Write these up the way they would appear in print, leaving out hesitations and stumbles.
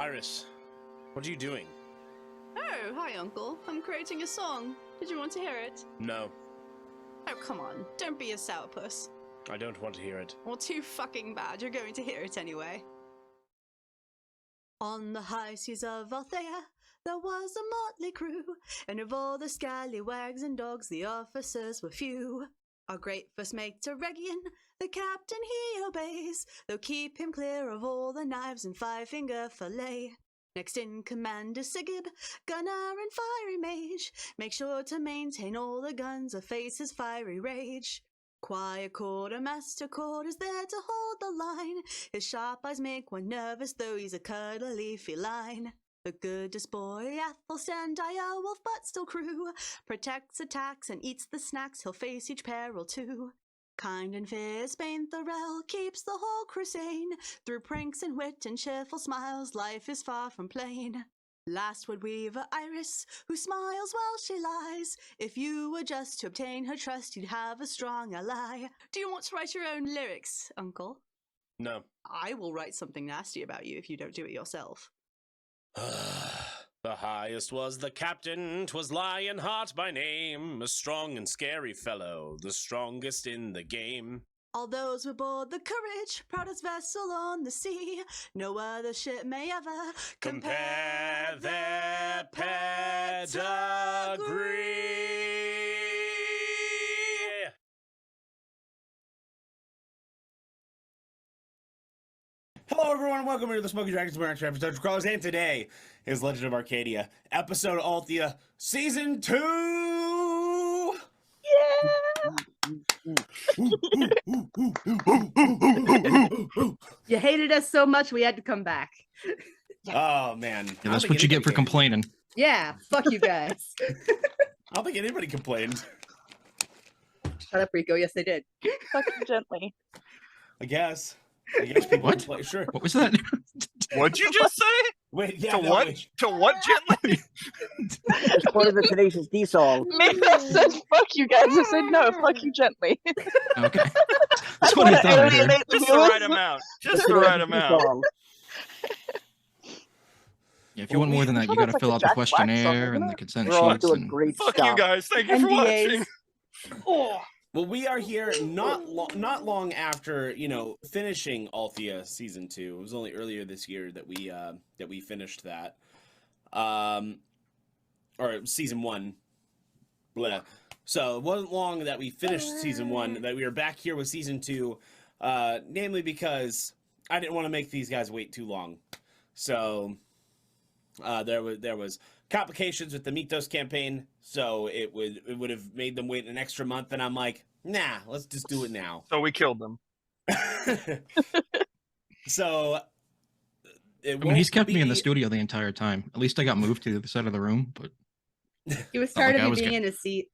Iris, what are you doing? Oh, hi, Uncle. I'm creating a song. Did you want to hear it? No, Oh, come on. Don't be a sourpuss. I don't want to hear it. Well, too fucking bad. You're going to hear it anyway. On the high seas of Althea, there was a motley crew, and of all the scallywags and dogs, the officers were few. Our great first mate Aregion, the captain he obeys, though keep him clear of all the knives and five-finger fillet. Next in command is Sigib, gunner and fiery mage. Make sure to maintain all the guns or face his fiery rage. Quiet quartermaster Cord is there to hold the line. His sharp eyes make one nervous, though he's a cuddly feline. The goodest boy, Athelstan, dire wolf but still crew, protects, attacks, and eats the snacks, he'll face each peril too. Kind and fierce Bainthaurel keeps the whole crew sane. Through pranks and wit and cheerful smiles, life is far from plain. Last would weaver Iris, who smiles while she lies. If you were just to obtain her trust, you'd have a strong ally. Do you want to write your own lyrics, Uncle? No. I will write something nasty about you if you don't do it yourself. The highest was the captain, 'twas Lionheart by name, a strong and scary fellow, the strongest in the game. All those who bore the Courage, proudest vessel on the sea, no other ship may ever Compare their pedigree. Hello everyone, welcome to the Smoky Dragons Burn episode of Crawlers, and today is Legend of Arcadia, episode Althea, Season 2! You hated us so much, we had to come back. Oh man. Yeah, that's what you get for complaining. Yeah, fuck you guys. I don't think anybody complained. Shut up, Rico. Yes, they did. Fuck him gently. I guess people What? complain. Sure. What was that? What'd you just say? Wait, yeah. To no, what? wait. To what gently? It's part of the Tenacious D song. Maybe I said fuck you guys. I said no, fuck you gently. Okay. That's what I thought I heard. Just the right amount. Just the right amount. Yeah, if you want more than that, you gotta fill out the questionnaire and the consent We're off sheets. to a And... great Fuck you stop. guys. Thank you for watching. Oh. Well, we are here not long after, finishing Althea Season 2. It was only earlier this year that we finished that. Or Season 1. Blah. So it wasn't long that we finished Season 1, that we were back here with Season 2, namely because I didn't want to make these guys wait too long. So there was complications with the Mythos campaign, so it would have made them wait an extra month, and I'm like, nah, let's just do it now. So we killed them. So he's kept me in the studio the entire time. At least I got moved to the other side of the room, but He was tired like I of was me being getting- in his seat.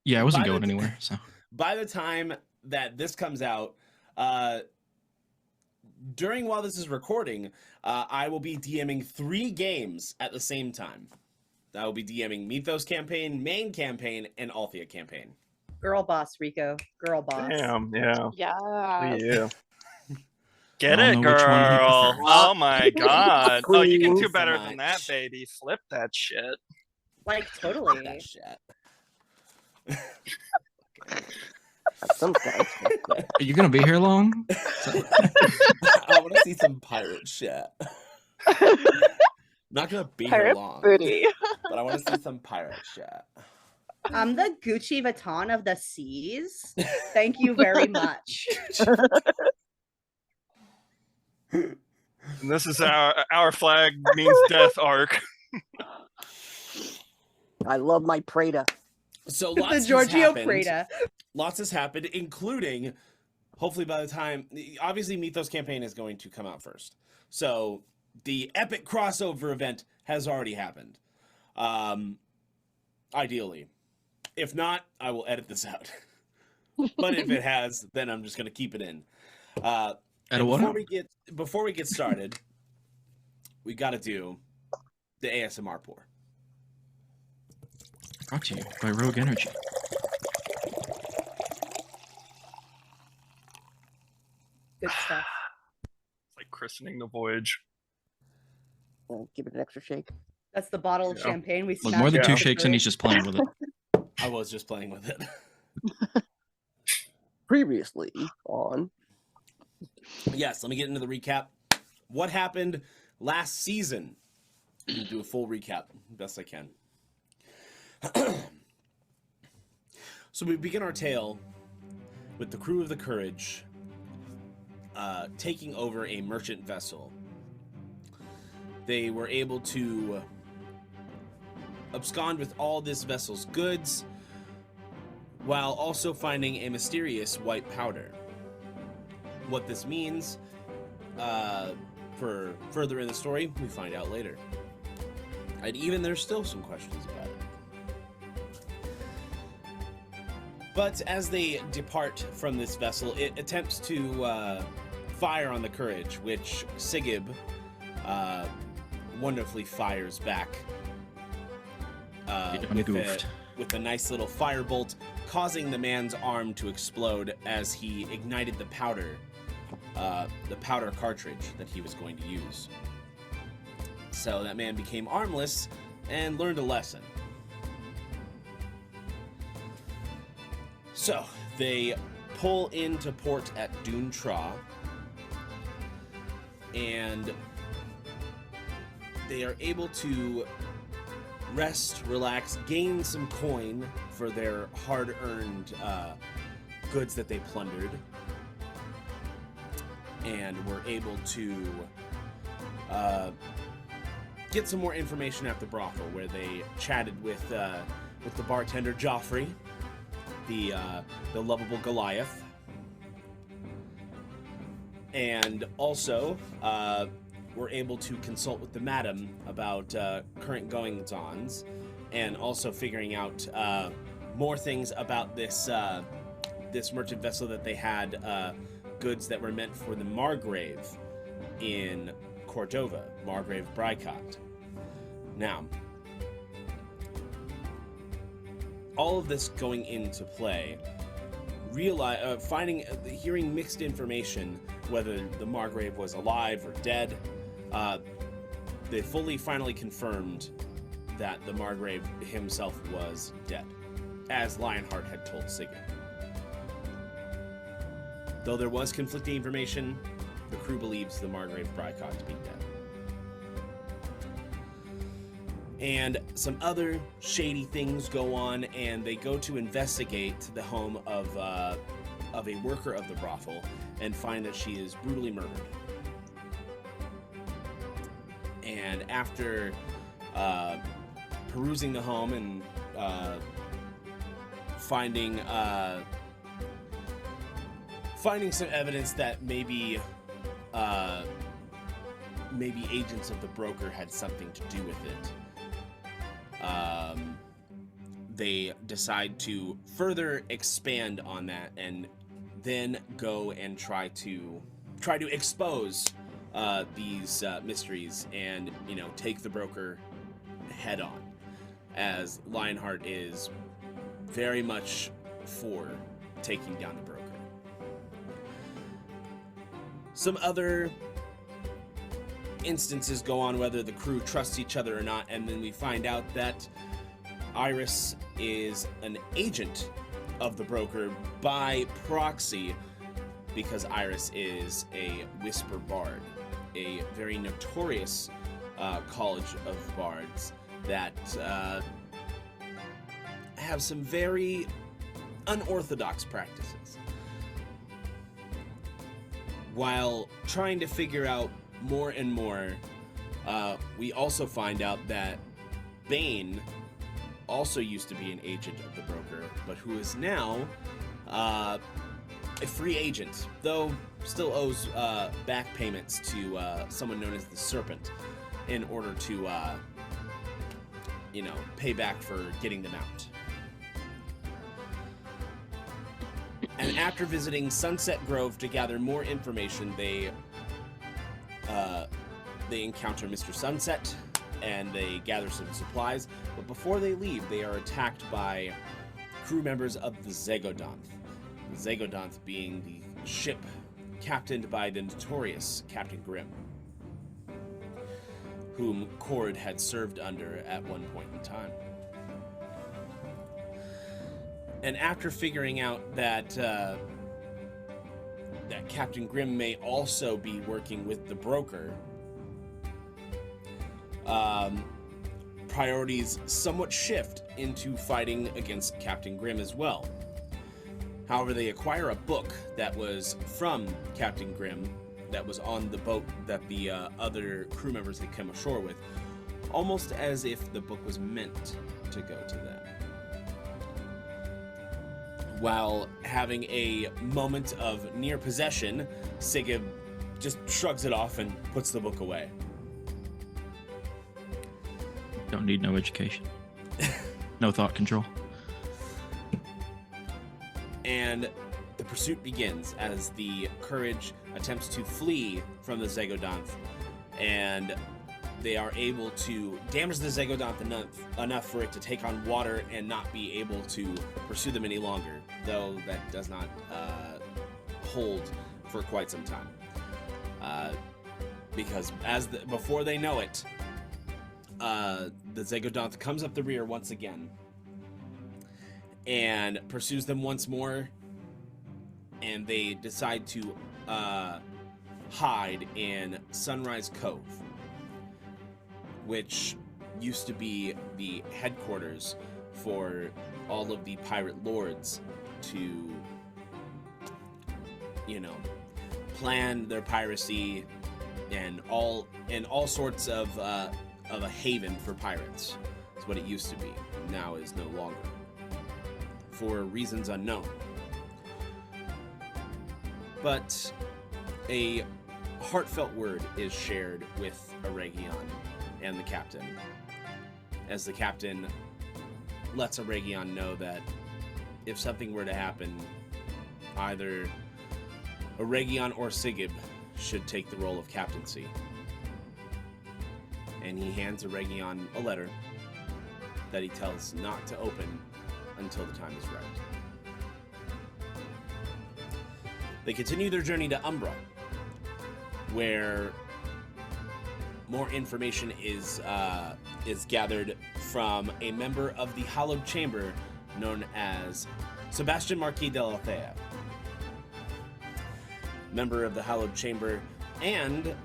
yeah, I wasn't By the going anywhere. So by the time that this comes out, while this is recording, I will be DMing 3 games at the same time. I will be DMing Mythos campaign, main campaign, and Althea campaign. Girl boss, Rico. Girl boss. Damn, yeah. Yeah. Yeah. Get I it, don't know which one he girl. prefers. Oh my god. Oh, you can do Queen. better than that, baby. Flip that shit. Like, totally. That shit. Some guys. are you gonna be here long? I want to see some pirate shit. Not gonna be here Pirate long, booty. but I want to see some pirate shit. I'm the Gucci Vuitton of the seas. Thank you very much. And this is our flag means death arc. I love my Prada. So The lots has Giorgio happened. Prada. Lots has happened, including, hopefully by the time, obviously Mythos campaign is going to come out first. So the epic crossover event has already happened. Ideally. If not, I will edit this out. But if it has, then I'm just going to keep it in. At what? Before we get started, we got to do the ASMR pour. Brought to you by Rogue Energy. Good stuff. It's like christening the voyage. Give it an extra shake. That's the bottle of Yeah. champagne we Well, smashed. more than two into shakes, the and he's just playing with it. I was just playing with it. Previously on. Yes, let me get into the recap. What happened last season? I'm gonna do a full recap, best I can. So we begin our tale with the crew of the Courage taking over a merchant vessel. They were able to abscond with all this vessel's goods while also finding a mysterious white powder. What this means, for further in the story, we find out later. And even there's still some questions about it. But as they depart from this vessel, it attempts to fire on the Courage, which Sigib wonderfully fires back with a nice little firebolt, causing the man's arm to explode as he ignited the powder cartridge that he was going to use. So that man became armless and learned a lesson. So they pull into port at Dune Tra, and they are able to rest, relax, gain some coin for their hard-earned goods that they plundered, and were able to get some more information at the brothel, where they chatted with the bartender Joffrey, the lovable Goliath, and also were able to consult with the madam about current goings-ons, and also figuring out more things about this merchant vessel that they had goods that were meant for the Margrave in Cordova, Margrave Bricot. Now, all of this going into play, hearing mixed information, whether the Margrave was alive or dead, they finally confirmed that the Margrave himself was dead, as Lionheart had told Sigib. Though there was conflicting information, the crew believes the Margrave Bricot to be dead. And some other shady things go on, and they go to investigate the home of a worker of the brothel and find that she is brutally murdered. And after perusing the home and finding some evidence that maybe agents of the broker had something to do with it, they decide to further expand on that and then go and try to expose these mysteries and, take the broker head on, as Lionheart is very much for taking down the broker. Some other instances go on, whether the crew trusts each other or not, and then we find out that Iris is an agent of the broker by proxy, because Iris is a whisper bard, a very notorious college of bards that have some very unorthodox practices. While trying to figure out more and more, we also find out that Bane also used to be an agent of the broker, but who is now a free agent, though still owes back payments to someone known as the Serpent in order to pay back for getting them out. And after visiting Sunset Grove to gather more information, they encounter Mr. Sunset, and they gather some supplies. But before they leave, they are attacked by crew members of the Zegodonth. The Zegodonth being the ship captained by the notorious Captain Grimm, whom Cord had served under at one point in time. And after figuring out that that Captain Grimm may also be working with the broker, priorities somewhat shift into fighting against Captain Grimm as well. However, they acquire a book that was from Captain Grimm that was on the boat that the other crew members had come ashore with, almost as if the book was meant to go to them. While having a moment of near possession, Sigib just shrugs it off and puts the book away. Don't need no education. No thought control. And the pursuit begins as the Courage attempts to flee from the Zegodonth, and they are able to damage the Zegodonth enough for it to take on water and not be able to pursue them any longer, though that does not hold for quite some time. Because before they know it, the Zegodonth comes up the rear once again and pursues them once more, and they decide to hide in Sunrise Cove, which used to be the headquarters for all of the pirate lords to, plan their piracy and all sorts of a haven for pirates. Is what it used to be. Now is no longer, for reasons unknown. But a heartfelt word is shared with Aregion and the captain, as the captain lets Aregion know that if something were to happen, either Aregion or Sigib should take the role of captaincy. And he hands Aregion a letter that he tells not to open until the time is right. They continue their journey to Umbra, where more information is gathered from a member of the Hallowed Chamber known as Sebastian Marquis de Althea, member of the Hallowed Chamber and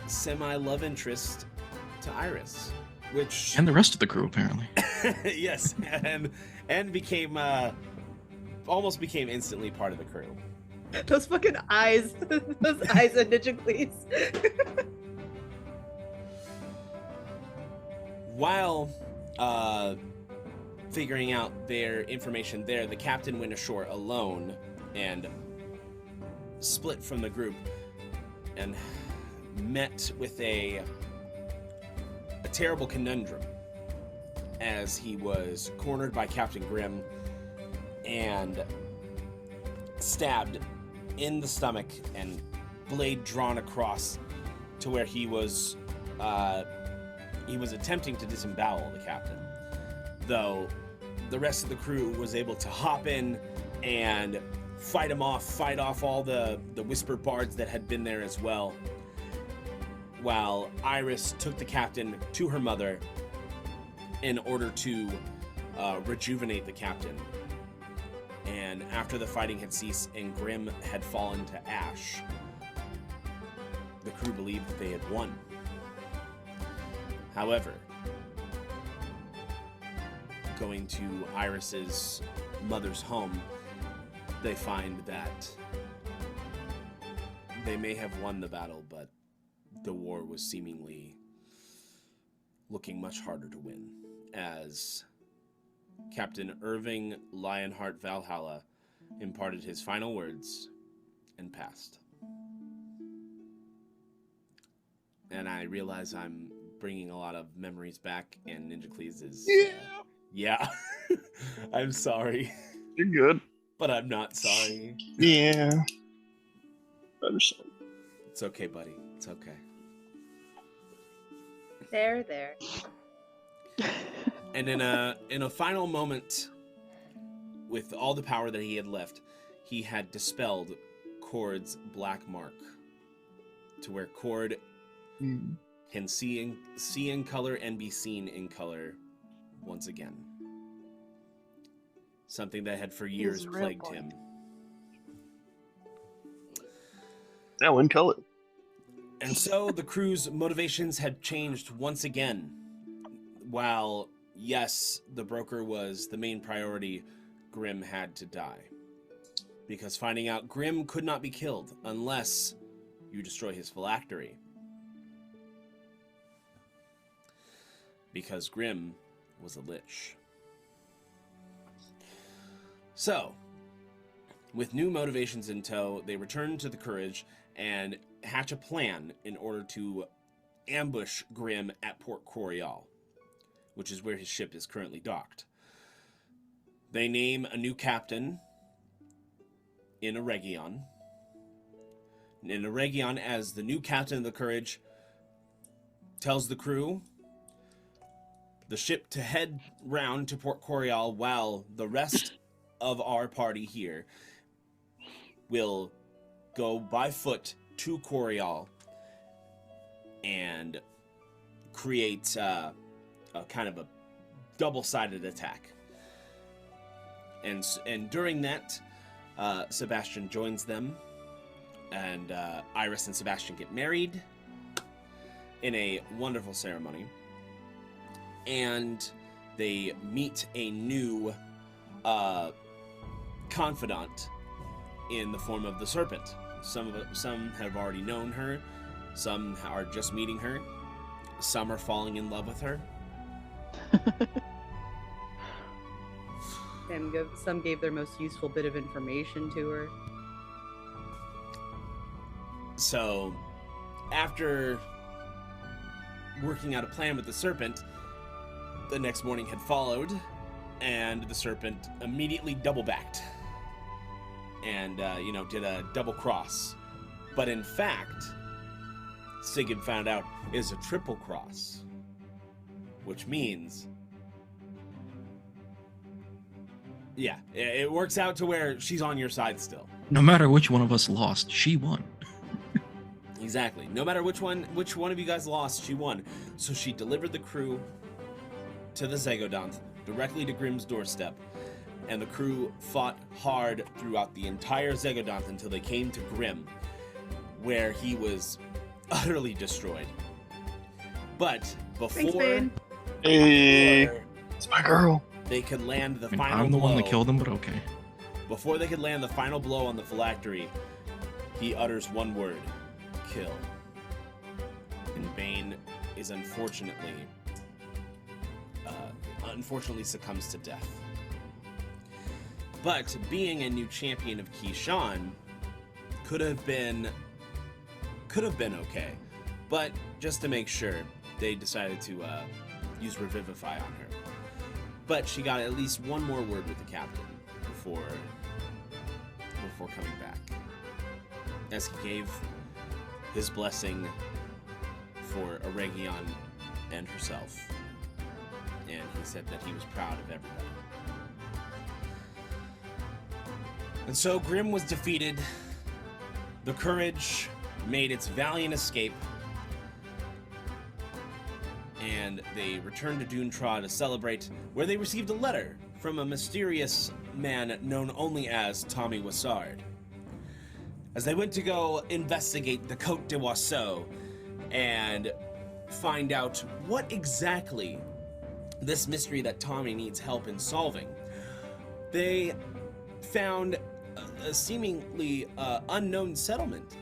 semi-love interest to Iris, which And the rest of the crew, apparently. yes, and became almost became instantly part of the crew. Those fucking eyes. Those eyes of Ninjacles. While figuring out their information there, the captain went ashore alone and split from the group and met with a terrible conundrum, as he was cornered by Captain Grimm and stabbed in the stomach and blade drawn across to where he was attempting to disembowel the captain, though the rest of the crew was able to hop in and fight off all the whisper bards that had been there as well, while Iris took the captain to her mother in order to rejuvenate the captain. And after the fighting had ceased and Grimm had fallen to ash, the crew believed that they had won. However, going to Iris's mother's home, they find that they may have won the battle, but the war was seemingly looking much harder to win, as Captain Irving Lionheart Valhalla imparted his final words and passed. And I realize I'm bringing a lot of memories back, and Ninjacles is... yeah. I'm sorry. You're good. But I'm not sorry. Yeah. I understand. It's okay, buddy. It's okay. There. And in a final moment, with all the power that he had left, he had dispelled Cord's black mark, to where Cord can see in color and be seen in color once again. Something that had for years plagued him. Now in color. And so the crew's motivations had changed once again. While, yes, the broker was the main priority, Grim had to die. Because finding out Grim could not be killed unless you destroy his phylactery. Because Grim was a lich. So, with new motivations in tow, they return to the Courage and hatch a plan in order to ambush Grim at Port Coriol, which is where his ship is currently docked. They name a new captain in Aregion. And Aregion, as the new captain of the Courage, tells the crew the ship to head round to Port Coriol while the rest of our party here will go by foot to Coriol and create a kind of a double-sided attack. And during that, Sebastian joins them, and Iris and Sebastian get married in a wonderful ceremony. And they meet a new confidant in the form of the Serpent. Some have already known her, some are just meeting her, some are falling in love with her. And some gave their most useful bit of information to her. So, after working out a plan with the Serpent, the next morning had followed, and the Serpent immediately double-backed and, did a double cross. But in fact, Sigib found out is a triple cross, which means, yeah, it works out to where she's on your side still. No matter which one of us lost, she won. Exactly. No matter which one of you guys lost, she won. So she delivered the crew to the Zegodonth, directly to Grim's doorstep, and the crew fought hard throughout the entire Zegodonth until they came to Grim, where he was utterly destroyed. But before It's my girl. they could land the final I'm the blow, one that killed him, but okay. before they could land the final blow on the phylactery, he utters one word: kill. And Bane is unfortunately succumbs to death. But being a new champion of Kishan could have been okay. But just to make sure, they decided to use Revivify on her. But she got at least one more word with the captain before coming back, as he gave his blessing for Aregion and herself. And he said that he was proud of everybody. And so Grim was defeated. The Courage made its valiant escape. And they returned to Duntra to celebrate, where they received a letter from a mysterious man known only as Tommy Wassard. As they went to go investigate the Côte de Oiseau and find out what exactly this mystery that Tommy needs help in solving, they found a seemingly unknown settlement,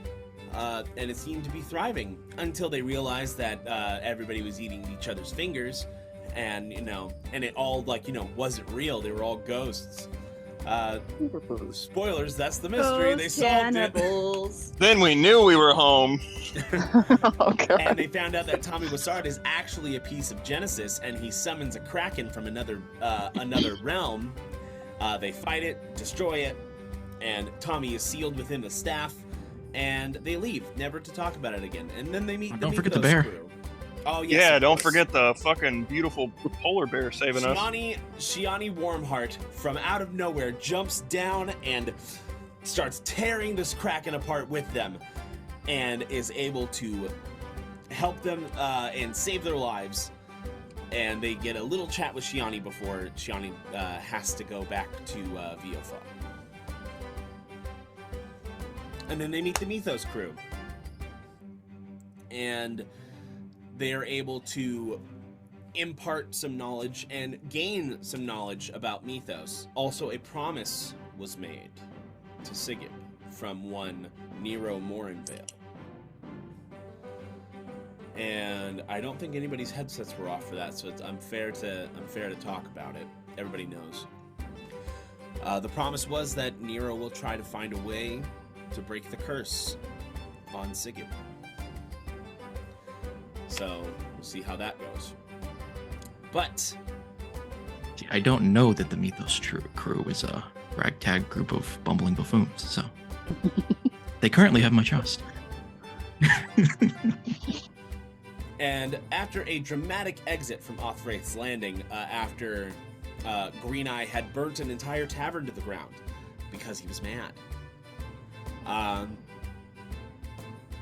and it seemed to be thriving until they realized that everybody was eating each other's fingers, and it all wasn't real. They were all ghosts. Spoilers, that's the mystery. They solved it. Then we knew we were home. Oh, God. And they found out that Tommy Wassard is actually a piece of Genesis, and he summons a kraken from another realm. They fight it, destroy it, and Tommy is sealed within the staff, and they leave, never to talk about it again. And then they meet the Don't forget the Mythos bear. crew. Oh yes, Yeah, of don't course. forget the fucking beautiful polar bear saving us. Shiani Warmheart, from out of nowhere, jumps down and starts tearing this kraken apart with them, and is able to help them and save their lives. And they get a little chat with Gianni before Gianni has to go back to VOFA. And then they meet the Mythos crew. And they are able to impart some knowledge and gain some knowledge about Mythos. Also, a promise was made to Sigib from one Nero Morinvale. And I don't think anybody's headsets were off for that, so it's unfair to talk about it. Everybody knows. The promise was that Nero will try to find a way to break the curse on Sigib. So we'll see how that goes. But I don't know that the Mythos crew is a ragtag group of bumbling buffoons, so they currently have my trust. And after a dramatic exit from Othwraith's Landing, after Green Eye had burnt an entire tavern to the ground because he was mad,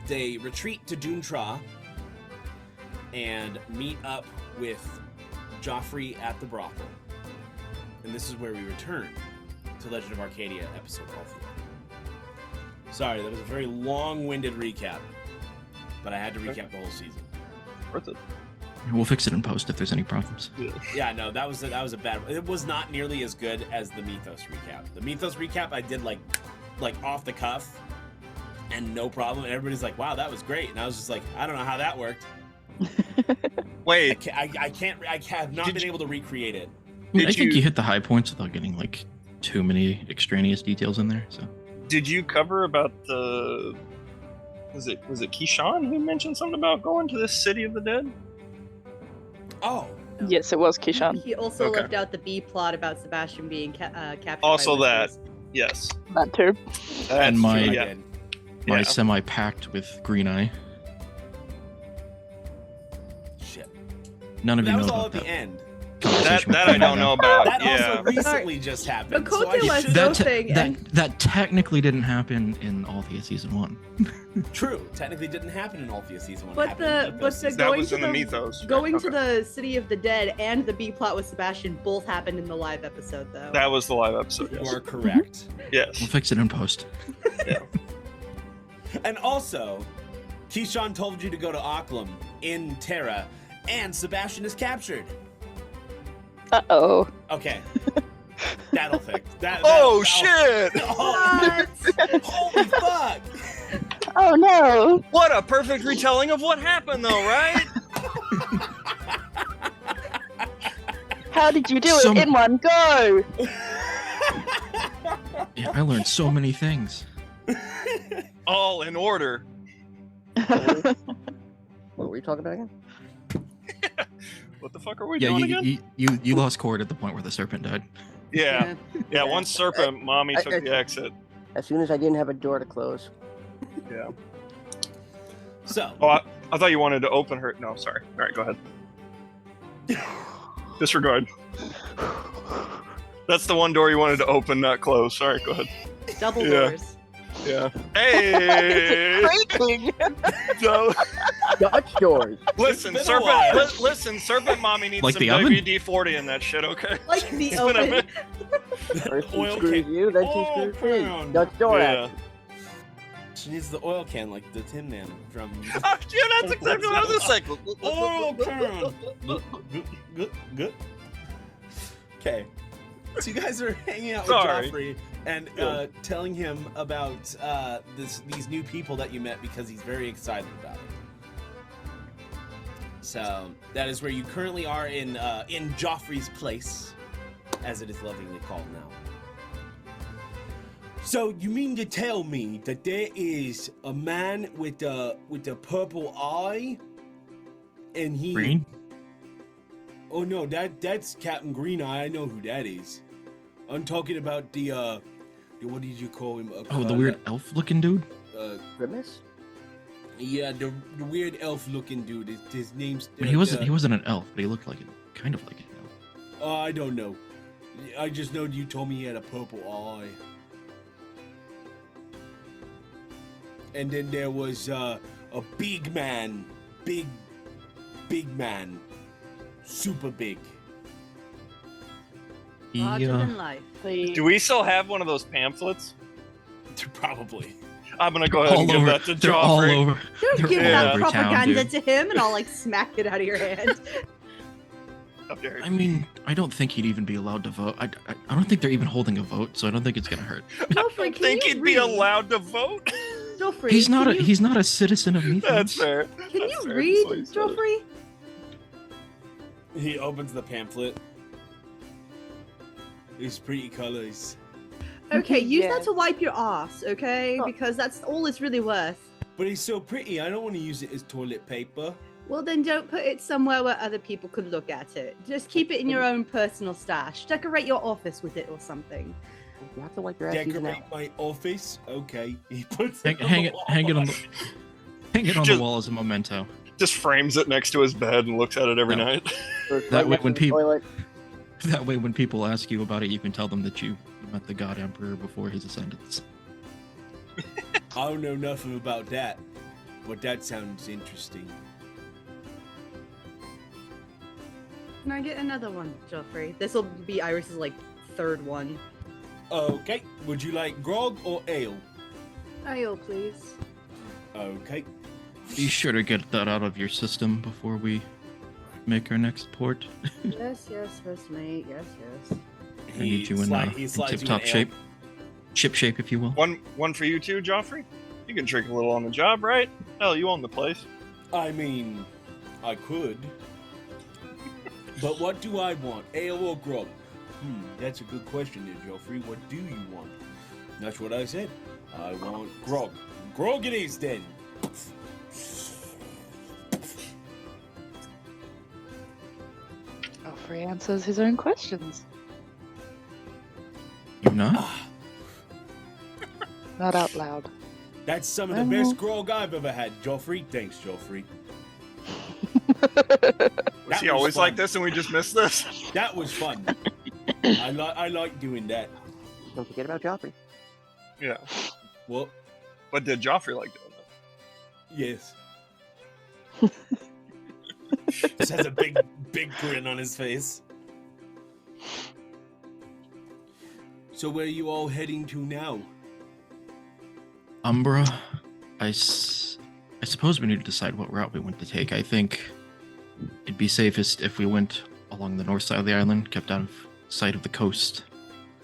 they retreat to Doontra and meet up with Joffrey at the brothel. And this is where we return to Legend of Arcadia episode Althea. Sorry, that was a very long-winded recap, but I had to recap the whole season. Worth it. We'll fix it in post if there's any problems. Yeah, no, that was a bad. It was not nearly as good as the Mythos recap. The Mythos recap I did like off the cuff, and no problem. And everybody's like, "Wow, that was great," and I was just like, "I don't know how that worked." Wait, I have not been able to recreate it. I think you hit the high points without getting like too many extraneous details in there. So, did you cover about the? Was it Keyshawn who mentioned something about going to the City of the Dead? Oh, Yes, it was Keyshawn. He also Okay. left out the B plot about Sebastian being captured. Also by that, witches. yes. That too. That's my- true, I yeah. did. my Yeah. semi-pact with Green Eye. Shit. None of you That know was all about at the that. end. conversation That with I don't Green know Eye. about. That yeah. also recently just happened. The so I Kote was should- so thing, and that technically didn't happen in Althea season 1. True. Technically didn't happen in Althea season 1. but Happened in the Mythos season That going was to in the Mythos. right? going to Okay. the City of the Dead and the B plot with Sebastian both happened in the live episode though. That was the live episode. You Yes. are correct. Yes. We'll fix it in post. And also, Keyshawn told you to go to Occlum in Terra, and Sebastian is captured. Uh-oh. Okay. That'll fix. Oh shit! Oh, What? holy fuck! Oh no. What a perfect retelling of what happened, though, right? How did you do Some- it in one go? Yeah, I learned so many things. All in order. What were we talking about again? What the fuck are we Yeah, doing again? you lost Cord at the point where the serpent died. Yeah. Yeah, one serpent, mommy I- took the exit. As soon as I didn't have a door to close. Yeah. So, Oh, I thought you wanted to open her. No, sorry. All right, go ahead. Disregard. That's the one door you wanted to open, not close. Sorry, go ahead. Double Yeah. doors. Yeah. Hey! Creaking. So, Dutch doors. listen, been a serpent. while. Listen, serpent mommy needs Like some the oven? WD-40 in that shit. Okay. Like the It's been a open. minute. First she Oil screws can- you, then she oil screws can. me. Dutch door Yeah. action. she needs the oil can like the Tin Man from Oh, yeah, that's exactly what I was saying. oil can. Good. Okay. So you guys are hanging out with Sorry. Joffrey and telling him about these new people that you met because he's very excited about it. So that is where you currently are in Joffrey's place, as it is lovingly called now. So you mean to tell me that there is a man with a purple eye, and he? Green? Oh no, that's Captain Green Eye. I know who that is. I'm talking about the what did you call him? Oh, the weird elf-looking dude? Grimace? Yeah, the weird elf-looking dude. His name's. But he wasn't an elf, but he looked like kind of like an elf. I don't know. I just know you told me he had a purple eye. And then there was a big man big man. Super big. Larger Yeah. than life. Do we still have one of those pamphlets? Probably. I'm gonna go ahead and give that to They're all Joffrey. over. Don't They're give all that over town, propaganda dude. to him, and I'll like smack it out of your hand. How dare you. I mean, I don't think he'd even be allowed to vote. I don't think they're even holding a vote, so I don't think it's gonna hurt. Joffrey, I think he'd be allowed to vote. Joffrey, He's not can a he's not a citizen of Mythos. That's fair. Can That's you fair. read, That's why he said it. Joffrey? He opens the pamphlet. These pretty colors. Okay, use Yeah. that to wipe your ass, okay? Oh. Because that's all it's really worth. But he's so pretty, I don't want to use it as toilet paper. Well, then don't put it somewhere where other people could look at it. Just keep it in your own personal stash. Decorate your office with it or something. You have to wipe your ass even Decorate now. my office? Okay. He puts Hang it on the Just- the wall as a memento. Just frames it next to his bed and looks at it every No. night. First, That right way next when to the people- toilet. That way, when people ask you about it, you can tell them that you met the God Emperor before his ascendance. I don't know nothing about that, but that sounds interesting. Can I get another one, Joffrey? This will be Iris's like third one. Okay, would you like grog or ale? Ale, please. Okay. Be sure to get that out of your system before we make our next port. Yes, first mate. Yes. I need you in, he in slides you tip-top an ale. shape. Ship shape, if you will. One for you too, Joffrey. You can drink a little on the job, right? Hell, you own the place. I mean, I could. But what do I want? Ale or grog? That's a good question there, Joffrey. What do you want? That's what I said. I want grog. Grog it is then. Joffrey answers his own questions. You not? Not out loud. That's some of the best grog I've ever had, Joffrey. Thanks, Joffrey. Was he was always fun. like this and we just missed this? That was fun. I like doing that. Don't forget about Joffrey. Yeah. Well, But did Joffrey like doing that? yes. Just has a big grin on his face. So where are you all heading to now? Umbra, I suppose we need to decide what route we want to take. I think it'd be safest if we went along the north side of the island, kept out of sight of the coast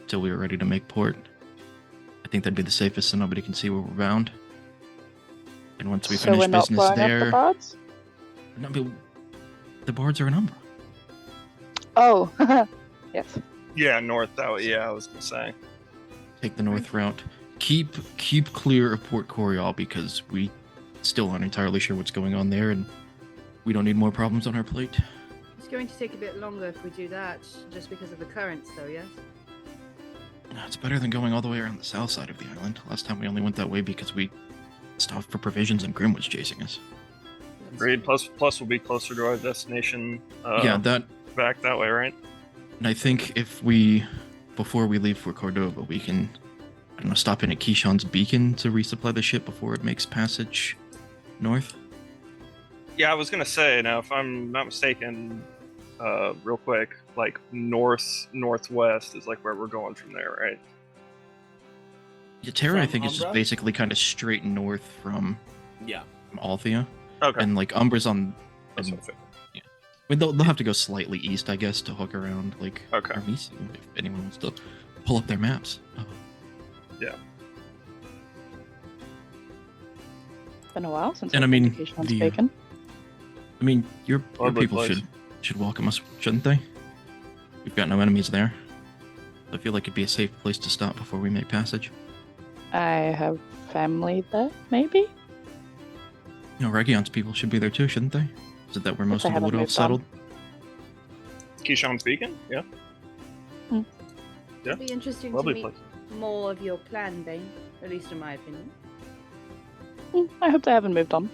till we were ready to make port. I think that'd be the safest so nobody can see where we're bound. And once we So finish we're not business blowing up there... the bards? No, but the bards are in Umbra. Oh, yes. Yeah, north that way. Yeah, I was gonna say. Take the north route. Keep clear of Port Coriol because we still aren't entirely sure what's going on there, and we don't need more problems on our plate. It's going to take a bit longer if we do that, just because of the currents, though. Yes. It's better than going all the way around the south side of the island. Last time we only went that way because we stopped for provisions and Grim was chasing us. Agreed. Plus we'll be closer to our destination. Yeah, that. Back that way, right? And I think before we leave for Cordova, we can, I don't know, stop in at Keyshawn's beacon to resupply the ship before it makes passage north. Yeah, I was gonna say. Now, if I'm not mistaken, real quick, like northwest is like where we're going from there, right? Yeah, Terra, I From think, is just Umbra? basically kind of straight north from Yeah. Althea. Okay. And like Umbra's on. That's and- what I figured. I mean, they'll have to go slightly east, I guess, to hook around like Okay. Armisu if anyone wants to pull up their maps. Been a while since And I've I mean, been to Keyshawn's the- Beacon. I mean, your Lovely people place. should welcome us, shouldn't they? We've got no enemies there. I feel like it'd be a safe place to stop before we make passage. I have family there, maybe? You know, Region's people should be there too, shouldn't they? Is it that where most they of the haven't Wood moved Elves on. settled? Keyshawn's Beacon? Yeah. Yeah. It'd be interesting Lovely to meet place. more of your clan, Bane. At least in my opinion. I hope they haven't moved on.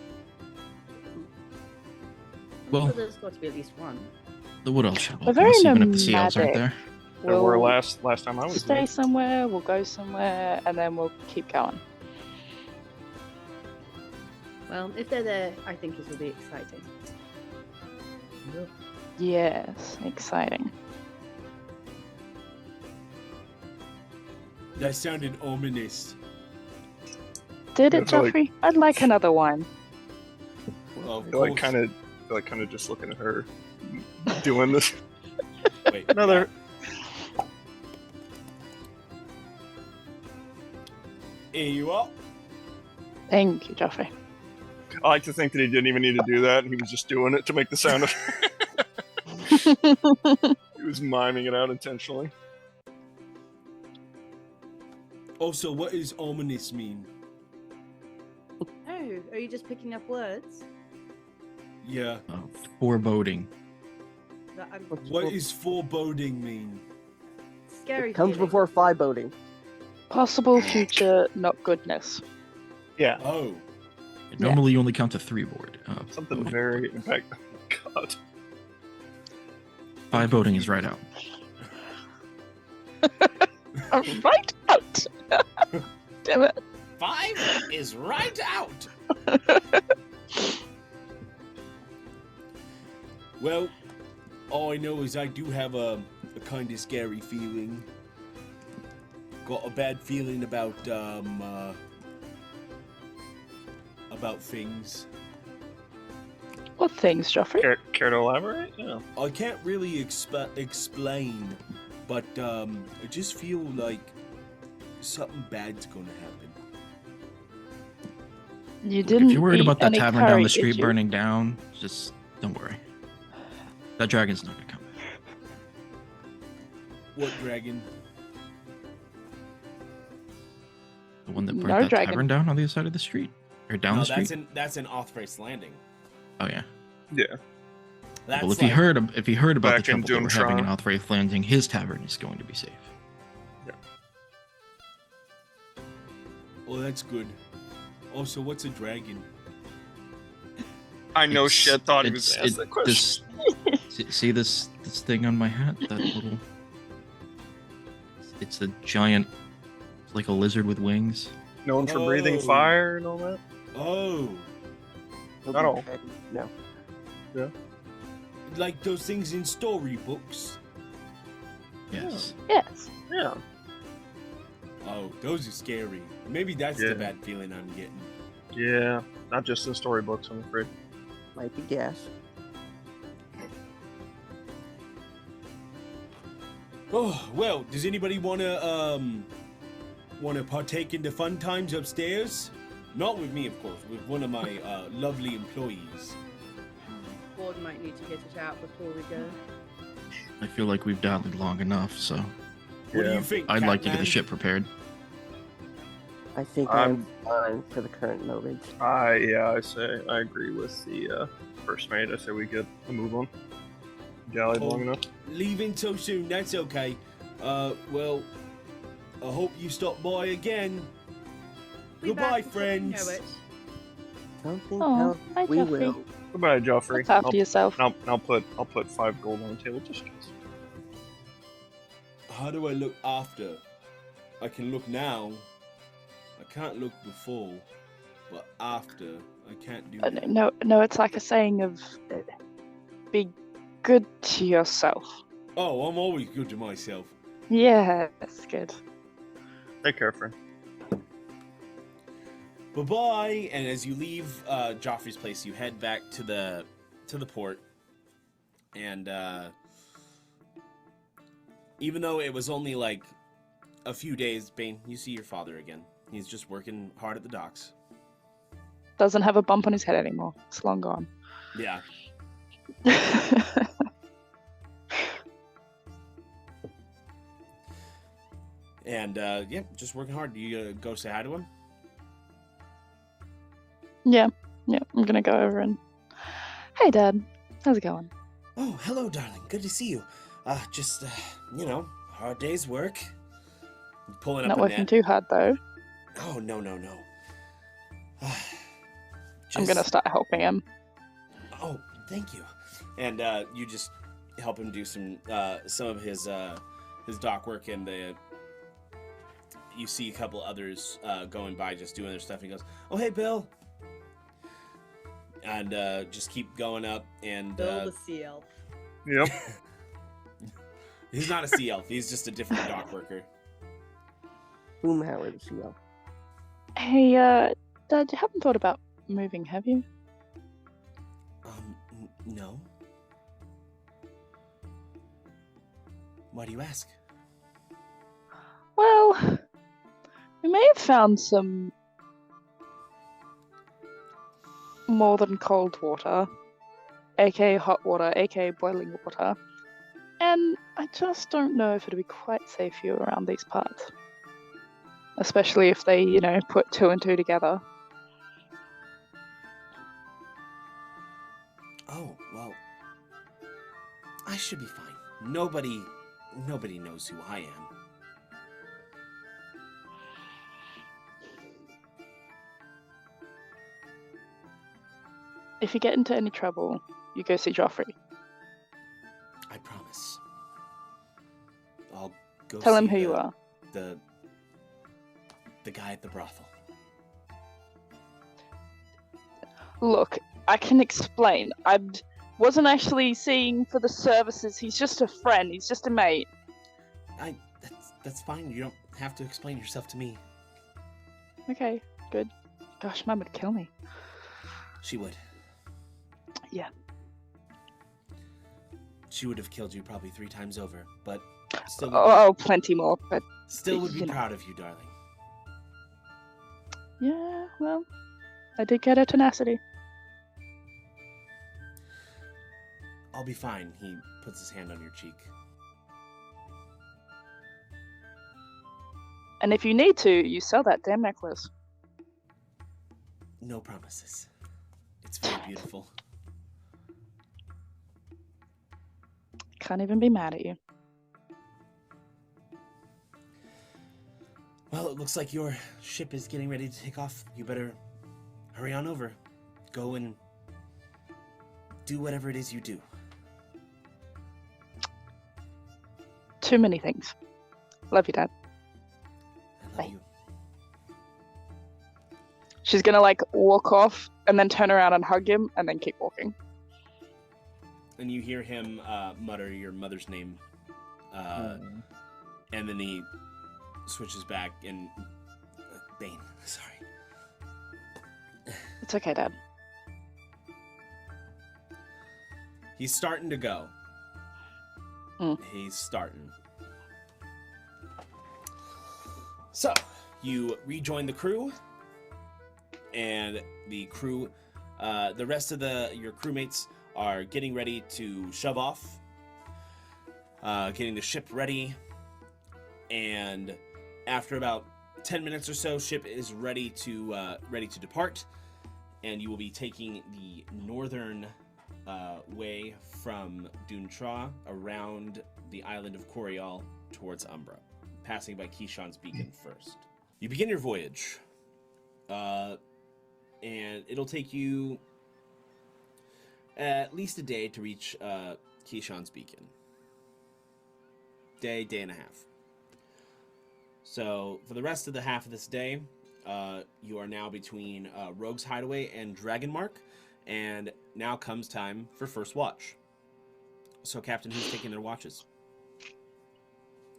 I'm Well- sure there's got to be at least one. The Wood Elves should We're welcome us, very even if the Sea Elves aren't nomadic. there. There were We'll last time I was stay there. somewhere, we'll go somewhere, and then we'll keep going. Well, if they're there, I think it will be exciting. Yes, exciting. That sounded ominous. Did I it, feel like- Joffrey? I'd like another one. Well, of I feel like course. kind of just looking at her doing this. Wait, Another. Here you are. Thank you, Joffrey. I like to think that he didn't even need to do that, and he was just doing it to make the sound of. He was miming it out intentionally. Also, what does ominous mean? Oh, are you just picking up words? Yeah. Foreboding. That I'm What does foreboding mean? scary. It comes feeling. before foreboding. Possible future not goodness. Yeah, Oh. Normally, you only count to 3 board. something very impact. God. 5 voting is right out. Right out! Damn it. 5 is right out. Well, all I know is I do have a kind of scary feeling. Got a bad feeling about things. What things, Joffrey? Care to elaborate? Yeah. I can't really explain, but I just feel like something bad's gonna happen. You didn't. If you're worried eat about that any tavern down curry, the did street you? burning down, just don't worry. That dragon's not gonna come back. What dragon? The one that burnt No that dragon. tavern down on the other side of the street? Or down No, the street? that's in Othrace Landing. Oh, yeah. Yeah. That's Well, if like, he heard about the Back in trouble they were having in Doomtron. Althea Landing, his tavern is going to be safe. Oh, that's good. Also, what's a dragon? I know It's- shit thought he was it's- gonna ask that question. See this thing on my hat? That little... It's a giant... like a lizard with wings. Known for breathing Oh. fire and all that. Oh, Not all. No. like those things in storybooks. Yes. Yes. Yeah. Oh, those are scary. Maybe that's Yeah. the bad feeling I'm getting. Yeah. Not just in storybooks, I'm afraid. Might be gas. Oh, well, does anybody wanna partake in the fun times upstairs? Not with me, of course, with one of my lovely employees. Board might need to get it out before we go. I feel like we've dallied long enough, so What do Yeah. you think, I'd like to get Catman? the ship prepared. I think I'm- I'm fine for the current moment. I agree with the first mate. I say we get a move on. Dallied long enough. Leaving so soon, that's okay. Well, I hope you stop by again. Be Goodbye, back before you know friends. it. Something Oh, else hi, we Joffrey. will. Goodbye, Joffrey. Look after yourself. I'll put 5 gold on the table just in case. How do I look after? I can look now. I can't look before, but after, I can't do that. No, it's like a saying of be good to yourself. Oh, I'm always good to myself. Yeah, that's good. Take care, friend. Bye-bye. And as you leave Joffrey's place, you head back to the port. And even though it was only like a few days, Bane, you see your father again. He's just working hard at the docks. Doesn't have a bump on his head anymore. It's long gone. Yeah. And yeah, just working hard. Do you go say hi to him? yeah, I'm gonna go over and. Hey, Dad. How's it going? Oh, hello, darling. Good to see you. Just hard day's work. Pulling Not up a working net. too hard though. Oh, no. I'm gonna start helping him. Oh, thank you. And you just help him do some of his dock work, and you see a couple others going by just doing their stuff. He goes, "Oh, hey, Bill. and just keep going up. And Build a sea elf. Yep. he's not a sea elf. He's just a different dock worker. Boomhauer the sea elf. Hey, Dad, you haven't thought about moving, have you? No. Why do you ask? Well, we may have found some more than cold water, aka hot water, aka boiling water, and I just don't know if it'll be quite safe for you around these parts. Especially if they, put 2 and 2 together. Oh, well, I should be fine. Nobody knows who I am. If you get into any trouble, you go see Joffrey. I promise. I'll go Tell him see who you are. The guy at the brothel. Look, I can explain. I wasn't actually seeing for the services. He's just a friend. He's just a mate. That's fine. You don't have to explain yourself to me. Okay, good. Gosh, Mum would kill me. She would. Yeah. She would have killed you probably 3 times over, but still plenty more, but still would be you know. proud of you, darling. Yeah, well, I did get her tenacity. I'll be fine. He puts his hand on your cheek. And if you need to, you sell that damn necklace. No promises. It's very beautiful. Can't even be mad at you. Well, it looks like your ship is getting ready to take off. You better hurry on over. Go and do whatever it is you do. Too many things. Love you, Dad. I love Bye. you. She's gonna walk off and then turn around and hug him and then keep walking. And you hear him mutter your mother's name. And then he switches back and... Bane, sorry. It's okay, Dad. He's starting to go. Mm. He's starting. So, you rejoin the crew. And the crew, the rest of your crewmates are getting ready to shove off. Getting the ship ready. And after about 10 minutes or so, ship is ready to depart. And you will be taking the northern way from Duntra around the island of Coriol towards Umbra, passing by Keyshawn's Beacon first. You begin your voyage, and it'll take you at least a day to reach Keyshawn's Beacon. Day and a half. So for the rest of the half of this day, you are now between Rogue's Hideaway and Dragonmark, and now comes time for first watch. So, Captain, who's taking their watches?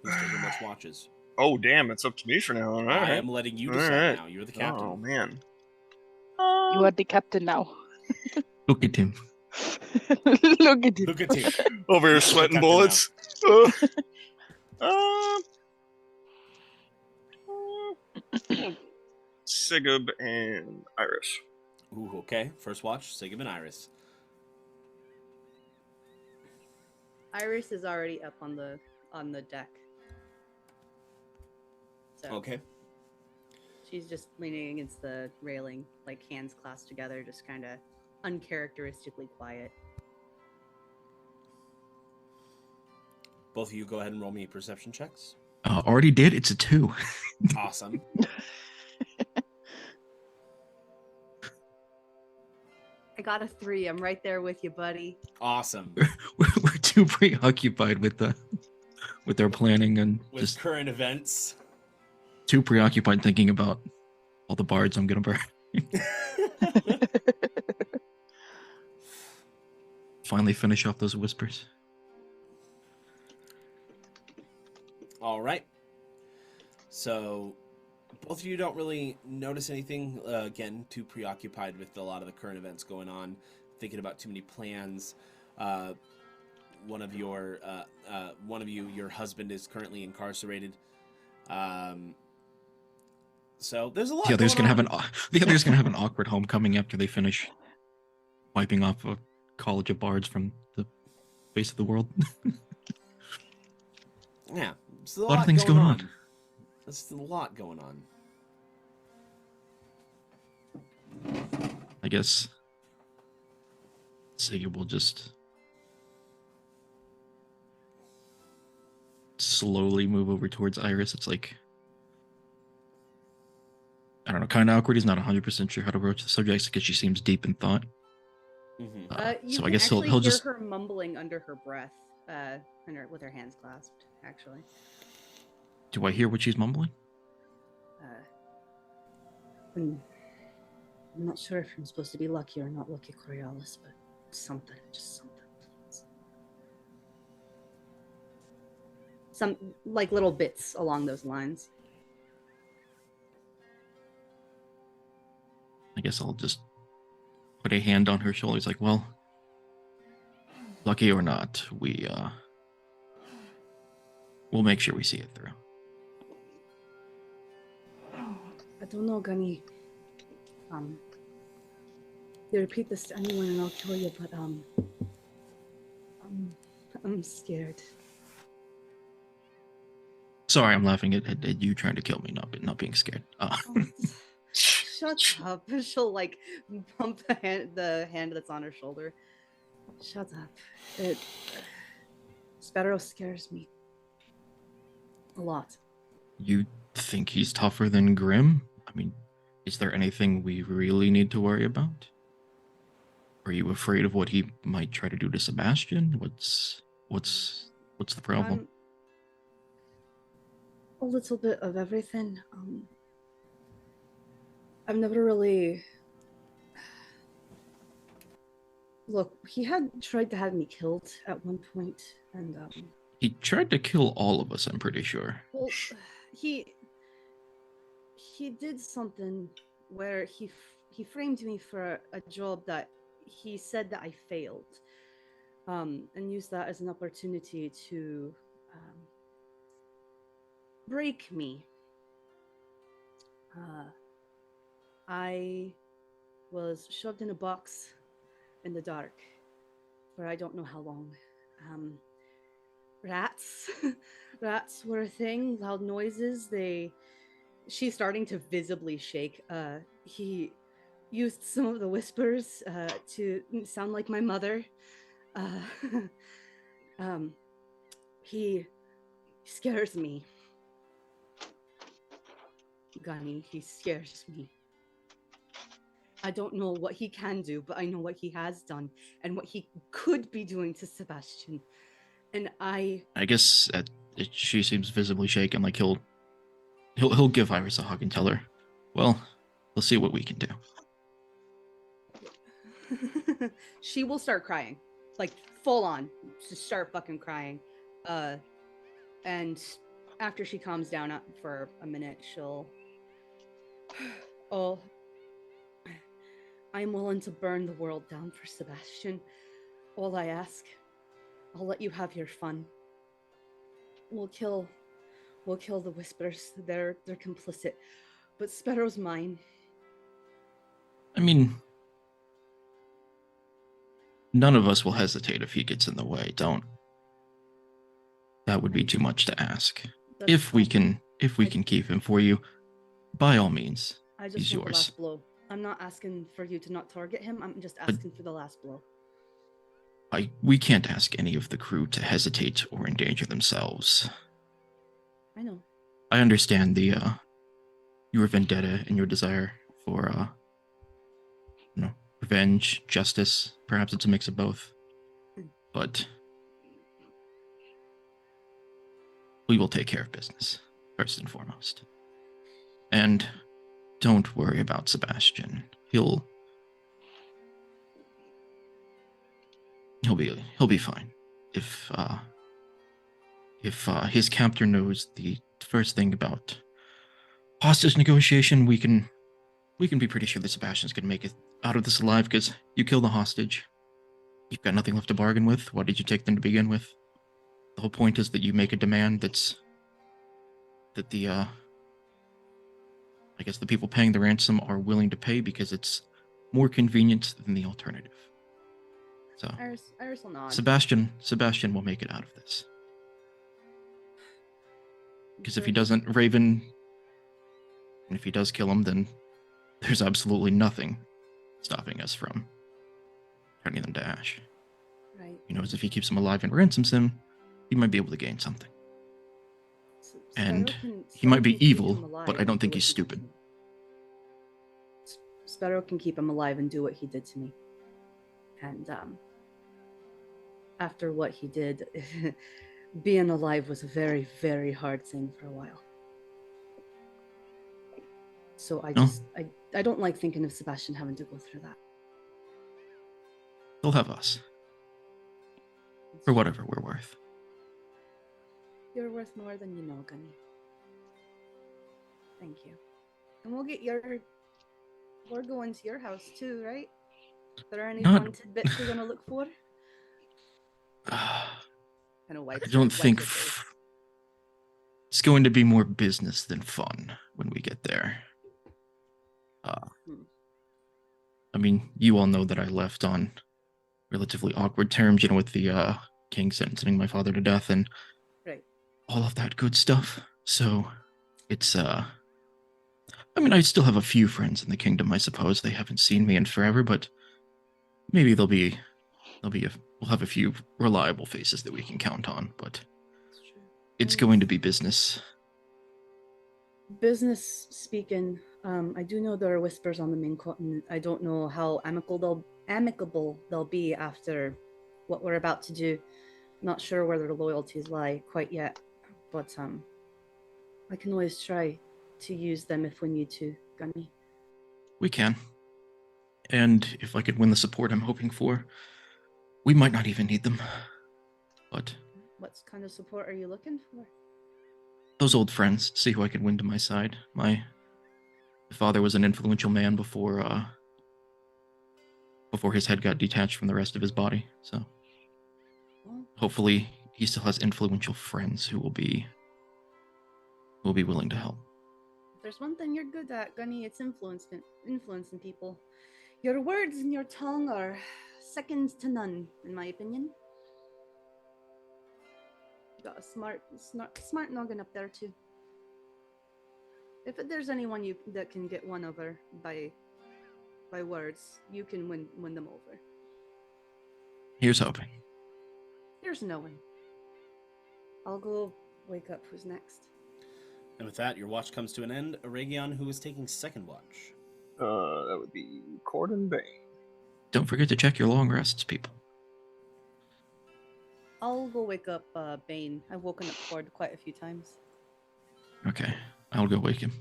Who's taking which watches? Oh, damn, it's up to me for now. All right. I am letting you decide now. You're the captain. Oh, man. You are the captain now. Look at him. Look at him. Look at him. Over here sweating bullets. Sigib and Iris. Ooh, okay. First watch, Sigib and Iris. Iris is already up on the deck. So Okay. she's just leaning against the railing, hands clasped together, just kind of uncharacteristically quiet. Both of you go ahead and roll me perception checks. Already did. It's a 2. Awesome. I got a 3. I'm right there with you, buddy. Awesome. We're too preoccupied with their planning and With just current events. too preoccupied thinking about all the bards I'm gonna burn. finally finish off those whispers. All right. So, both of you don't really notice anything. Again, too preoccupied with a lot of the current events going on, thinking about too many plans. One of you, your husband is currently incarcerated. So there's a lot. The other's going gonna on. the other's gonna have an awkward homecoming after they finish wiping off a college of bards from the face of the world. Yeah, there's A lot of things going on. There's a lot going on. I guess Sigib will just slowly move over towards Iris. It's like, I don't know, kind of awkward. He's not 100% sure how to approach the subject because she seems deep in thought. Mm-hmm. You So I can guess actually he'll hear just. her mumbling under her breath, with her hands clasped. Actually, Do I hear what she's mumbling? I'm not sure if I'm supposed to be lucky or not lucky, Coriolis, but something, just something, please. Some like little bits along those lines. I guess I'll just put a hand on her shoulder. It's like, well, lucky or not, we'll make sure we see it through. I don't know, Gunny. You repeat this to anyone and I'll kill you, but I'm scared. Sorry, I'm laughing at you trying to kill me, not being scared. Shut up. She'll like bump the hand that's on her shoulder. Shut up. Sparrow scares me. A lot. You think he's tougher than Grim? I mean, is there anything we really need to worry about? Are you afraid of what he might try to do to Sebastian? What's the problem? A little bit of everything. I've never really... Look, he had tried to have me killed at one point, and He tried to kill all of us, I'm pretty sure. well, he did something where he framed me for a job that he said that I failed, and used that as an opportunity to break me. I was shoved in a box in the dark for I don't know how long. Rats were a thing, loud noises. She's starting to visibly shake. He used some of the whispers to sound like my mother. He scares me. Gunny, he scares me. I don't know what he can do, but I know what he has done and what he could be doing to Sebastian. And I guess she seems visibly shaken. Like he'll give Iris a hug and tell her, "Well, we'll see what we can do." She will start crying, like full on, just start fucking crying. And after she calms down for a minute, she'll. Oh, I'm willing to burn the world down for Sebastian. All I ask, I'll let you have your fun. We'll kill the Whispers. They're complicit, but Sparrow's mine. I mean, none of us will hesitate if he gets in the way. Don't. That would be too much to ask. If we can keep him for you, by all means, I just he's want the yours. last blow. I'm not asking for you to not target him. I'm just asking for the last blow. We can't ask any of the crew to hesitate or endanger themselves. I know. I understand your vendetta and your desire for revenge, justice. Perhaps it's a mix of both. But we will take care of business, first and foremost. And don't worry about Sebastian. He'll he'll be fine. If his captor knows the first thing about hostage negotiation, we can be pretty sure that Sebastian's gonna make it out of this alive, because you kill the hostage, you've got nothing left to bargain with. Why did you take them to begin with? The whole point is that you make a demand that the I guess the people paying the ransom are willing to pay because it's more convenient than the alternative. So Iris will nod. Sebastian will make it out of this. Because if he doesn't, Raven, and if he does kill him, then there's absolutely nothing stopping us from turning them to ash. Right. He knows if he keeps him alive and ransoms him, he might be able to gain something. And he might be evil, but I don't think he's stupid. Sparrow can keep him alive and do what he did to me. And after what he did, being alive was a very, very hard thing for a while. So I don't like thinking of Sebastian having to go through that. They'll have us. For whatever we're worth. You're worth more than you know, Gunny. Thank you. And we'll get we're going to your house too, right? Are there any fun tidbits we're gonna look for? I don't think it's going to be more business than fun when we get there. I mean, you all know that I left on relatively awkward terms, with the king sentencing my father to death and all of that good stuff. So it's I mean, I still have a few friends in the kingdom, I suppose. They haven't seen me in forever, but maybe we'll have a few reliable faces that we can count on, but it's going to be business. Business speaking, I do know there are whispers on the main continent. I don't know how amicable they'll be after what we're about to do. Not sure where their loyalties lie quite yet, but I can always try to use them if we need to, Gunny. We can. And if I could win the support I'm hoping for, we might not even need them. But what kind of support are you looking for? Those old friends, see who I could win to my side. My father was an influential man before his head got detached from the rest of his body, so hopefully he still has influential friends who will be willing to help. If there's one thing you're good at, Gunny, it's influencing people. Your words and your tongue are second to none, in my opinion. You got a smart noggin up there too. If there's anyone that can get won over by words, you can win them over. Here's hoping. Here's knowing. I'll go wake up. Who's next? And with that, your watch comes to an end. Aregion, who is taking second watch? That would be Cord and Bane. Don't forget to check your long rests, people. I'll go wake up Bane. I've woken up Cord quite a few times. Okay, I'll go wake him.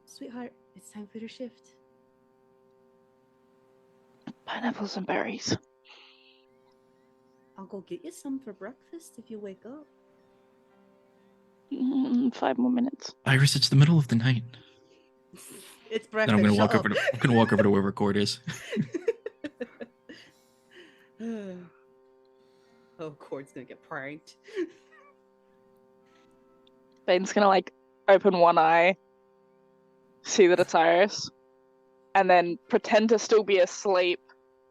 Sweetheart, it's time for your shift. Pineapples and berries. I'll go get you some for breakfast if you wake up. 5 more minutes. Iris, it's the middle of the night. It's breakfast. Then I'm gonna walk over to wherever Cord is. Oh, Cord's gonna get pranked. Bane's gonna open one eye, see that it's Iris, and then pretend to still be asleep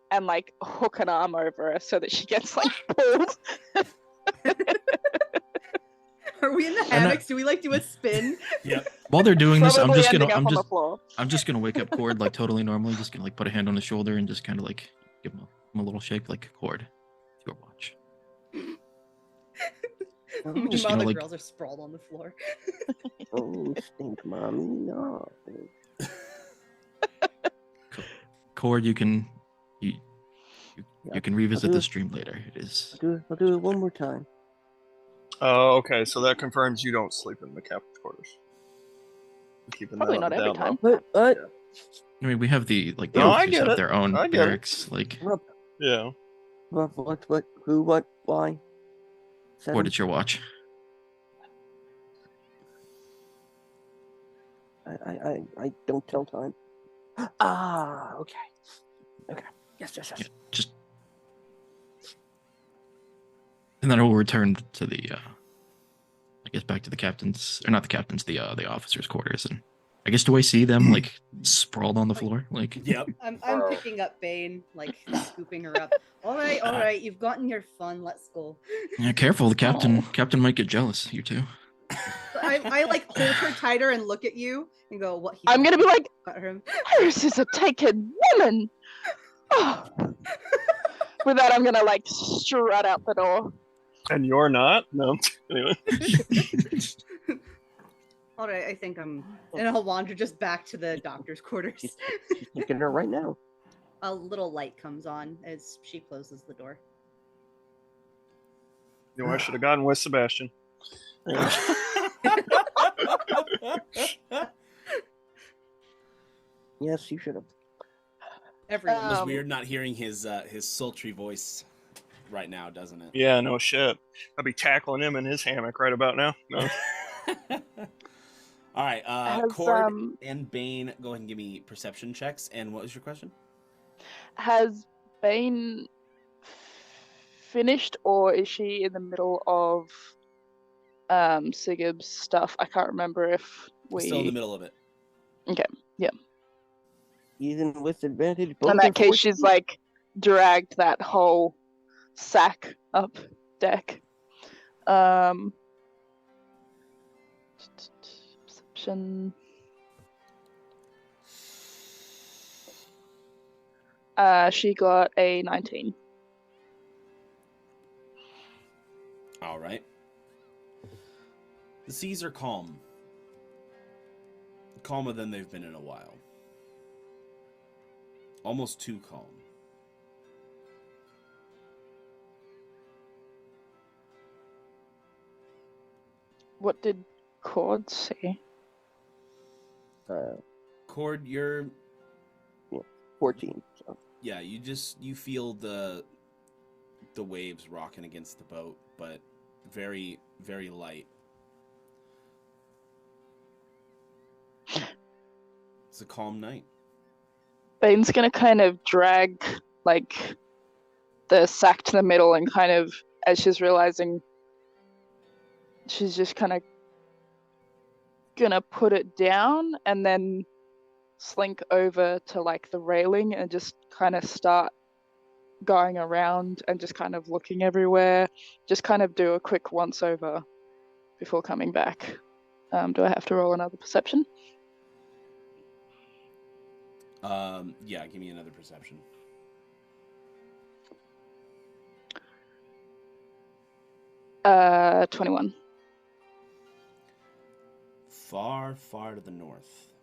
and hook an arm over her so that she gets pulled. Are we in the hammocks? Do we do a spin? Yeah. While they're doing this, I'm just gonna gonna wake up Cord totally normally, just gonna put a hand on his shoulder and just kind of give him a little shake, Cord, it's your watch. Meanwhile, the girls are sprawled on the floor. Oh, stink, mommy, no. Cord, you can revisit the stream later. I'll do it one more time. Oh, okay. So that confirms you don't sleep in the captain's quarters. Probably not every time. What? Yeah. I mean, we have the the No, I officers get have it. their own I get it. barracks, Yeah. What, who, what, why? what did your watch? I don't tell time. Ah, okay. Okay. Yes. Yeah, just, and then I will return to the, I guess back to the captain's, or not the captain's, the officers' quarters, and I guess do I see them sprawled on the floor? Yep. I'm picking up Bane, scooping her up. All right, you've gotten your fun. Let's go. Yeah, careful, the captain might get jealous. You too. I hold her tighter and look at you and go, "What?" I'm gonna be like, at him. "This is a taken woman." Oh. With that, I'm gonna strut out the door. And you're not? No. Anyway. All right, I think I'm. And I'll wander just back to the doctor's quarters. She's taking her right now. A little light comes on as she closes the door. You know, I should have gone with Sebastian. Anyway. Yes, you should have. Everyone. It was weird not hearing his sultry voice right now, doesn't it? Yeah, no shit. I'll be tackling him in his hammock right about now. No. All right, Has, Cord and Bane, go ahead and give me perception checks. And what was your question? Has Bane finished, or is she in the middle of Sigib's stuff? I can't remember if we. Still in the middle of it. Okay, yeah. Even with advantage. In that case, she's dragged that whole sack up deck. Perception. She got a 19. All right. The seas are calm. Calmer than they've been in a while. Almost too calm. What did Cord say? Cord, you're 14. So. yeah, you feel the waves rocking against the boat, but very, very light. It's a calm night. Bane's gonna kind of drag the sack to the middle and kind of, as she's realizing, she's just kind of gonna put it down and then slink over to the railing and just kind of start going around and just kind of looking everywhere. Just kind of do a quick once over before coming back. Do I have to roll another perception? Yeah, give me another perception. Uh, 21. Far, far to the north.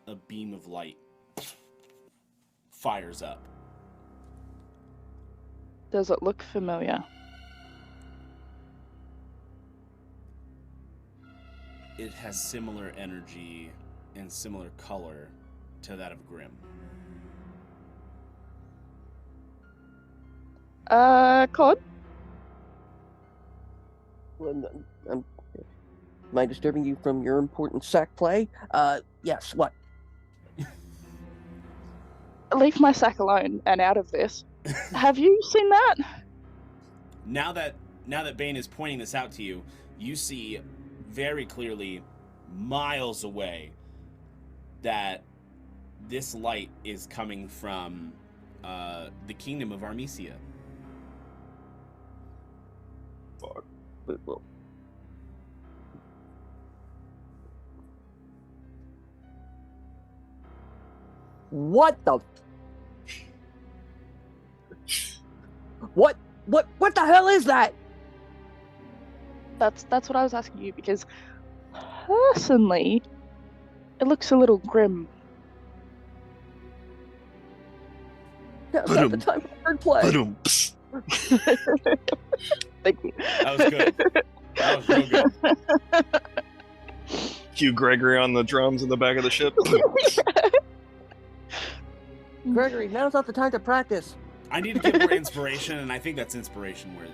A beam of light fires up. Does it look familiar? It has similar energy and similar color to that of Grim. Cord? Am I disturbing you from your important sack play? Yes, what? Leave my sack alone and out of this. Have you seen that? Now that Bane is pointing this out to you, you see very clearly, miles away, that this light is coming from the kingdom of Armesia. Fuck. Well, what the? What the hell is that? That's what I was asking you, because personally, it looks a little grim. Now's not the time for wordplay. Thank you. That was good. That was real good. Cue Gregory on the drums in the back of the ship. Gregory, now's not the time to practice. I need to get more inspiration, and I think that's inspiration worthy.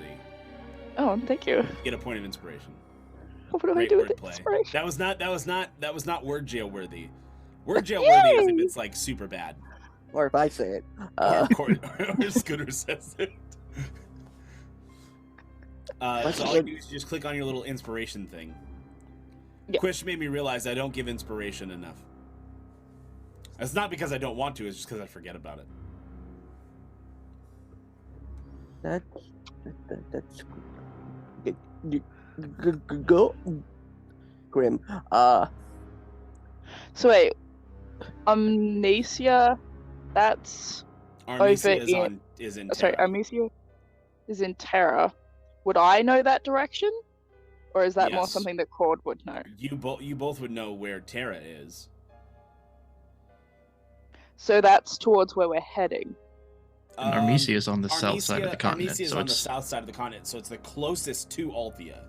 Oh, thank you. Get a point of inspiration. What do I Great do with wordplay. inspiration? That was not word jail worthy. Word jail worthy is if it's like super bad. Or if I say it. Or Scooter says it. So all you do is just click on your little inspiration thing. Yeah. Quish made me realize I don't give inspiration enough. It's not because I don't want to, it's just because I forget about it. That's go Grim. So wait, Amnesia, that's Armesia over is in sorry, Terra. Amnesia is in Terra. Would I know that direction? Or is that more Yes. something that Cord would know? You both would know where Terra is. So that's towards where we're heading. And Armesia is on the south side of the continent, Armesia is so on the it's south side of the continent, so it's the closest to Althea.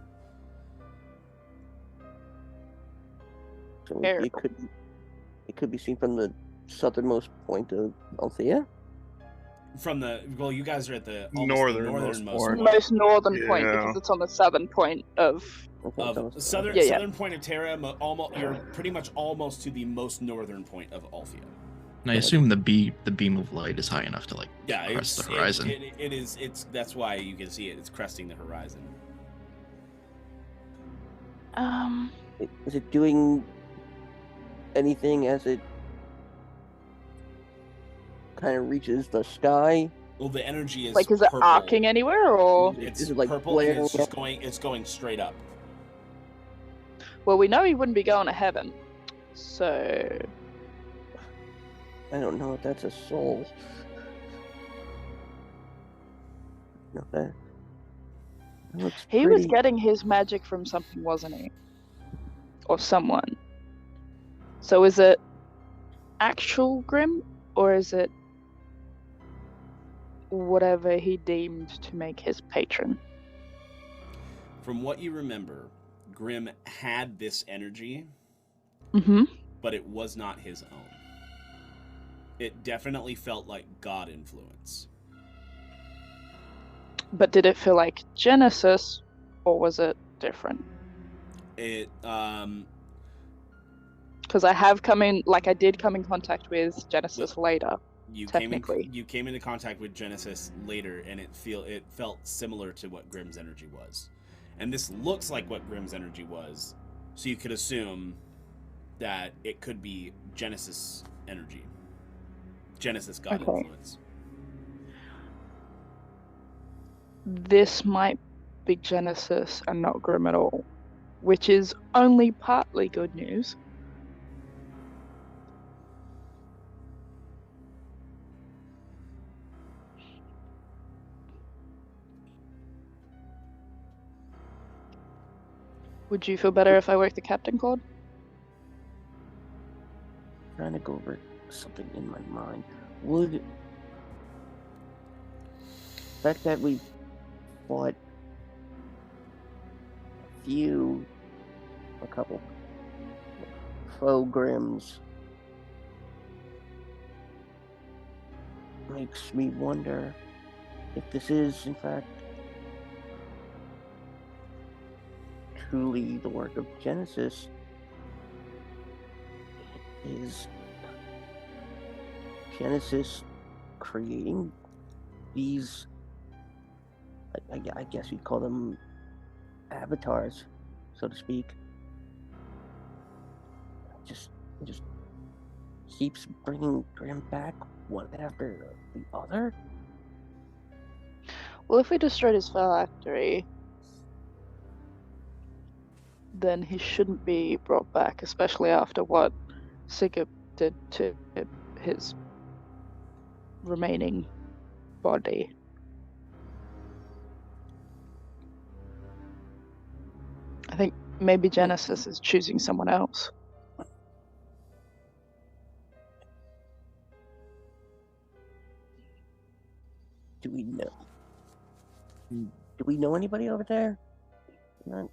So Fair. it could be seen from the southernmost point of Althea. From the you guys are at the Northernmost point. Most northern point Yeah. because it's on the southern point of Southern Yeah, yeah. southern point of Terra. You're pretty much almost to the most northern point of Althea. and I assume the beam of light is high enough to Yeah, crest the horizon. It is. That's why you can see it. It's cresting the horizon. Is it doing anything as it kind of reaches the sky? Well, the energy is like, is it purple. arcing anywhere, or? It's Is it, like, purple and it's flaring just going. It's going straight up. Well, we know he wouldn't be going to heaven, so I don't know if that's a soul. No, that looks he was pretty- getting his magic from something, wasn't he? Or someone. So is it actual Grim, or is it whatever he deemed to make his patron? From what you remember, Grim had this energy, Mm-hmm. but it was not his own. It definitely felt like God influence. But did it feel like Genesis, or was it different? It Because I did come in contact with Genesis later. you Technically. came into contact with Genesis later, and it felt similar to what Grim's energy was, and this looks like what Grim's energy was, so you could assume that it could be Genesis energy, Genesis God Okay. influence. This might be Genesis and not Grim at all, which is only partly good news. Would you feel better if I worked the captain code? trying to go over something in my mind. Would the fact that we fought a couple faux Grims makes me wonder if this is in fact truly the work of Genesis. Is Genesis creating these, I guess you'd call them avatars, so to speak? Just keeps bringing Grim back one after the other? Well, if we destroyed his phylactery, then he shouldn't be brought back, especially after what Sigib did to his remaining body. I think maybe Genesis is choosing someone else. Do we know anybody over there? Not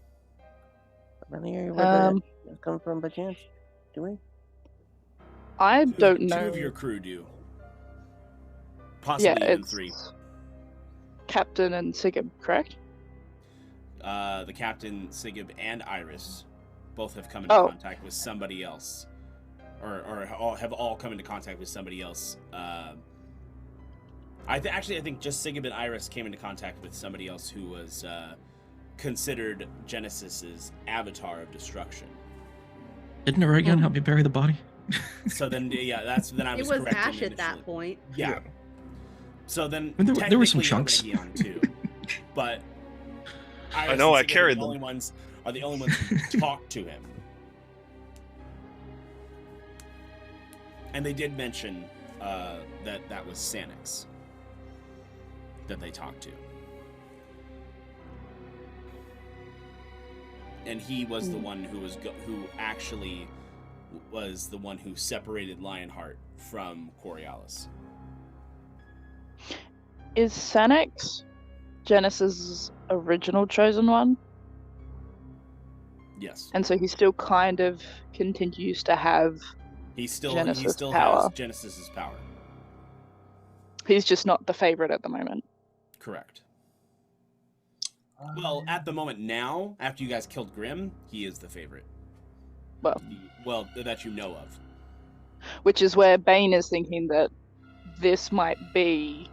Around the area where that come from by chance? Do we? I don't know. Two of your crew do. Possibly even 3. Captain and Sigib, correct? The captain, Sigib, and Iris both have come into contact with somebody else. Or have all come into contact with somebody else. I think just Sigib and Iris came into contact with somebody else who was considered Genesis's avatar of destruction. Didn't Aregion help me bury the body? So then, then I was It was correcting Ash at initially. that point. Yeah. So then, There were some chunks. Aregion too, but I know I carried them. Are the only ones who talked to him, and they did mention that was Sanix that they talked to, and he was the one who actually was the one who separated Lionheart from Coriolis. Is Sanix Genesis' original chosen one? Yes. And so he still kind of continues to have He still power. has Genesis's power. He's just not the favorite at the moment. Correct. Well, at the moment now, after you guys killed Grim, he is the favorite. Well, that you know of. Which is where Bane is thinking that this might be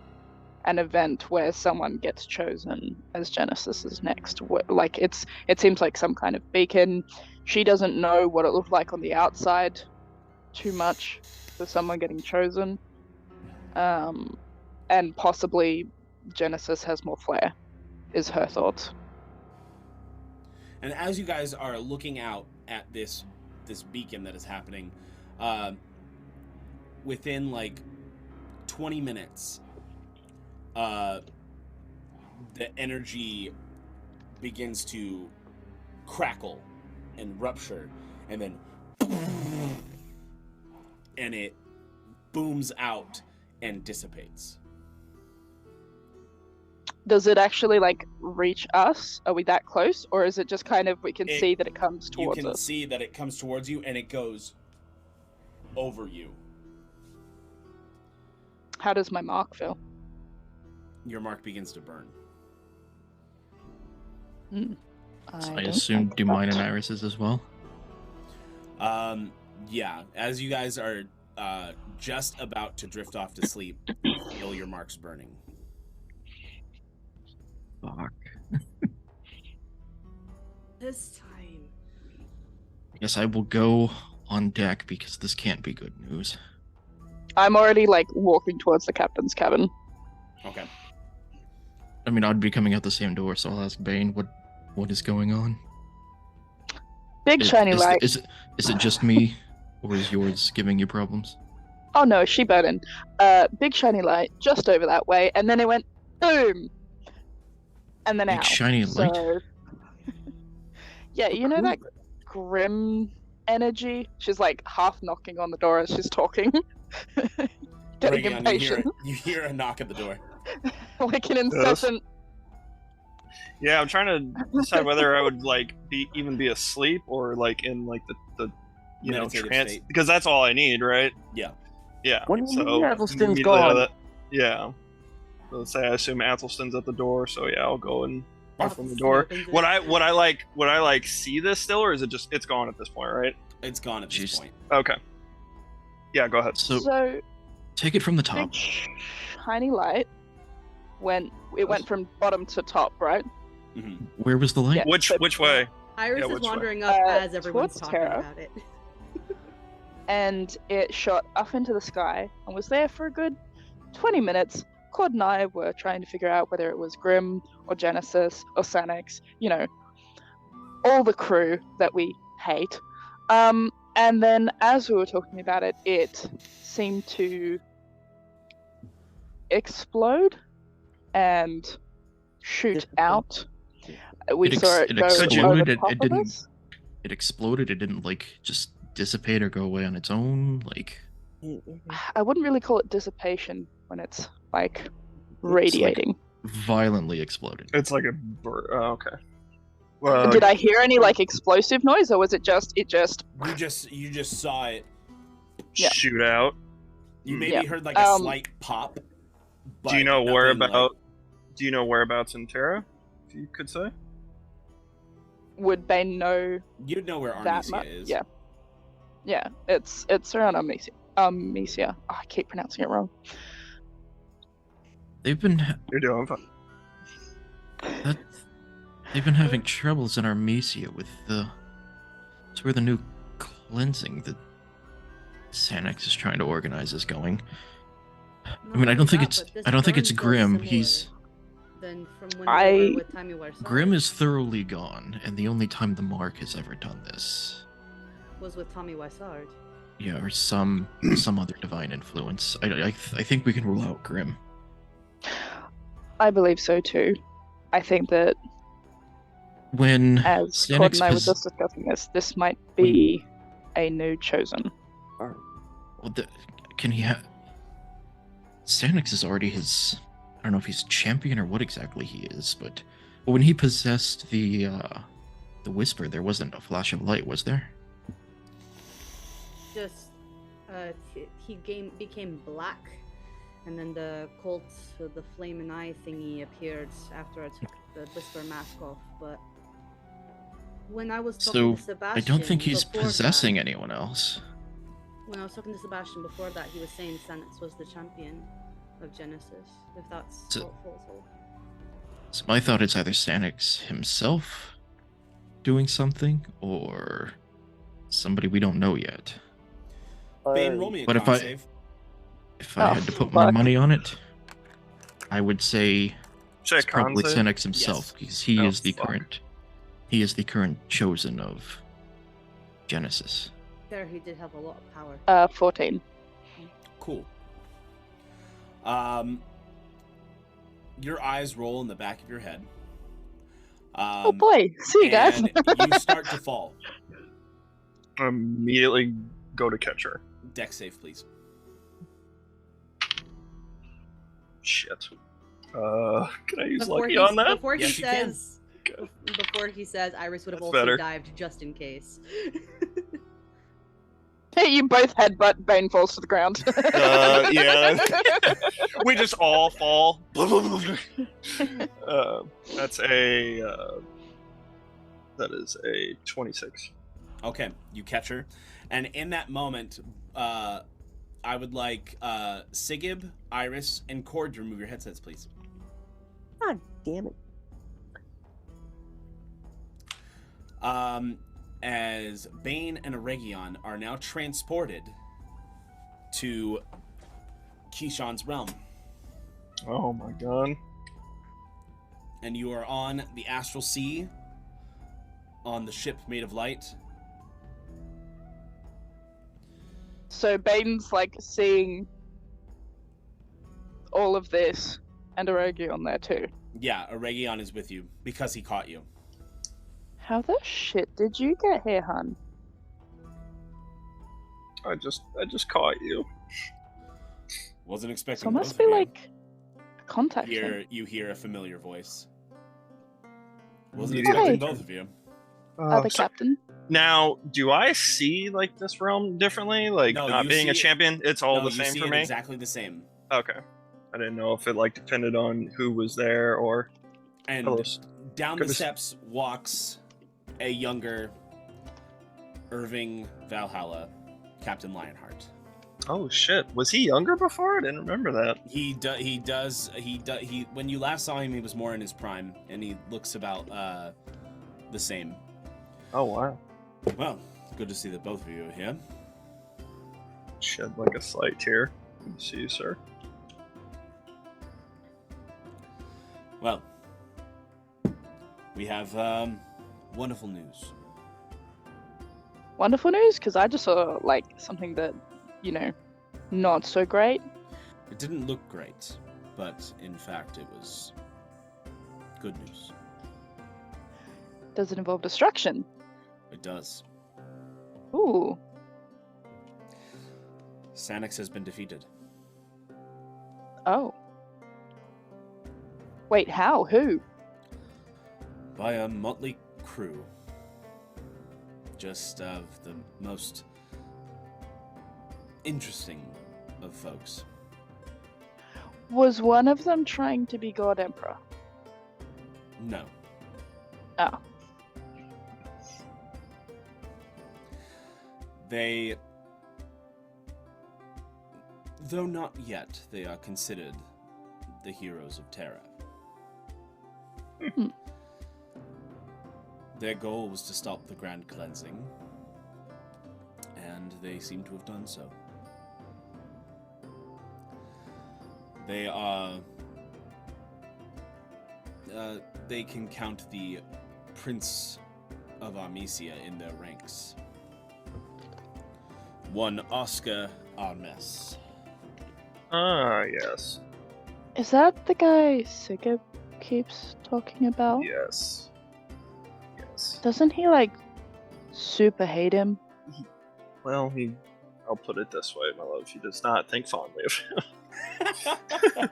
an event where someone gets chosen as Genesis's next. Like it seems like some kind of beacon. She doesn't know what it looked like on the outside too much for someone getting chosen. And possibly Genesis has more flair, is her thoughts. And as you guys are looking out at this beacon that is happening, within like 20 minutes, the energy begins to crackle and rupture, and then and it booms out and dissipates. Does it actually like reach us? Are we that close, or is it just kind of we can see that it comes towards us? You can see that it comes towards you, and it goes over you. How does my mark feel? Your mark begins to burn. I assume do mine and Iris's as well. Yeah. As you guys are just about to drift off to sleep, you feel your marks burning. Fuck. This time. I guess I will go on deck because this can't be good news. I'm already like walking towards the captain's cabin. Okay. I mean, I'd be coming out the same door, so I'll ask Bane what is going on. Big shiny light. Is it just me, or is yours giving you problems? Oh no, she burning. Big shiny light just over that way, and then it went boom, and then Big out. shiny light. So... yeah, you know that grim energy. She's like half knocking on the door as she's talking, getting Aregion, impatient. you hear a knock at the door. Like an incessant. Yeah, I'm trying to decide whether I would like even be asleep or like in like the Meditative trance, state. because that's all I need, right? Yeah. Yeah. When so Athelston's immediately gone. yeah. So let's say I assume Athelston's at the door, so yeah, I'll go and Barf open the door. opens it. Would I like see this still, or is it just it's gone at this point, right? It's gone at this Jeez. point. Okay. Yeah, go ahead. So take it from the top. Big shiny light went from bottom to top, right? Mm-hmm. Where was the light? Yeah. Which way? Iris Yeah, is which way? wandering up as everyone's towards talking Terra. about it. And it shot up into the sky and was there for a good 20 minutes. Claude and I were trying to figure out whether it was Grim or Genesis or Sanix, all the crew that we hate. And then as we were talking about it, it seemed to explode and shoot out. We saw it go over the top of us. It exploded. It didn't like just dissipate or go away on its own. Like I wouldn't really call it dissipation when it's like radiating. violently exploded. It's like a bird. Oh, okay. Well, Did I hear any like explosive noise, or was it just You just saw it. Yeah. shoot out? You maybe Yeah. heard like a slight pop. But Do you know nothing, like- Do you know whereabouts in Terra? If you could say. would Bane know You'd know where that Arnesia much? is. Yeah, it's around Armesia. Oh, I keep pronouncing it wrong. They've been You're doing fine. they've been having troubles in Armesia with it's where the new cleansing that Sanix is trying to organize is going. I mean, I don't think it's Grim. He's Than from when we were with Timmy Warsard. Grim is thoroughly gone, and the only time the Mark has ever done this was with Tommy Warsard. yeah, or some other divine influence. I think we can rule out Grim. I believe so too. I think that When as Cord Sanix and I were just discussing this might be a new chosen. well, can he have? Sanix is already his. I don't know if he's champion or what exactly he is, but when he possessed the Whisper, there wasn't a flash of light, was there? Just, he became black, and then the cult, the flame and eye thingy appeared after I took the Whisper mask off. But when I was talking to Sebastian, I don't think he's before possessing that, anyone else. When I was talking to Sebastian before that, he was saying Sanix was the champion of Genesis. If that's helpful. So my thought is either Sanix himself doing something, or somebody we don't know yet. Bane, roll me a But con save. If I had to put my money on it, I would say it's probably con save? Sanix himself, Yes. because he Oh, is the fuck. current chosen of Genesis. There, he did have a lot of power. 14. Cool. Your eyes roll in the back of your head. Oh boy, see you guys. and you start to fall. Immediately go to catch her. Dex save, please. Shit. Can I use lucky on that? Before Yes, you can. before he says, Iris would have That's also better. dived just in case. Hey, you both headbutt, Bane falls to the ground. Yeah. We just all fall. That is a 26. Okay, you catch her, and in that moment, I would like Sigib, Iris, and Cord to remove your headsets, please. God damn it. As Bane and Aregion are now transported to Keyshawn's realm, Oh my god. and you are on the Astral Sea on the ship made of light. So Bane's like seeing all of this, and Aregion there too. Yeah, Aregion is with you because he caught you. How the shit did you get here, hun? I just caught you. Wasn't expecting. So it must both be of you. like a contact. You hear a familiar voice. Wasn't Hey. expecting both of you. Other captain. Now, do I see like this realm differently? Like No, not you being a see it- champion, it's all No, the you same see for it me. exactly the same. Okay. I didn't know if it like depended on who was there or. And Hello. down the Goodness. steps walks a younger Irving Valhalla, Captain Lionheart. Oh shit! Was he younger before? I didn't remember that. He does. When you last saw him, he was more in his prime, and he looks about the same. Oh wow! Well, good to see that both of you are here. Shed like a slight tear. Good to see you, sir. Well, we have wonderful news. Wonderful news, because I just saw like something that, you know, not so great. It didn't look great, but in fact, it was good news. Does it involve destruction? It does. Ooh. Sanix has been defeated. Oh. Wait, how? Who? By a motley crew. Just of the most interesting of folks. Was one of them trying to be God Emperor? No. Oh. They, though not yet, they are considered the heroes of Terra. Their goal was to stop the Grand Cleansing, and they seem to have done so. They are... they can count the Prince of Armesia in their ranks. One Oscar Armes. Ah, yes. Is that the guy Sigib keeps talking about? Yes. Yes. Doesn't he, like, super hate him? Well, I'll put it this way, my love. He does not think fondly of him.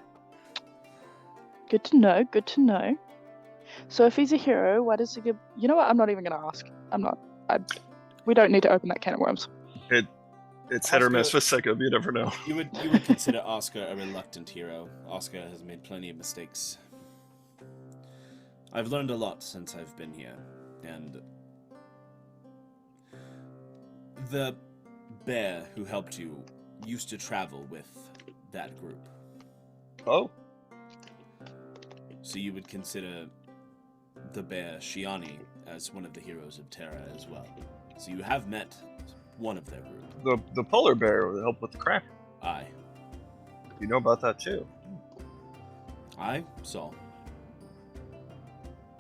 Good to know, good to know. So if he's a hero, why does Sigib... You know what, I'm not even going to ask. We don't need to open that can of worms. It's hit or miss with Sigib, you never know. You would consider Oscar a reluctant hero. Oscar has made plenty of mistakes. I've learned a lot since I've been here, and the bear who helped you used to travel with that group. Oh? So you would consider the bear Shiani as one of the heroes of Terra as well. So you have met one of their group. The polar bear would help with the crack. Aye. You know about that too. I saw.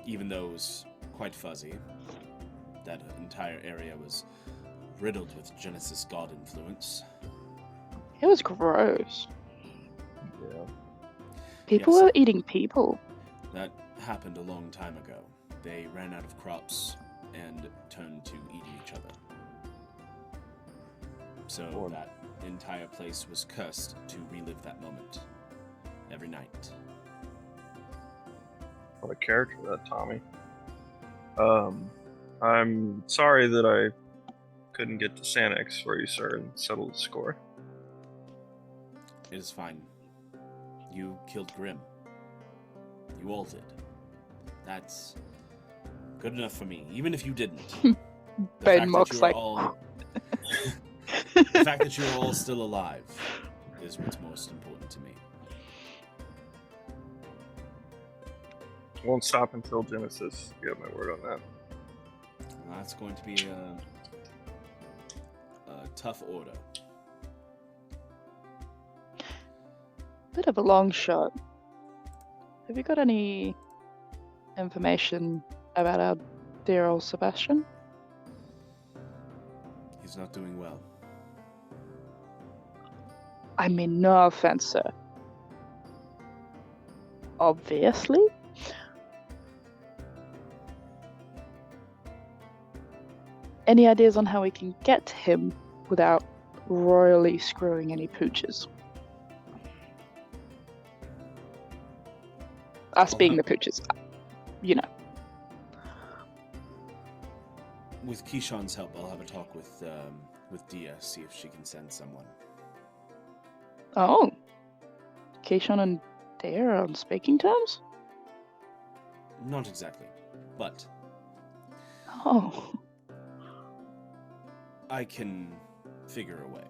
Even though it was quite fuzzy, that entire area was riddled with Genesis God influence. It was gross. Yeah. People Yes. were eating people. That happened a long time ago. They ran out of crops and turned to eating each other. So Or- that entire place was cursed to relive that moment every night. What a character, that Tommy. I'm sorry that I couldn't get to Sanix for you, sir, and settle the score. It is fine. You killed Grim. You all did. That's good enough for me, even if you didn't. The Ben Mock's like... The fact that you're all still alive is what's most important to me. Won't stop until Genesis. You have my word on that. That's going to be a tough order. Bit of a long shot. Have you got any information about our dear old Sebastian? He's not doing well. I mean, no offense, sir. Obviously. Any ideas on how we can get to him without royally screwing any pooches? Us being the pooches, you know. With Keyshawn's help, I'll have a talk with Dia, see if she can send someone. Oh. Keyshawn and Dea are on speaking terms? Not exactly, but Oh. I can figure a way.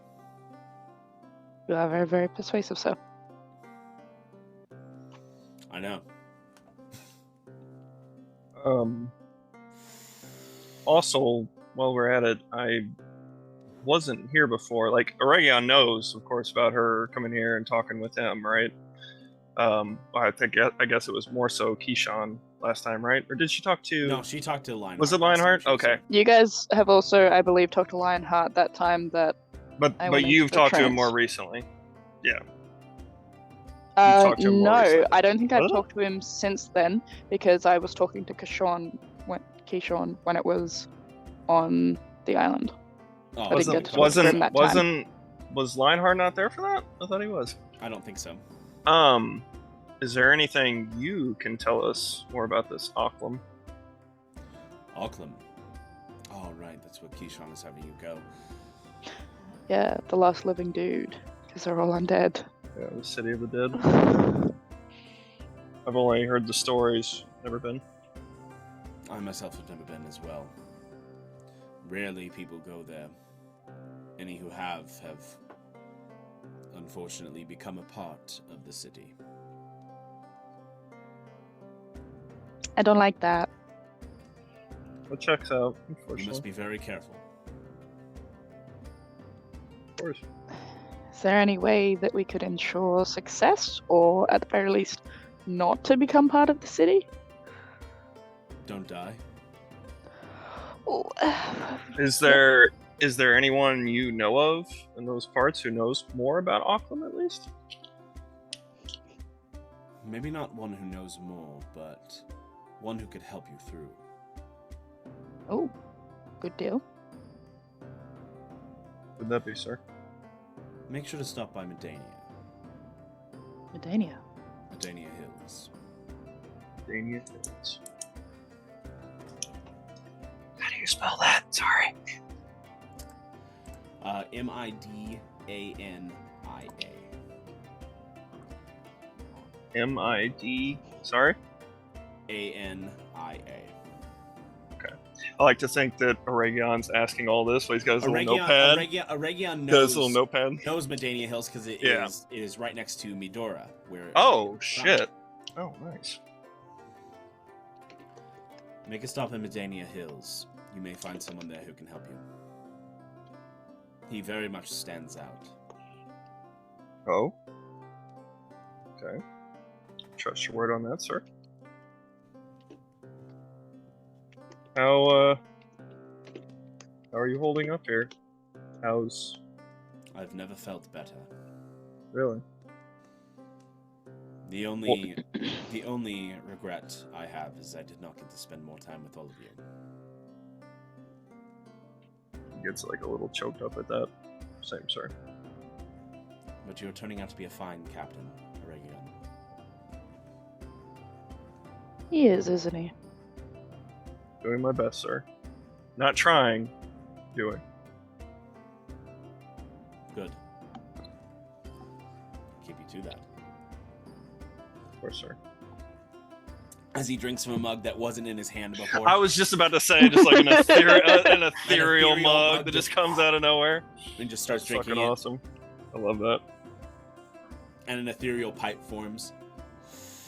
You are very, very persuasive, sir. I know. Also, while we're at it, I wasn't here before. Like, Aregion knows, of course, about her coming here and talking with him, right? I guess it was more so Keyshawn last time, right? Or did she talk to... No, she talked to Lionheart. Was it last time Lionheart? she was Okay. here. You guys have also, I believe, talked to Lionheart that time that... But I went you've into the talked to him trance. more recently. Yeah. talked to him more No, recently. I don't think I've What? talked to him since then, because I was talking to Keyshawn when it was on the island. Oh, I didn't get to talk to him Wasn't that time. was Lionheart not there for that? I thought he was. I don't think so. Is there anything you can tell us more about this Occlum? Auckland. Oh, right, that's what Keyshawn is having you go. Yeah, the last living dude, because they're all undead. Yeah, the city of the dead. I've only heard the stories, never been. I myself have never been as well. Rarely people go there. Any who have unfortunately become a part of the city. I don't like that. It checks out, You unfortunately. must be very careful. Of course. Is there any way that we could ensure success, or at the very least, not to become part of the city? Don't die. Oh, Is there anyone you know of in those parts who knows more about Auckland, at least? Maybe not one who knows more, but one who could help you through. oh, good deal. Would that be, sir? Make sure to stop by Medania. Medania. Medania Hills. Dania Hills. How do you spell that? Sorry. Midania. M-I-D... Sorry? Ania. I like to think that Aregion's asking all this, but he's got his little notepad. Aregion Got his little knows, notepad. knows Medania Hills because it is right next to Midora. Where Oh, Aregion is from. shit. Oh, nice. Make a stop in Medania Hills. You may find someone there who can help you. He very much stands out. Oh? Okay. Trust your word on that, sir. How are you holding up here? How's... I've never felt better. Really? The only regret I have is I did not get to spend more time with all of you. He gets like a little choked up at that. Same, sir. But you're turning out to be a fine captain, Aregion. He is, isn't he? Doing my best, sir. Not trying. Doing. Good. Keep you to that. Of course, sir. As he drinks from a mug that wasn't in his hand before. I was just about to say, just like an ethereal mug that just comes out of nowhere. And just starts That's drinking fucking it. awesome. I love that. And an ethereal pipe forms.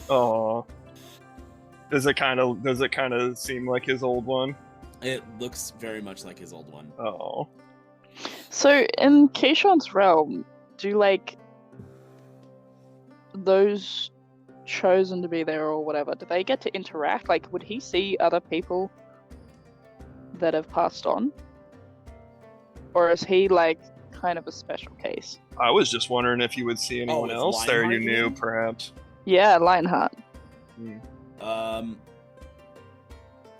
Oh. Does it kind of seem like his old one? It looks very much like his old one. Oh. So, in Keyshawn's realm, do, like, those chosen to be there or whatever, do they get to interact? Like, would he see other people that have passed on? Or is he, like, kind of a special case? I was just wondering if you would see anyone it's else there you Lionheart, you knew, mean? perhaps. Yeah, Lionheart.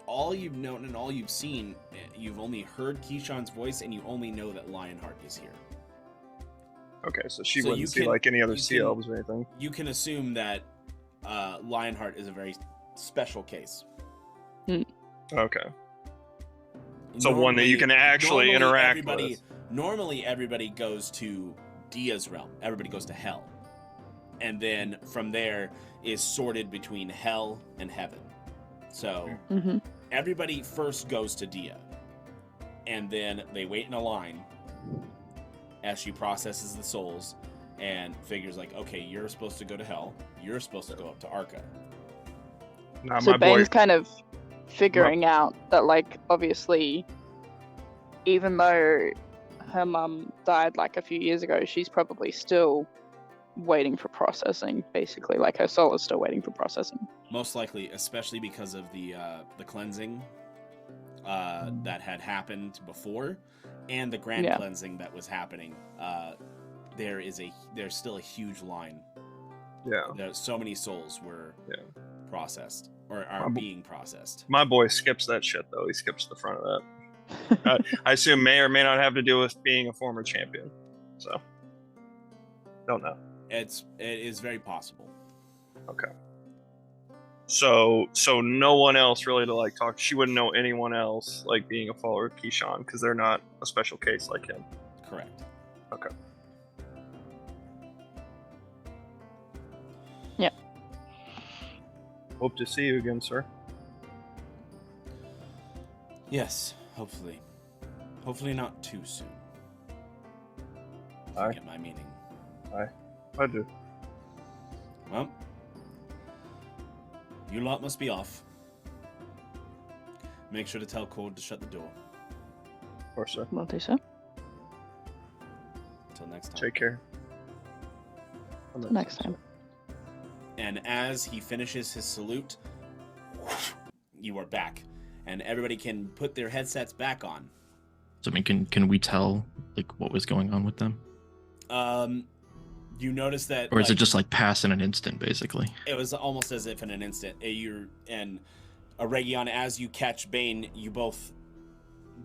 All you've known and all you've seen, you've only heard Keyshawn's voice, and you only know that Lionheart is here. Okay, so she So you wouldn't see can- like any other you sea can- elves or anything. You can assume that Lionheart is a very special case. Okay. So one that you can actually normally interact everybody, with. Normally, everybody goes to Dia's realm. Everybody goes to Hell. And then from there is sorted between Hell and Heaven. So Mm-hmm. everybody first goes to Dia. And then they wait in a line as she processes the souls and figures like, okay, you're supposed to go to Hell. You're supposed to go up to Arca. Nah, So my boy. Bane's kind of figuring out that, like, obviously, even though her mum died like a few years ago, she's probably still waiting for processing. Basically, like her soul is still waiting for processing. Most likely, especially because of the cleansing that had happened before, and the grand Yeah. cleansing that was happening. There's still a huge line. Yeah. There's so many souls were processed or are My- being processed. My boy skips that shit though. He skips the front of that. I assume may or may not have to do with being a former champion. So don't know. It is very possible. Okay. So no one else really to like talk. She wouldn't know anyone else like being a follower of Keyshawn because they're not a special case like him. Correct. Okay. Yeah. Hope to see you again, sir. Yes, hopefully. Hopefully not too soon. Aye. I get my meaning. I do. Well, you lot must be off. Make sure to tell Cord to shut the door. Of course, sir. Will do so. Until next time. Take care. Till next time. And as he finishes his salute, you are back. And everybody can put their headsets back on. So I mean, can we tell like what was going on with them? You notice that, or is it just like pass in an instant, basically? It was almost as if in an instant. And Aregion, as you catch Bane, you both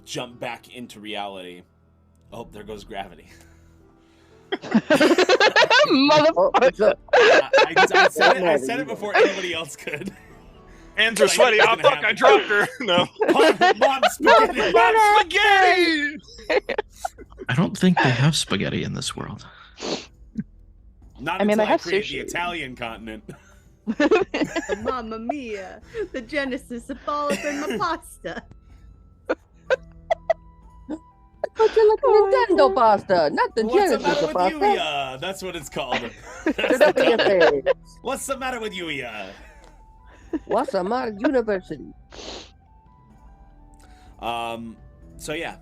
jump back into reality. Oh, there goes gravity. Motherfucker. I said it before anybody else could. Hands are sweaty. Oh, fuck, I dropped her. No. Mom, spaghetti! Mom, spaghetti! I don't think they have spaghetti in this world. Not I mean, until they have create sushi. the Italian continent. Mamma mia! The genesis of all up in my pasta. But you're like a Nintendo pasta, not the What's the Genesis matter of with pasta. you, ya? That's what it's called. Shut up in your face. What's the matter with you, ya? What's a modern university? So yeah.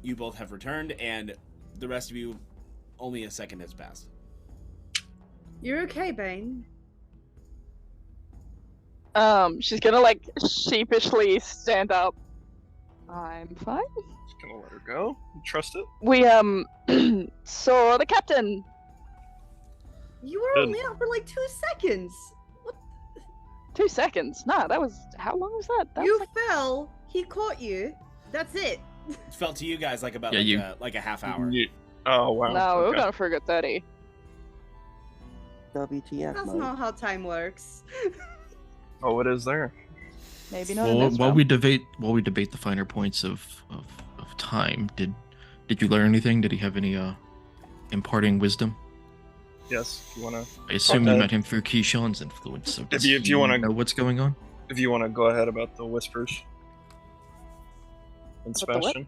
You both have returned, and the rest of you, only a second has passed. You're okay, Bane? She's gonna like sheepishly stand up. I'm fine. Just gonna let her go. You trust it? We saw the captain. You were Good. only out for like 2 seconds. 2 seconds. Nah, that was how long was that? That You was fell. He caught you. That's it. It felt to you guys like about Yeah, like a half hour. Oh, wow. no, we were Okay. going for a good 30. WTF, That's mode. not how time works. Oh, it is there. Maybe not in Well, this while round. we debate the finer points of time, did you learn anything? Did he have any imparting wisdom? Yes, if you wanna. I assume you Okay. met him through Keyshawn's influence. So does if you he wanna- know what's going on? If you wanna go ahead about the whispers. And About the what? Sebastian.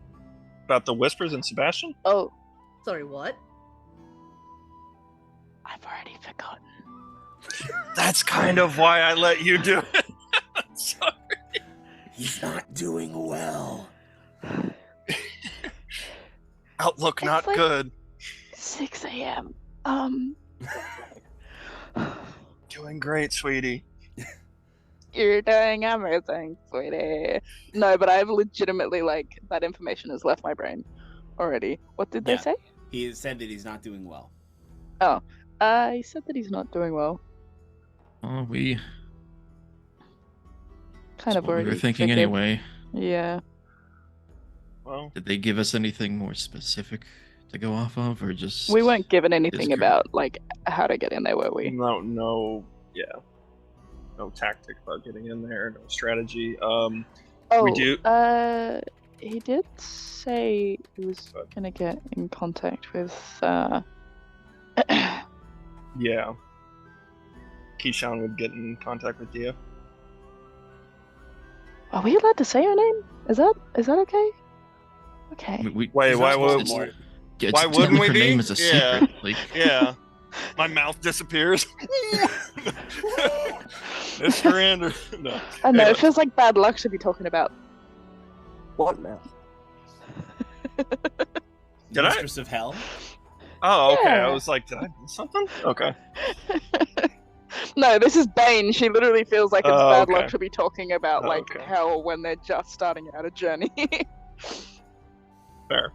About the whispers and Sebastian? Oh, Sorry, what? I've already forgotten. That's kind of why I let you do it. Sorry. He's not doing well. Outlook It's not like- good. 6 a.m. Doing great, sweetie. You're doing amazing, sweetie. No, but I've legitimately like that information has left my brain already. What did they Yeah. say? He has said that he's not doing well. He said that he's not doing well. Oh, we Kind that's of what already. we were thinking figured. anyway. Yeah. Well, Did they give us anything more specific to go off of, or just We weren't given anything great. about like how to get in there, were we? no, yeah. No tactic about getting in there, no strategy. Oh, do- he did say he was gonna get in contact with Yeah. Keyshawn would get in contact with you. Are we allowed to say her name? Is that okay? Okay. We, Wait, He's why not would? supposed to. yeah, why it's- wouldn't we her be? name is a Yeah. secret. Like, Yeah. My mouth disappears. Mr. Anderson. No. I know, Anyway. it feels like bad luck to be talking about. What now? Did I? Mistress of Hell. Oh, okay. I Yeah. was like, did I miss something? Okay. No, this is Bane. She literally feels like it's Oh, bad okay. luck to be talking about Oh, like okay. hell when they're just starting out a journey. Fair.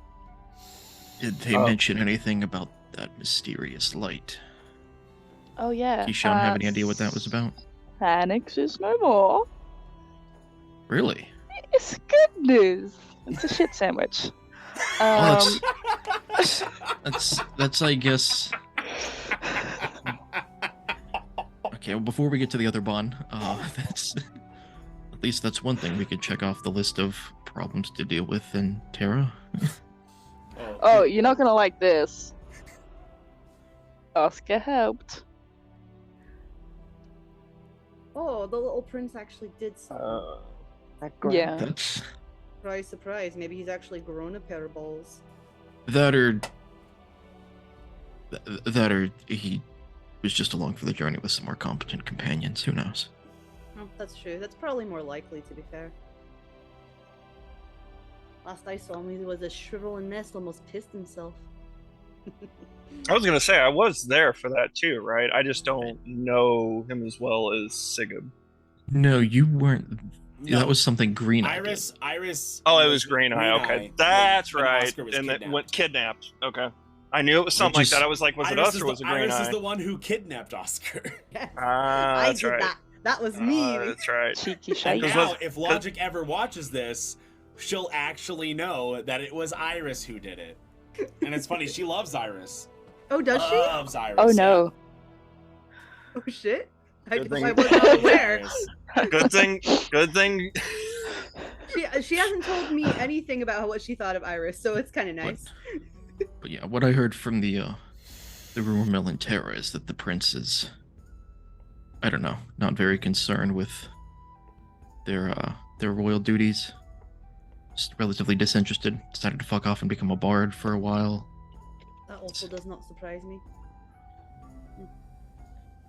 did they Oh. mention anything about that mysterious light? Oh yeah. Keyshawn have any idea what that was about? Panics is no more. Really? It's good news. It's a shit sandwich. Well, that's I guess. Okay, well, before we get to the other bond, that's at least that's one thing we could check off the list of problems to deal with in Terra. Oh, you're not gonna like this. Oscar helped. Oh, the little prince actually did something. Yeah. That's Surprise, surprise. Maybe he's actually grown a pair of balls. that or he was just along for the journey with some more competent companions. Who knows? Oh, that's true. That's probably more likely, to be fair. Last I saw him, he was a shriveling mess, almost pissed himself. I was gonna say I was there for that too, right? I just don't know him as well as Sigib. No, you weren't. No. That was something Green Eye Iris. Oh, it was Green Eye. Okay, that's right. And then went kidnapped. Okay, I knew it was something like that. I was like, was it us or was it Green Iris Eye? is the one who kidnapped Oscar. Yes. Ah, I that's did right. that. That was me. That's right. Cheeky And shite. now, if Logic ever watches this, she'll actually know that it was Iris who did it. And it's funny, she loves Iris. Oh, does she? Loves Iris. Oh no. Oh shit. I Good thing- was not aware. Good thing. Good thing. She hasn't told me anything about what she thought of Iris, so it's kind of nice. But yeah, what I heard from the rumor mill in Terra is that the prince is, I don't know, not very concerned with their royal duties. Just relatively disinterested. Decided to fuck off and become a bard for a while. That also does not surprise me.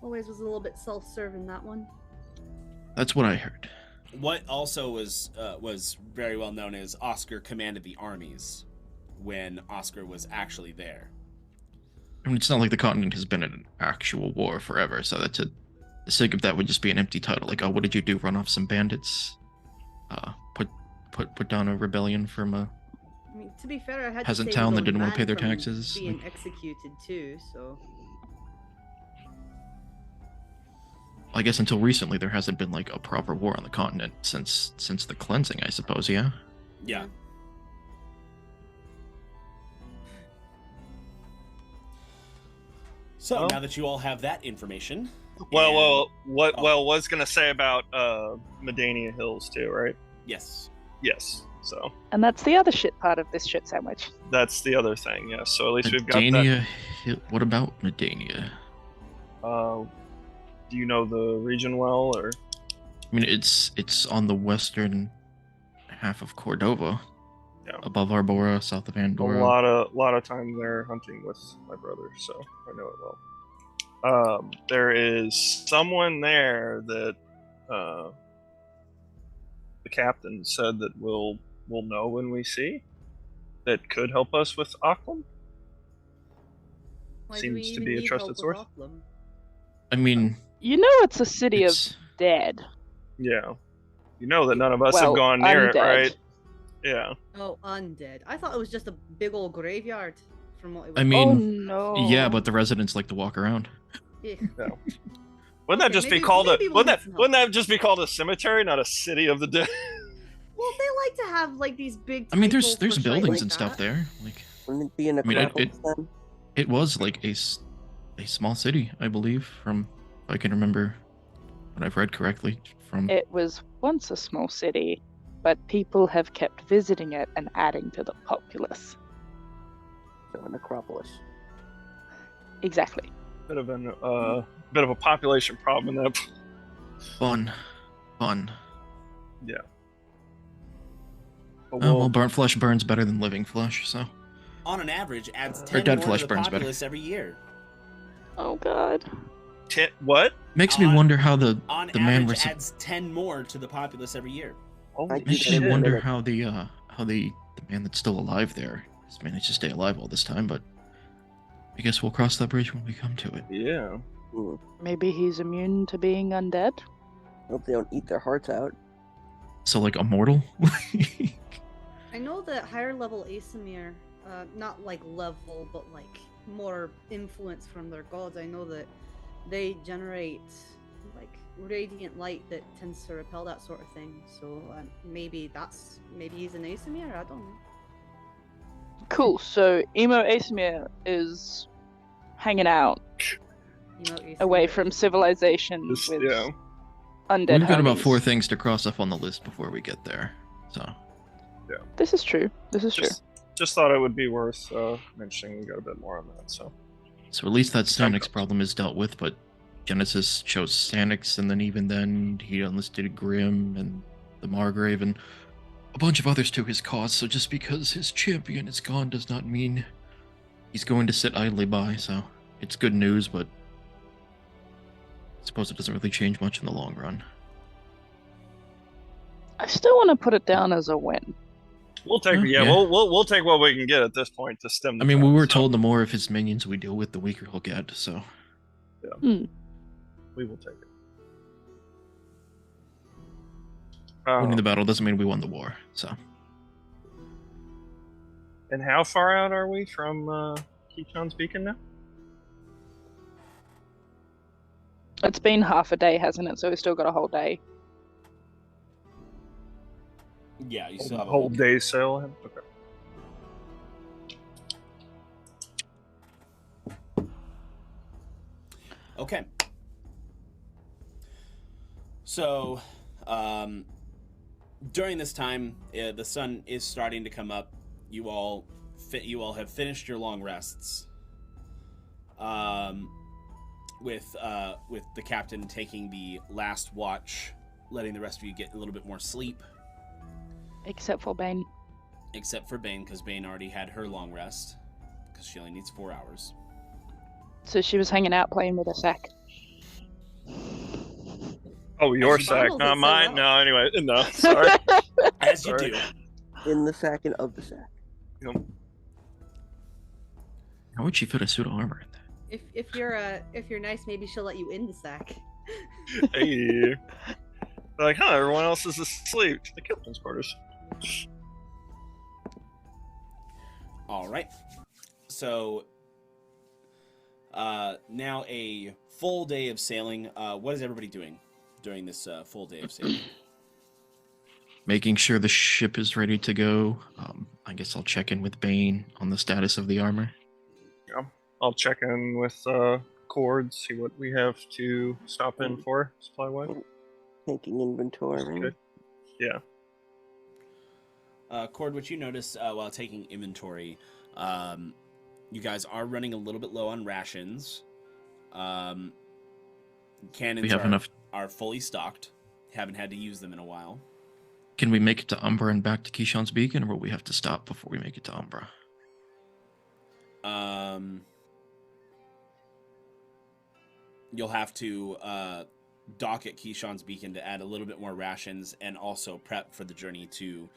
Always was a little bit self-serving, that one. That's what I heard. What also was very well known is Oscar commanded the armies when Oscar was actually there. I mean, it's not like the continent has been in an actual war forever, so that's the sake of that would just be an empty title. Like, oh, what did you do? Run off some bandits? Put down a rebellion from a I mean, to be fair, I had peasant to town save that his didn't own want to pay their man from taxes. being Like, executed too, so. I guess until recently there hasn't been like a proper war on the continent since the cleansing, I suppose. Yeah. Yeah. So now that you all have that information, Well, was gonna say about Medania Hills too, right? yes, Yes. So And that's the other shit part of this shit sandwich. that's the other thing. Yes. So at least we've got that. Medania. What about Medania? Do you know the region well, or? I mean, it's on the western half of Cordova, Yeah. above Arbora, south of A Andorra. lot of time there hunting with my brother, so I know it well. There is someone there that the captain said that we'll know when we see that could help us with Auckland. Why do we Seems to even be a need trusted help with source. Auckland? I mean, You know it's a city of it's dead. Yeah, you know that none of us Well, have gone near it, undead. right? Yeah. Oh, undead. I thought it was just a big old graveyard from what it was. I Oh mean, no. yeah, but the residents like to walk around. Yeah. Wouldn't that Okay, just be maybe- called maybe we'll need some help. wouldn't that just be called a cemetery, not a city of the dead? Well, they like to have like these big. I mean, there's titles there's for shit buildings like and stuff that. there. Like, Wouldn't it be in a I mean, Necropolis then? it was like a small city, I believe, from if I can remember what I've read correctly from. It was once a small city, but people have kept visiting it and adding to the populace. So a necropolis. Exactly. Bit of a population problem in that. Fun. Yeah. Oh, well, burnt flesh burns better than living flesh, so. on an average, adds 10 dead more flesh to the burns better. populace every year. Oh god. What? Makes me On- wonder how the On man average, was. adds 10 more to the populace every year. Holy I Makes shit. me wonder how the man that's still alive there has managed to stay alive all this time, but I guess we'll cross that bridge when we come to it. Yeah. Maybe he's immune to being undead? Hope they don't eat their hearts out. So, like, immortal? I know that higher level Asimir, not like level, but like more influence from their gods. I know that they generate like radiant light that tends to repel that sort of thing. So maybe he's an Asimir. I don't know. Cool, so Emo Asimir is hanging out away from civilization Just, with yeah. undead We've got about homies. 4 things to cross off on the list before we get there. So This is true. This is true. Just thought it would be worth mentioning. We got a bit more on that. So at least that Stanix comes. problem is dealt with, but Genesis chose Stanix, and then even then he unlisted Grim and the Margrave and a bunch of others to his cause. So just because his champion is gone does not mean he's going to sit idly by. So it's good news, but I suppose it doesn't really change much in the long run. I still want to put it down as a win. we'll take Yeah. we'll take what we can get at this point to stem. I mean, we tide, were so told the more of his minions we deal with, the weaker he'll get. So we will take it. winning the battle doesn't mean we won the war. So And how far out are we from Keaton's Beacon now? It's been half a day, hasn't it? So we've still got a whole day. Yeah, you still have a Whole day sail ahead? Okay. Okay. So, during this time, the sun is starting to come up. You all have finished your long rests. With the captain taking the last watch, letting the rest of you get a little bit more sleep. Except for Bane. Except for Bane, because Bane already had her long rest, because she only needs 4 hours. So she was hanging out playing with a sack. Oh, your she sack, bundles not it so mine. well. No, anyway, no. Sorry. As you Sorry. do. In the sack and of the sack. how would she fit a suit of armor in that? If you're nice, maybe she'll let you in the sack. Hey. Like, huh? Everyone else is asleep. The captain's quarters. All right. So, now a full day of sailing. What is everybody doing during this full day of sailing? Making sure the ship is ready to go. I guess I'll check in with Bane on the status of the armor. I'll check in with Cord, see what we have to stop in for supply-wise. Taking inventory. Good. Yeah. Cord, what you notice while taking inventory, you guys are running a little bit low on rations. Cannons We have enough. are fully stocked. Haven't had to use them in a while. Can we make it to Umbra and back to Keyshawn's Beacon, or will we have to stop before we make it to Umbra? You'll have to dock at Keyshawn's Beacon to add a little bit more rations and also prep for the journey to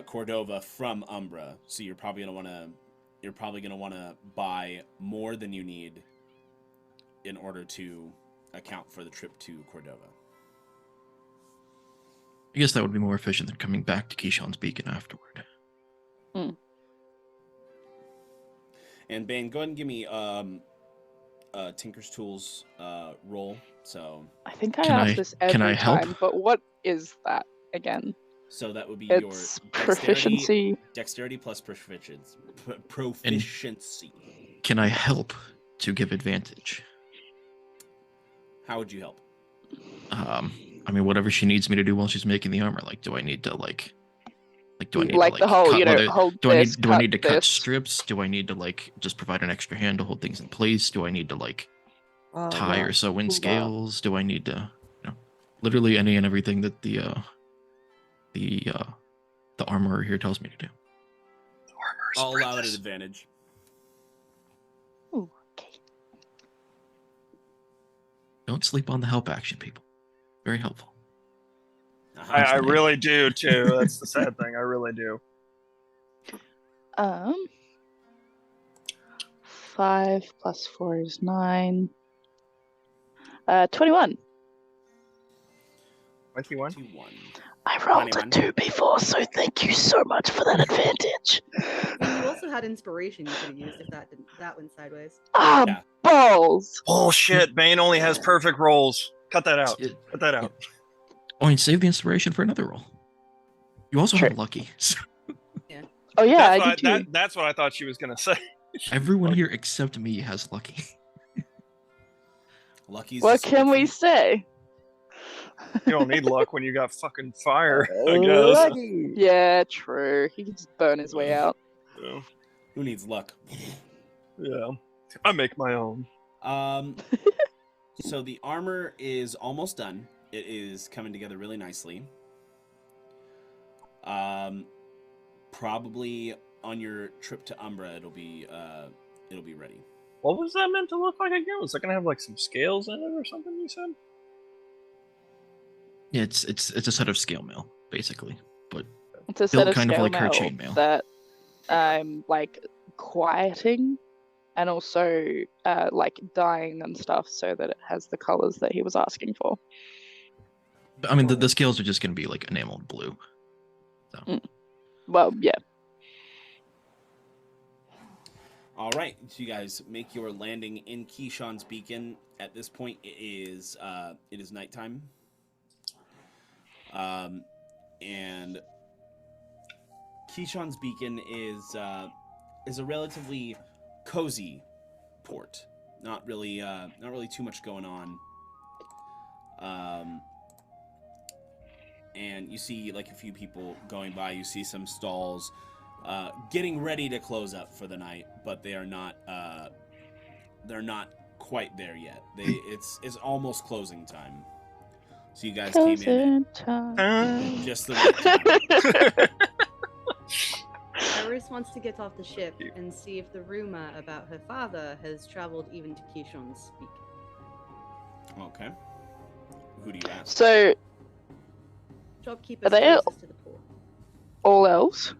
Cordova from Umbra. So you're probably gonna want to buy more than you need in order to account for the trip to Cordova. I guess that would be more efficient than coming back to Keyshawn's Beacon afterward. And Bane, go ahead and give me Tinker's Tools roll. So I think I Can asked I- this every can I help? time, but what is that again? that would be It's your proficiency. dexterity plus proficiency. Can I help to give advantage? How would you help? I mean, whatever she needs me to do while she's making the armor. Like, do I need to do I need Like to, the whole, cut you know, leather- hold do I this, need do I need to cut this. strips? Do I need to just provide an extra hand to hold things in place? Do I need to tie or sew in Hold on. scales? Do I need to, literally any and everything that the armorer here tells me to do. I'll allow it an advantage. Ooh, okay. Don't sleep on the help action, people. Very helpful. Uh-huh. I really do, too. That's the sad thing. I really do. 5 plus 4 is 9. 21. 21? 21. I rolled 21. a 2 before, so thank you so much for that advantage. You also had inspiration you could have used if that went sideways. Ah, Yeah. balls! Bullshit. Bane only has perfect rolls. Cut that out. Cut that out. Oh, and save the inspiration for another roll. You also Sure. have lucky. Oh yeah, that's, I what did too. that's what I thought she was going to say. Everyone here except me has lucky. Lucky's What just can we lucky. say? You don't need luck when you got fucking fire, I guess. Lucky. Yeah, true. He can just burn his way out. Yeah. Who needs luck? Yeah. I make my own. So the armor is almost done. It is coming together really nicely. Probably on your trip to Umbra, it'll be ready. What was that meant to look like again? Was that gonna have like some scales in it or something? You said? Yeah, it's a set of scale mail basically, but It's a built set of kind of scale like her mail chainmail. that I'm like quieting and also like dyeing and stuff so that it has the colors that he was asking for. I mean, the scales are just going to be like enameled blue. So. Well, yeah. All right, so you guys make your landing in Keyshawn's Beacon. At this point, it is nighttime, and Keyshawn's Beacon is a relatively cozy port. Not really too much going on. And you see like a few people going by. You see some stalls getting ready to close up for the night, but they are not. They're not quite there yet. It's almost closing time. So you guys came in at just the right time. Iris wants to get off the ship and see if the rumor about her father has traveled even to Keyshawn's Beacon. Okay. Who do you ask? So, Shopkeepers Are they closest to the port. all else?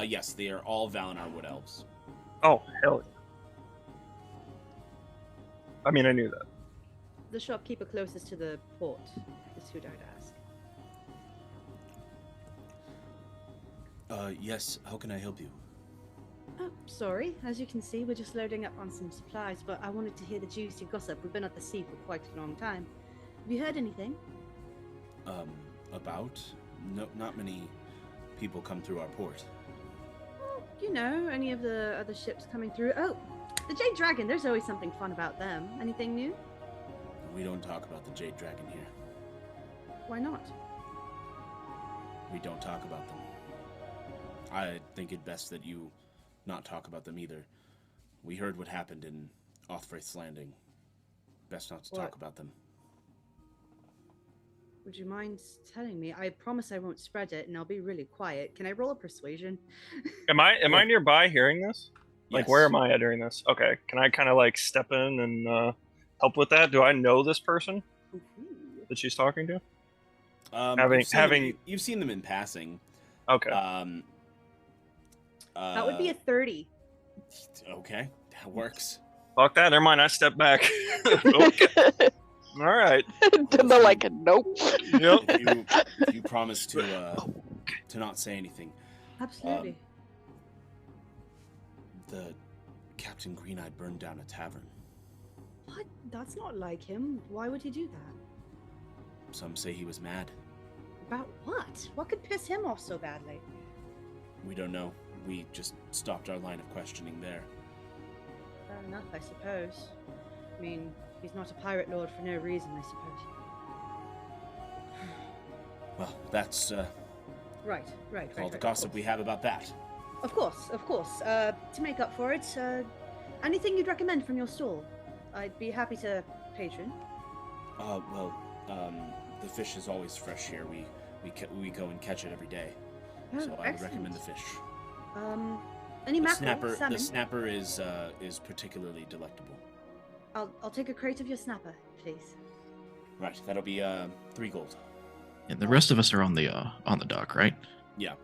Yes, they are all Valinor Wood Elves. Oh, hell yeah. I mean, I knew that. The shopkeeper closest to the port is who I'd ask. Yes, how can I help you? Oh, sorry. As you can see, we're just loading up on some supplies, but I wanted to hear the juicy gossip. We've been at the sea for quite a long time. Have you heard anything? About? No, not many people come through our port. Well, you know, any of the other ships coming through. Oh, the Jade Dragon. There's always something fun about them. Anything new? We don't talk about the Jade Dragon here. Why not? We don't talk about them. I think it best that you not talk about them either. We heard what happened in Othfraith's Landing. Best not to talk about them. Would you mind telling me? I promise I won't spread it, and I'll be really quiet. Can I roll a persuasion? Am I nearby hearing this? Like, Yes. where am I at during this? Okay, can I kind of like step in and help with that? Do I know this person that she's talking to? You've seen them in passing. Okay. That would be a 30. Okay, that works. Fuck that. Never mind. I step back. Okay. All right. And they're like, nope. Yep. If you promise to not say anything. Absolutely. The Captain Green-Eyed burned down a tavern. What? That's not like him. Why would he do that? Some say he was mad. About what? What could piss him off so badly? We don't know. We just stopped our line of questioning there. Fair enough, I suppose. I mean, he's not a pirate lord for no reason, I suppose. Well, that's Right. all the gossip we have about that. Of course. To make up for it, anything you'd recommend from your stall? I'd be happy to patron. The fish is always fresh here. We go and catch it every day. Oh, So I would excellent. recommend the fish. Any mackerel, salmon? The snapper is particularly delectable. I'll take a crate of your snapper, please. Right, that'll be 3 gold. And the rest of us are on the dock, right? Yeah.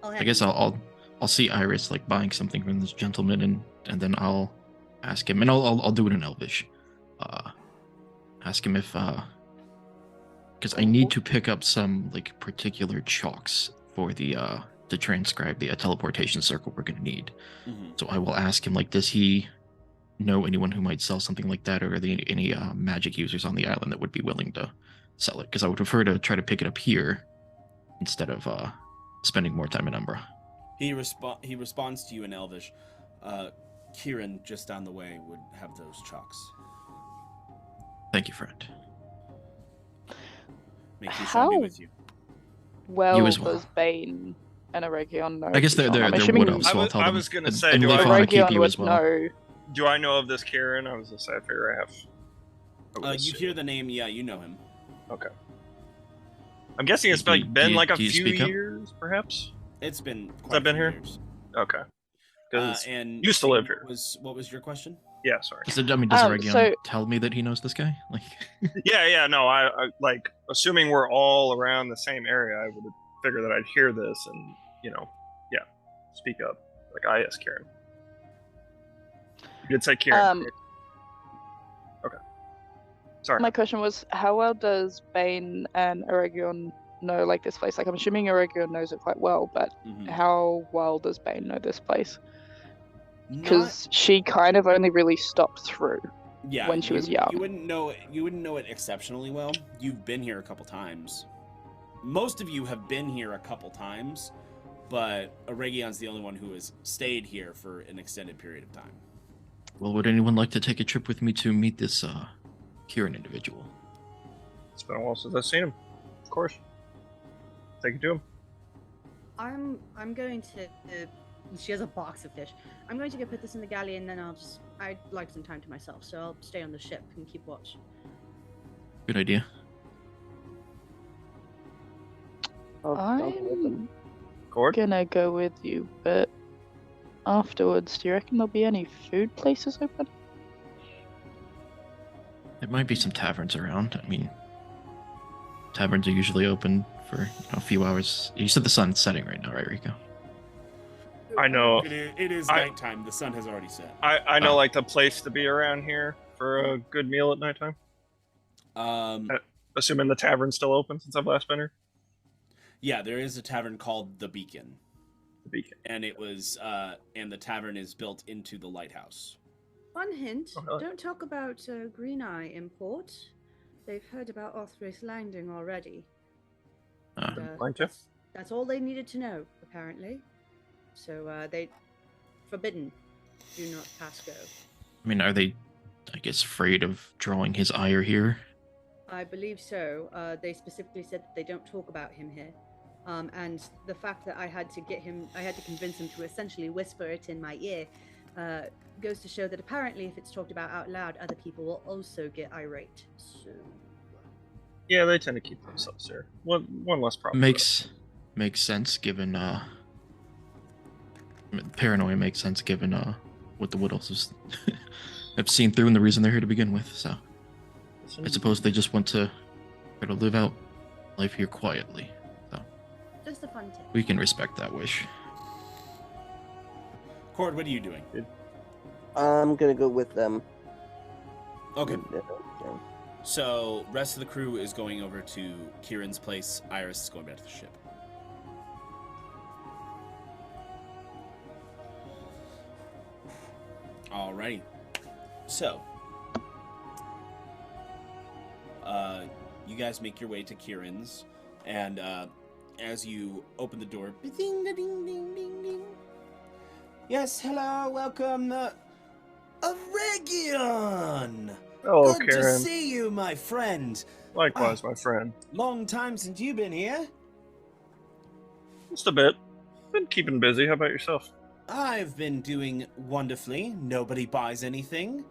I guess I'll see Iris like buying something from this gentleman, and then I'll ask him, and I'll do it in Elvish. Ask him if because I need to pick up some like particular chalks for to transcribe the teleportation circle we're gonna need. Mm-hmm. So I will ask him like, does he know anyone who might sell something like that, or are there any magic users on the island that would be willing to sell it? Because I would prefer to try to pick it up here instead of spending more time in Umbra. He responds to you in Elvish. Kieran, just down the way, would have those chalks. Thank you, friend. Make you so be How? with you. Make you so be How with you. well You as well. does Bane and Aregion know? I guess they're Gianna? I'm wood assuming elves, so I'll tell I them. was gonna And- say, and do I- Leifson wanna keep Aregion you would as well. know. Do I know of this Kieran? I was gonna say I figure I have. I would You assume. hear the name, yeah, you know him. Okay. I'm guessing it's Do you- like been do you- like a do you few speak up? years, perhaps. It's been quite that been a few here? years. Okay. Because And used to live here. What was your question? yeah, sorry. So, I mean, does Aregion so- tell me that he knows this guy? Like, Yeah, no, I like assuming we're all around the same area. I would figure that I'd hear this and speak up. Like, yes, Kieran. You did say Kieran. Correct? Okay. Sorry. My question was, how well does Bane and Aregion know like this place? Like, I'm assuming Aregion knows it quite well, but Mhm. how well does Bane know this place? Not- Because she kind of only really stopped through. yeah, when she was you young. wouldn't know it exceptionally well. You've been here a couple times. Most of you have been here a couple times, but Aregion's the only one who has stayed here for an extended period of time. well, would anyone like to take a trip with me to meet this Kieran individual? It's been a while since I've seen him. Of course. Take it to him. I'm going to. She has a box of fish. I'm going to go put this in the galley, and then I'd like some time to myself, so I'll stay on the ship and keep watch. Good idea. I'll go with them. Cord? Gonna go with you, but afterwards, do you reckon there'll be any food places open? There might be some taverns around. I mean, taverns are usually open for a few hours. You said the sun's setting right now, right, Rico? I know. It is I- nighttime. The sun has already set. I know Oh. like the place to be around here for a good meal at nighttime. Assuming the tavern's still open since I've last been here. Yeah, there is a tavern called the Beacon, The Beacon. and it was and the tavern is built into the lighthouse. One hint: Oh, really? don't talk about Green Eye import. They've heard about Orthrace Landing already. Going to? That's all they needed to know, apparently. So they forbidden. Do not pass go. I mean, are they, I guess, afraid of drawing his ire here? I believe so. They specifically said that they don't talk about him here. And the fact that I had to convince him to essentially whisper it in my ear, goes to show that apparently if it's talked about out loud, other people will also get irate. So Yeah, they tend to keep themselves here. One less problem. Makes sense given paranoia makes sense given what the Wood Elves have seen through and the reason they're here to begin with. So I suppose they just want to try to live out life here quietly. So just a fun tip. we can respect that wish. Cord, what are you doing? I'm gonna go with them. Okay. Yeah. So, rest of the crew is going over to Kieran's place. Iris is going back to the ship. Alrighty. So, you guys make your way to Kieran's, and as you open the door, ding, ding, ding, ding, ding. Yes, hello, welcome, Aregion. Hello, Good Karen. to see you, my friend. Likewise, my friend. Long time since you've been here. Just a bit. Been keeping busy. How about yourself? I've been doing wonderfully. Nobody buys anything.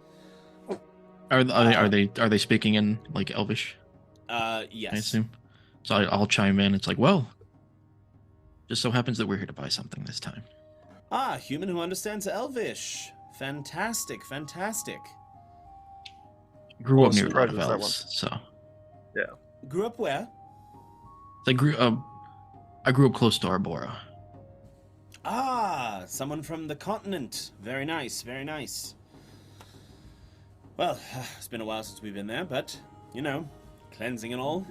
Are they speaking in like Elvish? Yes. I assume. So I'll chime in. It's like, well, just so happens that we're here to buy something this time. Ah, human who understands Elvish. Fantastic, fantastic. Grew up Well, near a lot of surprises that elves, so Grew up where? I grew up close to Arbora. Ah, someone from the continent. Very nice, very nice. Well, it's been a while since we've been there, but, you know, cleansing and all.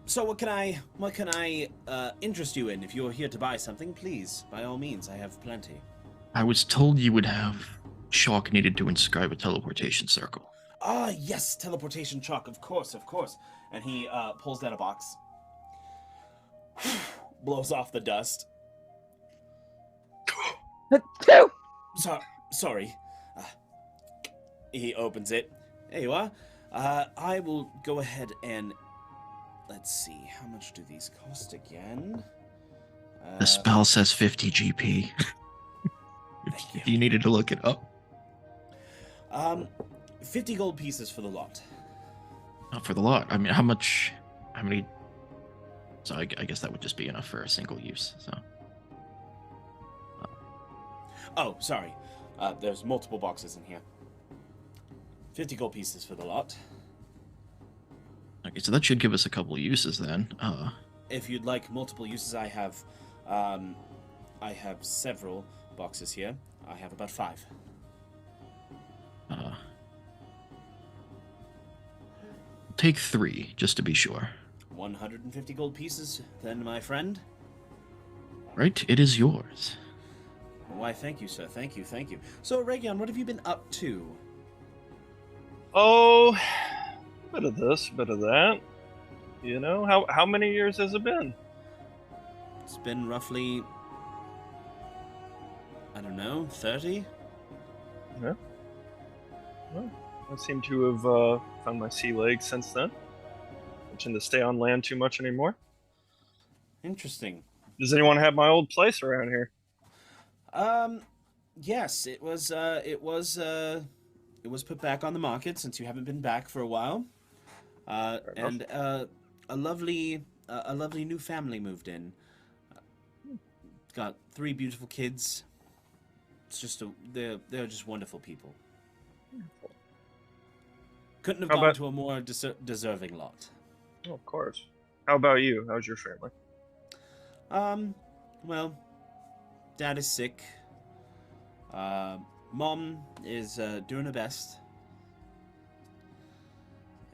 So what can I interest you in? If you're here to buy something, please, by all means, I have plenty. I was told you would have chalk needed to inscribe a teleportation circle. Ah, yes, teleportation chalk, of course, of course. And he pulls down a box, blows off the dust. Sorry. He opens it. There you are. I will go ahead and let's see. How much do these cost again? The spell says 50 GP. Thank you. If you needed to look it up. 50 gold pieces for the lot. Not for the lot. I mean, how many? So I guess that would just be enough for a single use. So. Oh, sorry. There's multiple boxes in here. 50 gold pieces for the lot. Okay, so that should give us a couple of uses then. If you'd like multiple uses, I have several boxes here. I have about 5. Take 3, just to be sure. 150 gold pieces, then, my friend. Right, it is yours. Why, thank you, sir. Thank you, thank you. So, Aregion, what have you been up to? Oh, bit of this, bit of that. You know, how many years has it been? It's been roughly, I don't know, 30? Yeah. Well, I seem to have found my sea legs since then. I tend to stay on land too much anymore. Interesting. Does anyone have my old place around here? Yes, it was put back on the market since you haven't been back for a while. And a lovely new family moved in. Got 3 beautiful kids. It's just they're just wonderful people. Couldn't have gone to a more deserving lot. Oh, of course. How about you? How's your family? Well, Dad is sick. Mom is doing her best.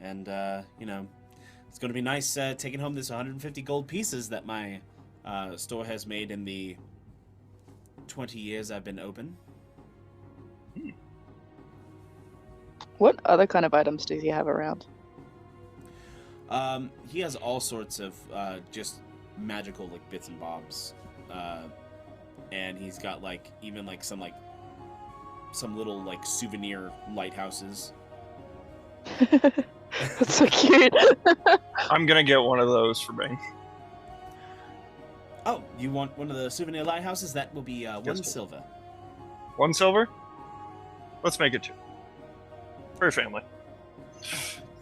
And, you know, it's going to be nice taking home this 150 gold pieces that my store has made in the 20 years I've been open. What other kind of items does he have around? He has all sorts of just magical like bits and bobs. And he's got like even like some little like souvenir lighthouses. That's so cute. I'm gonna get one of those for Bane. Oh, you want one of the souvenir lighthouses? That will be 1 Yes, silver. 1 silver? Let's make it 2. For your family.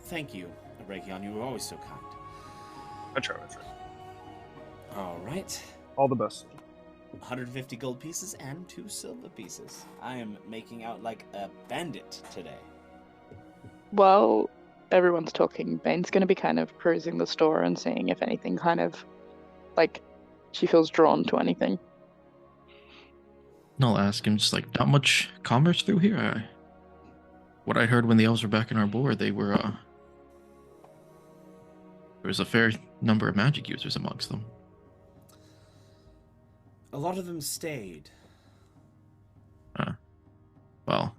Thank you, Aregion. You were always so kind. I try. All right. All the best. 150 gold pieces and 2 silver pieces. I am making out like a bandit today. While everyone's talking, Bane's going to be kind of perusing the store and seeing if anything kind of, like, she feels drawn to anything. And I'll ask him, just like, not much commerce through here? What I heard when the elves were back in our board, they were, there was a fair number of magic users amongst them. A lot of them stayed. Well.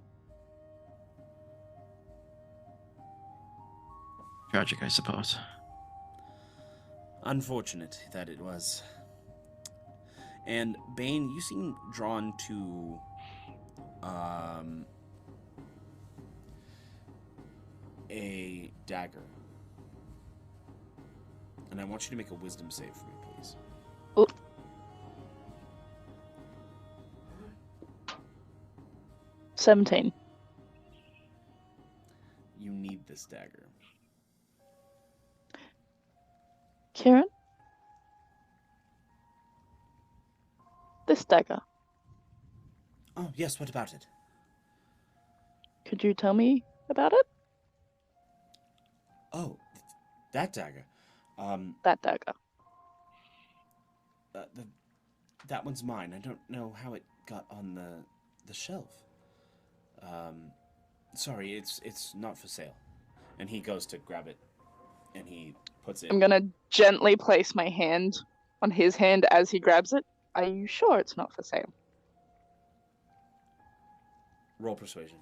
Tragic, I suppose. Unfortunate that it was. And Bane, you seem drawn to a dagger. And I want you to make a wisdom save for me, please. Oh. 17. You need this dagger. Kieran? This dagger. Oh, yes, what about it? Could you tell me about it? Oh, that dagger. That dagger. That one's mine. I don't know how it got on the shelf. Sorry, it's not for sale. And he goes to grab it, and he puts it. I'm gonna gently place my hand on his hand as he grabs it. Are you sure it's not for sale? Roll persuasion.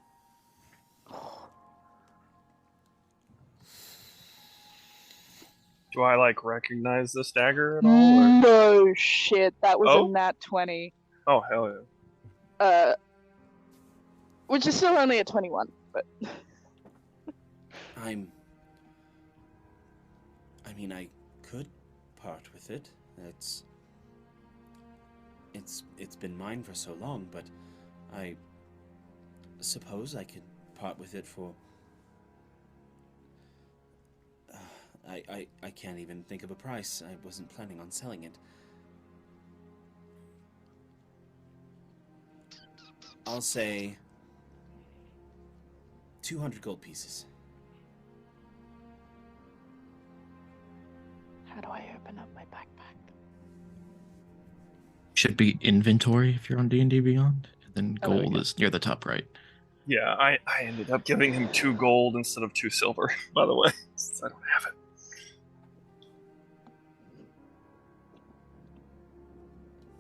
Do I recognize this dagger at all? Or? No shit, that was Oh? a nat 20. Oh hell yeah! Which is still only a 21. but I mean, I could part with it. It's been mine for so long, but I suppose I could part with it for... I can't even think of a price. I wasn't planning on selling it. I'll say 200 gold pieces. how do I open up my backpack? Should be inventory if you're on D&D Beyond. And then Oh, there we gold go. is near the top right. Yeah, I ended up giving him 2 gold instead of 2 silver, by the way, since I don't have it.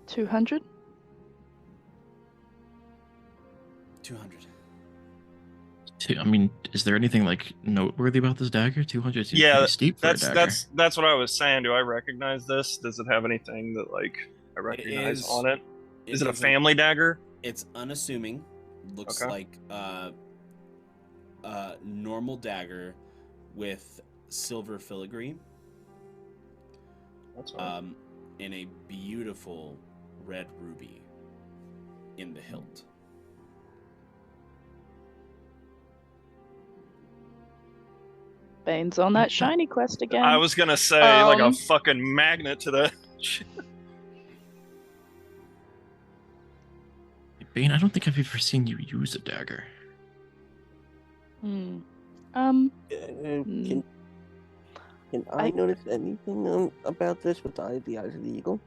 200? 200. I mean, is there anything like noteworthy about this dagger? 200 seems Yeah, pretty steep for a dagger. that's what I was saying. Do I recognize this? Does it have anything that like I recognize on it? Is it a family dagger? It's unassuming. Looks Okay. like a normal dagger with silver filigree. That's right. And a beautiful red ruby in the hilt. Bane's on that shiny quest again. I was gonna say like a Um, fucking magnet to the. Bane, I don't think I've ever seen you use a dagger. Hmm. Can I notice anything about this with the eyes of the eagle?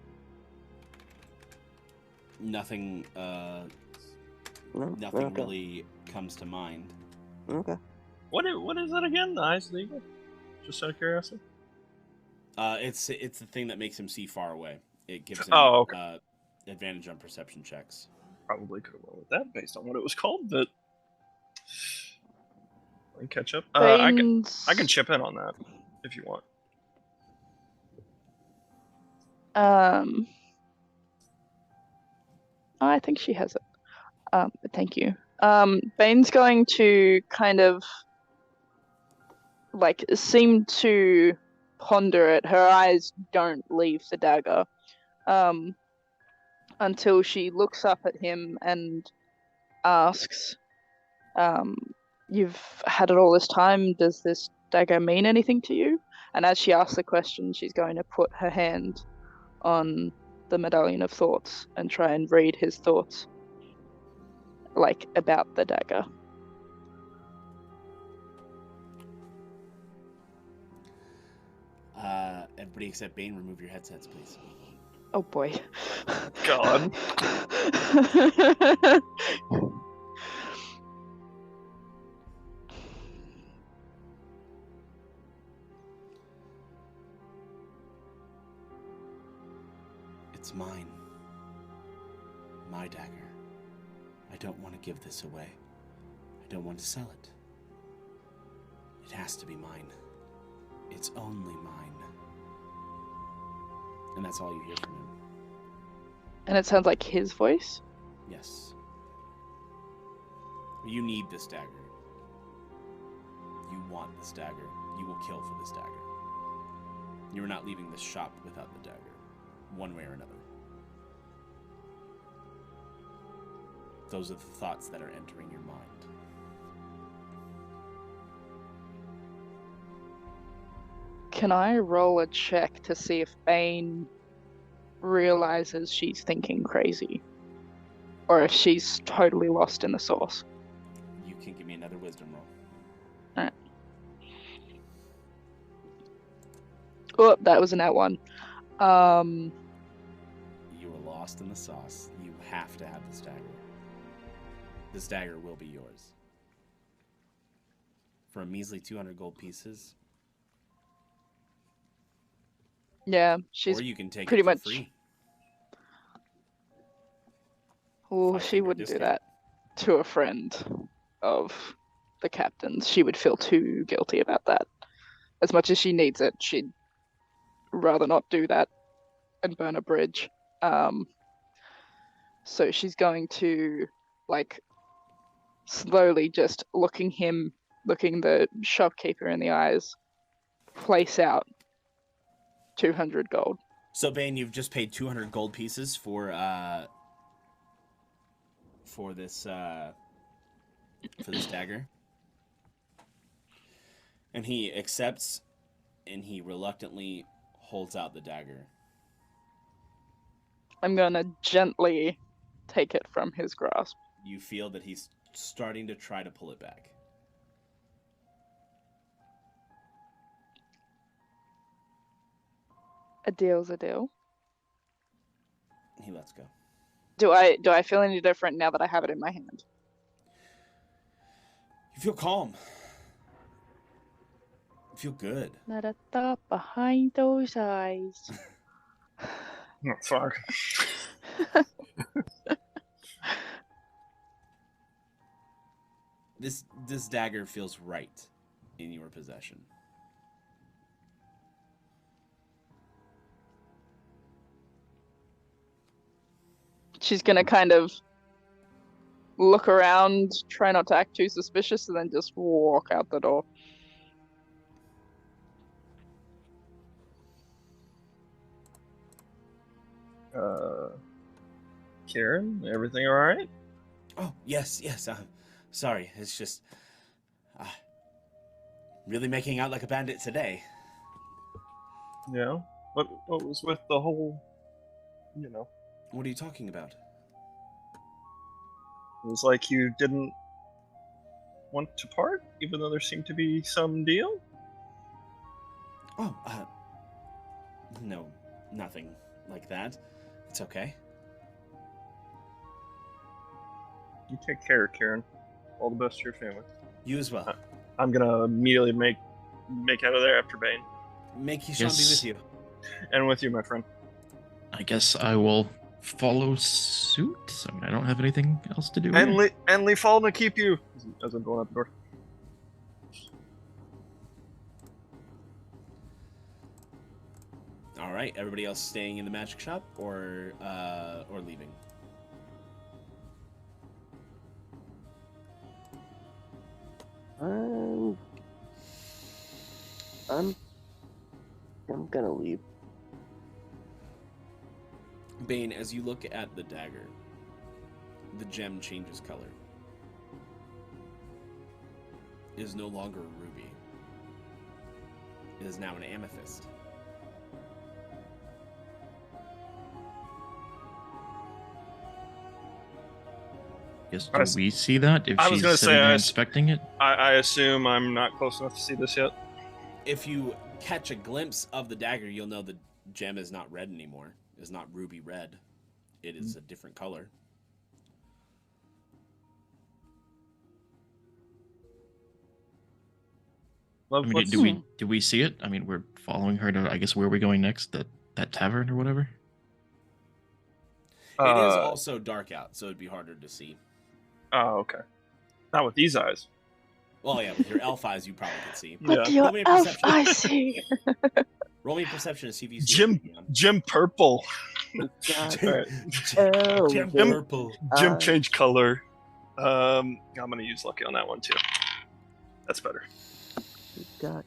Nothing. No? Nothing Okay. really comes to mind. Okay. What is that again? The eyes of the eagle? Just out of curiosity. It's the thing that makes him see far away. It gives him Okay. Advantage on perception checks. Probably could have went with that based on what it was called, but I can catch up. I can chip in on that if you want. I think she has it. Thank you. Bane's going to kind of like seem to ponder it. Her eyes don't leave the dagger until she looks up at him and asks, "You've had it all this time. Does this dagger mean anything to you?" And as she asks the question, she's going to put her hand on the Medallion of Thoughts and try and read his thoughts, like, about the dagger. Everybody except Bane, remove your headsets, please. Oh boy. God. It's mine. My dagger. I don't want to give this away. I don't want to sell it. It has to be mine. It's only mine. And that's all you hear from him. And it sounds like his voice? Yes. You need this dagger. You want this dagger. You will kill for this dagger. You are not leaving this shop without the dagger, one way or another. Those are the thoughts that are entering your mind. Can I roll a check to see if Bane realizes she's thinking crazy? Or if she's totally lost in the sauce? You can give me another wisdom roll. Alright. Oh, that was a nat 1. You are lost in the sauce. You have to have this dagger. This dagger will be yours. For a measly 200 gold pieces. Yeah, she's or you can take pretty it for much. free. Oh, Five she finger wouldn't do discount. that to a friend of the captain's. She would feel too guilty about that. As much as she needs it, she'd rather not do that and burn a bridge. So she's going to, like, slowly just looking the shopkeeper in the eyes, place out 200 gold. So Bane, you've just paid 200 gold pieces for this dagger. And he accepts, and he reluctantly holds out the dagger. I'm gonna gently take it from his grasp. You feel that he's starting to try to pull it back. A deal's a deal. He lets go. Do I feel any different now that I have it in my hand? You feel calm. You feel good. Not a thought behind those eyes. Oh, fuck. This dagger feels right in your possession. She's gonna kind of look around, try not to act too suspicious, and then just walk out the door. Kieran, everything all right? Oh, yes. Sorry, it's just... really making out like a bandit today. Yeah. What was with the whole, What are you talking about? It was like you didn't want to part, even though there seemed to be some deal? Oh, no, nothing like that. It's okay. You take care, Kieran. All the best to your family. You as well. I'm gonna immediately make out of there after Bane. Make Hisham be with you. And with you, my friend. I guess I will follow suit. I mean, I don't have anything else to do. And Lee Fallen to keep you as I'm going out the door. All right, everybody else staying in the magic shop or leaving? I'm gonna leave. Bane, as you look at the dagger, the gem changes color. It is no longer a ruby. It is now an amethyst. Yes, do we see that if I was she's gonna sitting say, there inspecting it? I assume I'm not close enough to see this yet. If you catch a glimpse of the dagger, you'll know the gem is not red anymore. It is not ruby red. It is a different color. I mean, do we see it? I mean, we're following her to, I guess, where are we going next? That tavern or whatever? It is also dark out, so it'd be harder to see. Oh, okay. Not with these eyes. Well, yeah, with your elf eyes, you probably could see. What do Yeah. your elf eyes see? Roll me a perception to see if you see it. Jim Purple. God. All right. Oh, Jim Jim. Purple. Jim change color. I'm gonna use lucky on that one too. That's better. You got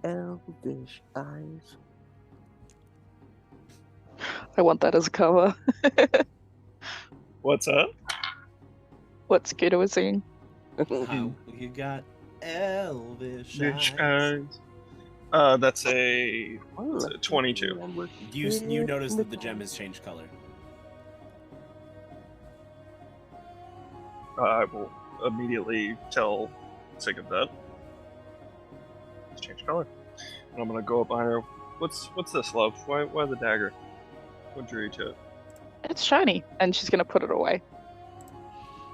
elvish eyes. I want that as a cover. What's up? What Scooter was singing. How you got elvish Which eyes. eyes? That's a 22. You notice that the gem has changed color. I will immediately tell Sigib that. It's changed color. And I'm gonna go up behind her. What's this, love? Why the dagger? What drew you to it? It's shiny, and she's gonna put it away.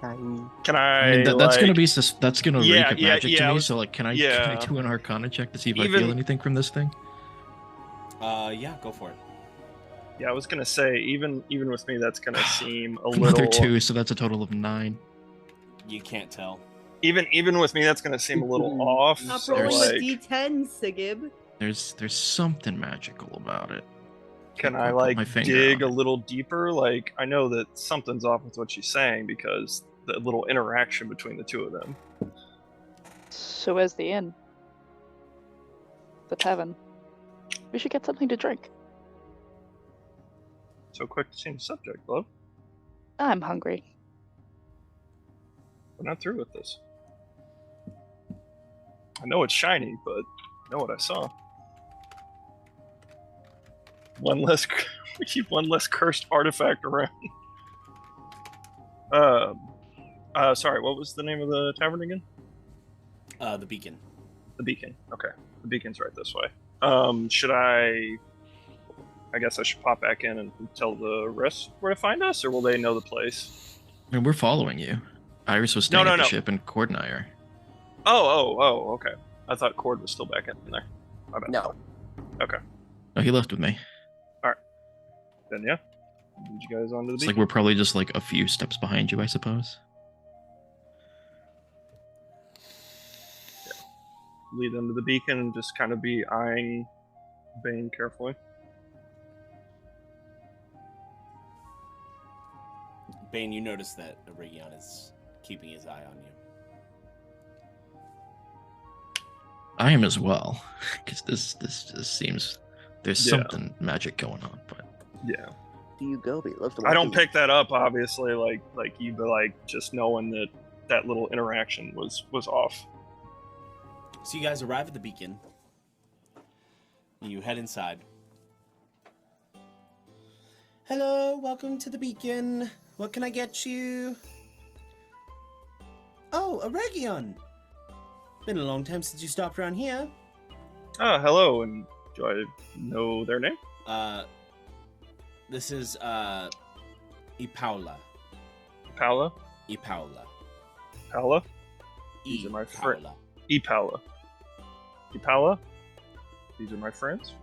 Can I mean, that's gonna be that's gonna Yeah, reek of yeah, magic yeah, to I me. was- So like, can I yeah. do an Arcana check to see if I Even- feel anything from this thing? Yeah, go for it. Yeah, I was gonna say even with me, that's gonna seem a Another little. 2, so that's a total of 9. You can't tell. Even with me, that's gonna seem a little off. Stop So rolling like, with D10, Sigib. There's something magical about it. can Can't I quite put like my finger dig on a it. little deeper? Like I know that something's off with what she's saying because the little interaction between the two of them. So where's the inn? The tavern. We should get something to drink. So quick to change the subject, love. I'm hungry. We're not through with this. I know it's shiny, but I know what I saw. We keep one less cursed artifact around. Sorry, what was the name of the tavern again? The Beacon. The Beacon. Okay, the Beacon's right this way. Should I guess I should pop back in and tell the rest where to find us, or will they know the place? I mean, we're following you. Iris was staying at the ship, and Cord and I are. Oh, okay. I thought Cord was still back in there. My bad. No. Okay. No, he left with me. Then yeah. Lead you guys onto the It's beacon. like we're probably just like a few steps behind you, I suppose. Lead them to the beacon and just kind of be eyeing Bane carefully. Bane, you notice that Aregion is keeping his eye on you. I am as well, because this just seems there's Yeah. something magic going on. But Yeah. Do you go? But he loves to I don't watch you. pick that up, obviously, like you, but like just knowing that little interaction was off. So you guys arrive at the beacon. You head inside. Hello, welcome to the beacon. What can I get you? Oh, Aregion. Been a long time since you stopped around here. Ah, hello, and do I know their name? This is Ipaula. Paula? Ipaula. Paula? These are my friends. Ipaula. Ipala? These are my friends.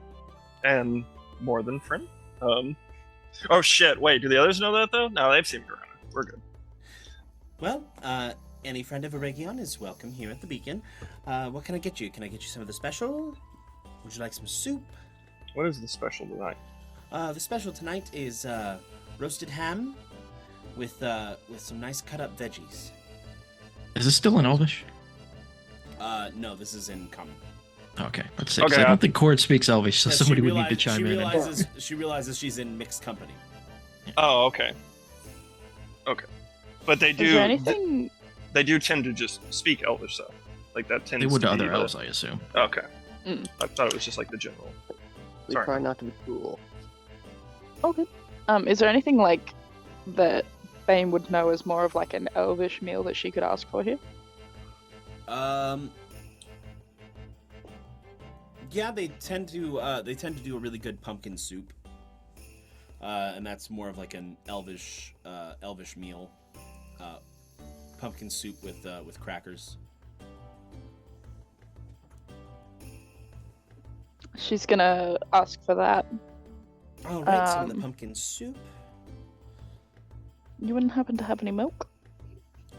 And more than friend. Oh shit, wait, do the others know that though? No, they've seen me around. We're good. Well, any friend of Aregion is welcome here at the beacon. What can I get you? Can I get you some of the special? Would you like some soup? What is the special tonight? The special tonight is roasted ham with some nice cut up veggies. is this still in Elvish? No, this is in common. Okay, let's say. 'Cause Okay, I don't think Cord speaks Elvish, so Yes, somebody would need to chime in. She realizes she's in mixed company. Oh, okay. Okay. But they Is there do anything? they do tend to just speak Elvish though. Like that tends They would to to be other the- elves, I assume. Okay. Mm. I thought it was just like the general. We Sorry. try not to be cruel. Okay. Is there anything like that Bane would know as more of like an elvish meal that she could ask for here? Yeah, they tend to do a really good pumpkin soup. And that's more of like an elvish meal. Pumpkin soup with crackers. She's gonna ask for that. All right, some of the Um, pumpkin soup. You wouldn't happen to have any milk?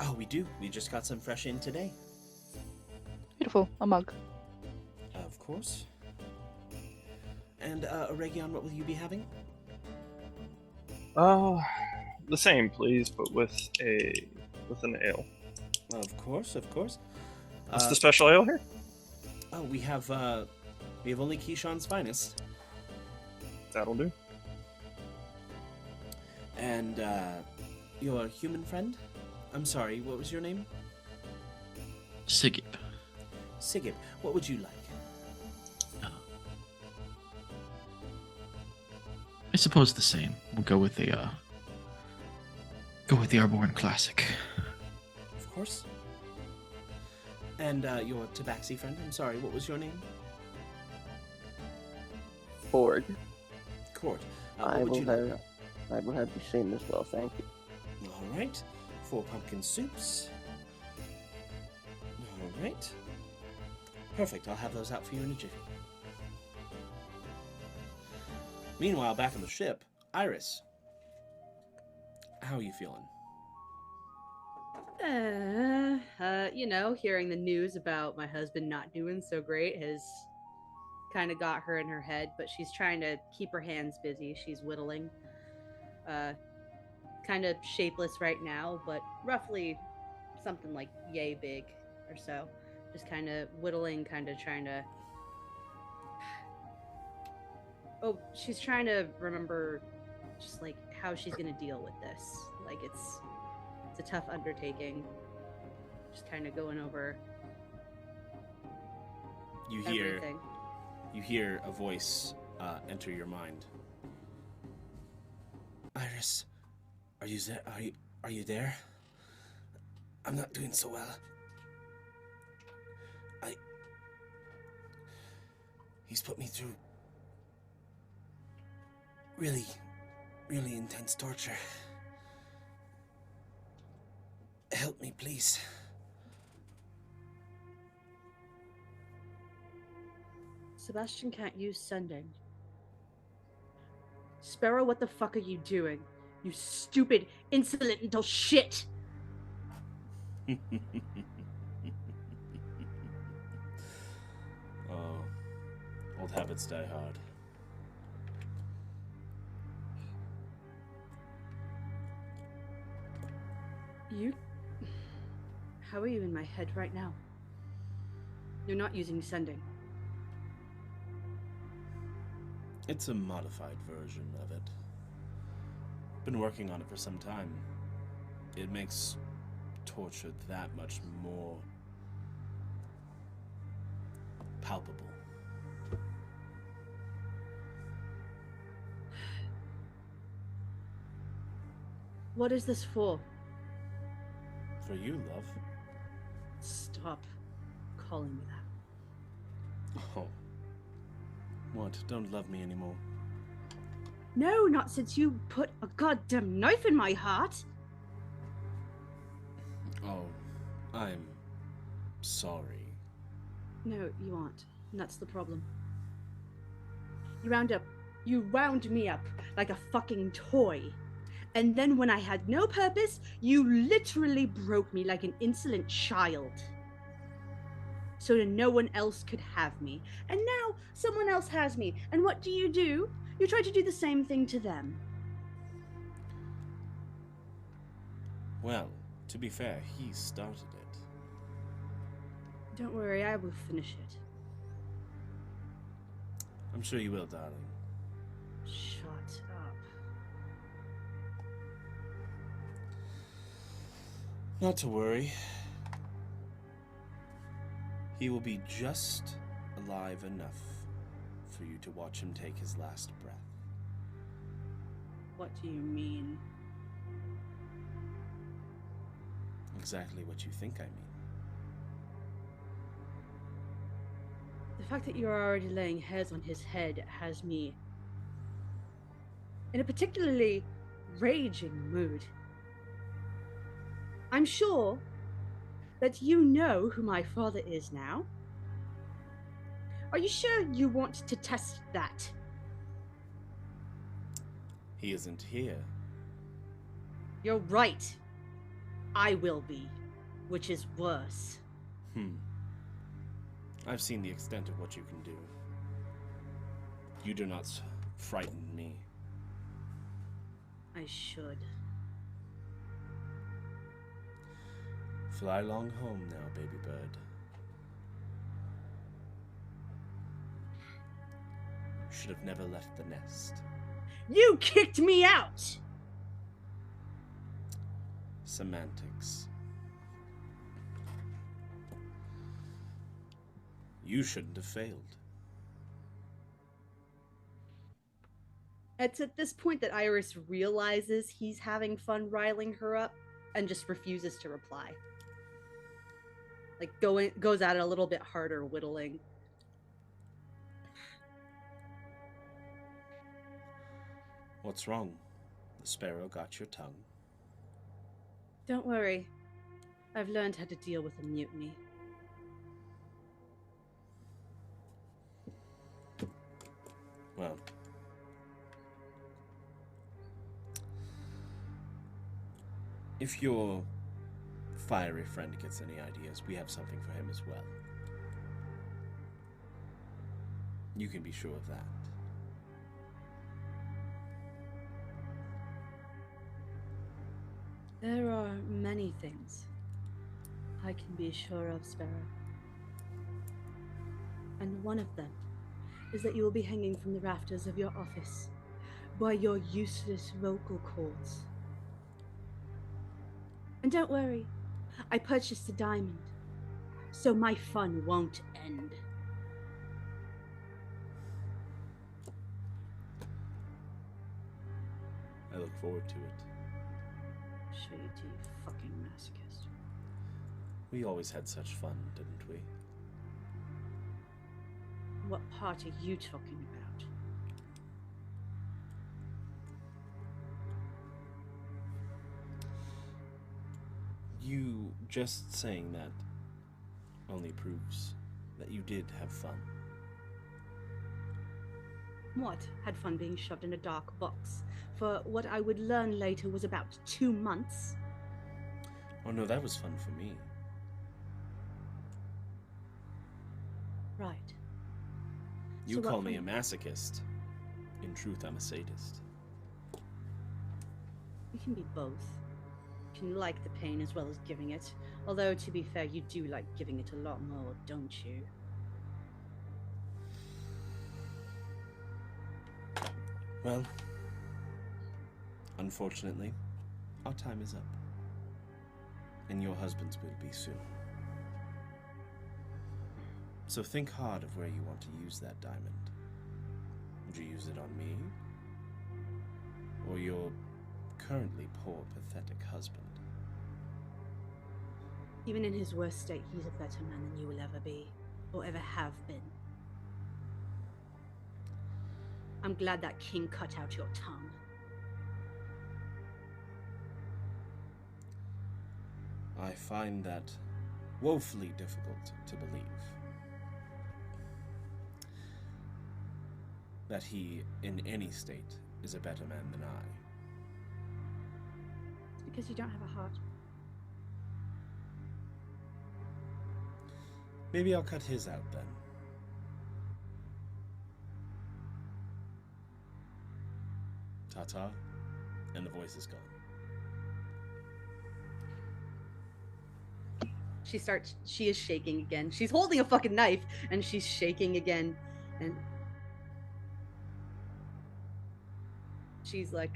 Oh, we do. We just got some fresh in today. Beautiful, a mug. Of course. And Aregion, what will you be having? The same, please, but with an ale. Of course, of course. What's the special ale here? Oh, we have only Keyshawn's finest. That'll do. And your human friend? I'm sorry, what was your name? Sigib. Sigib. What would you like? I suppose the same. We'll go with the Arborn Classic. Of course. And your tabaxi friend? I'm sorry, what was your name? Ford, Cord. I What would will you like? have the same as well, thank you. All right. 4 pumpkin soups. All right. Perfect. I'll have those out for you in a jiffy. Meanwhile, back on the ship, Iris, how are you feeling? Hearing the news about my husband not doing so great has kind of got her in her head, but she's trying to keep her hands busy. She's whittling. kind of shapeless right now, but roughly something like yay big or so. Just kind of whittling, kind of trying to... Oh, she's trying to remember just like how she's gonna deal with this. Like it's a tough undertaking. Just kind of going over everything. You hear a voice enter your mind. Iris, are you there? Are you there? I'm not doing so well. He's put me through really, really intense torture. Help me, please. Sebastian can't use sending. Sparrow, what the fuck are you doing? You stupid, insolent little shit! Oh, old habits die hard. You... How are you in my head right now? You're not using sending. It's a modified version of it. Been working on it for some time. It makes torture that much more palpable. What is this for? For you, love. Stop calling me that. Oh. What? Don't love me anymore? No, not since you put a goddamn knife in my heart! Oh, I'm sorry. No, you aren't. And that's the problem. You wound me up like a fucking toy. And then when I had no purpose, you literally broke me like an insolent child. So that no one else could have me. And now someone else has me. And what do? You try to do the same thing to them. Well, to be fair, he started it. Don't worry, I will finish it. I'm sure you will, darling. Shut up. Not to worry. He will be just alive enough for you to watch him take his last breath. What do you mean? Exactly what you think I mean. The fact that you're already laying hairs on his head has me in a particularly raging mood. I'm sure that you know who my father is now. Are you sure you want to test that? He isn't here. You're right. I will be, which is worse. I've seen the extent of what you can do. You do not frighten me. I should. Fly long home now, baby bird. You should have never left the nest. You kicked me out! Semantics. You shouldn't have failed. It's at this point that Iris realizes he's having fun riling her up and just refuses to reply. Like, goes at it a little bit harder, whittling. What's wrong? The sparrow got your tongue. Don't worry. I've learned how to deal with a mutiny. Well, if your fiery friend gets any ideas, we have something for him as well. You can be sure of that. — There are many things I can be sure of, Sparrow. And one of them is that you will be hanging from the rafters of your office by your useless vocal cords. And don't worry, I purchased a diamond, so my fun won't end. I look forward to it. Show you to, you fucking masochist. We always had such fun, didn't we? What part are you talking about? You just saying that only proves that you did have fun. What? Had fun being shoved in a dark box for what I would learn later was about 2 months? Oh no, that was fun for me. Right. You So what call me a fun- masochist. In truth, I'm a sadist. You can be both. You can like the pain as well as giving it. Although, to be fair, you do like giving it a lot more, don't you? Well, unfortunately, our time is up. And your husband's will be soon. So think hard of where you want to use that diamond. Would you use it on me? Or your currently poor, pathetic husband? Even in his worst state, he's a better man than you will ever be, or ever have been. I'm glad that king cut out your tongue. I find that woefully difficult to believe. That he, in any state, is a better man than I. It's because you don't have a heart. Maybe I'll cut his out then. Ta-ta, and the voice is gone. She is shaking again. She's holding a fucking knife, and she's shaking again, and she's like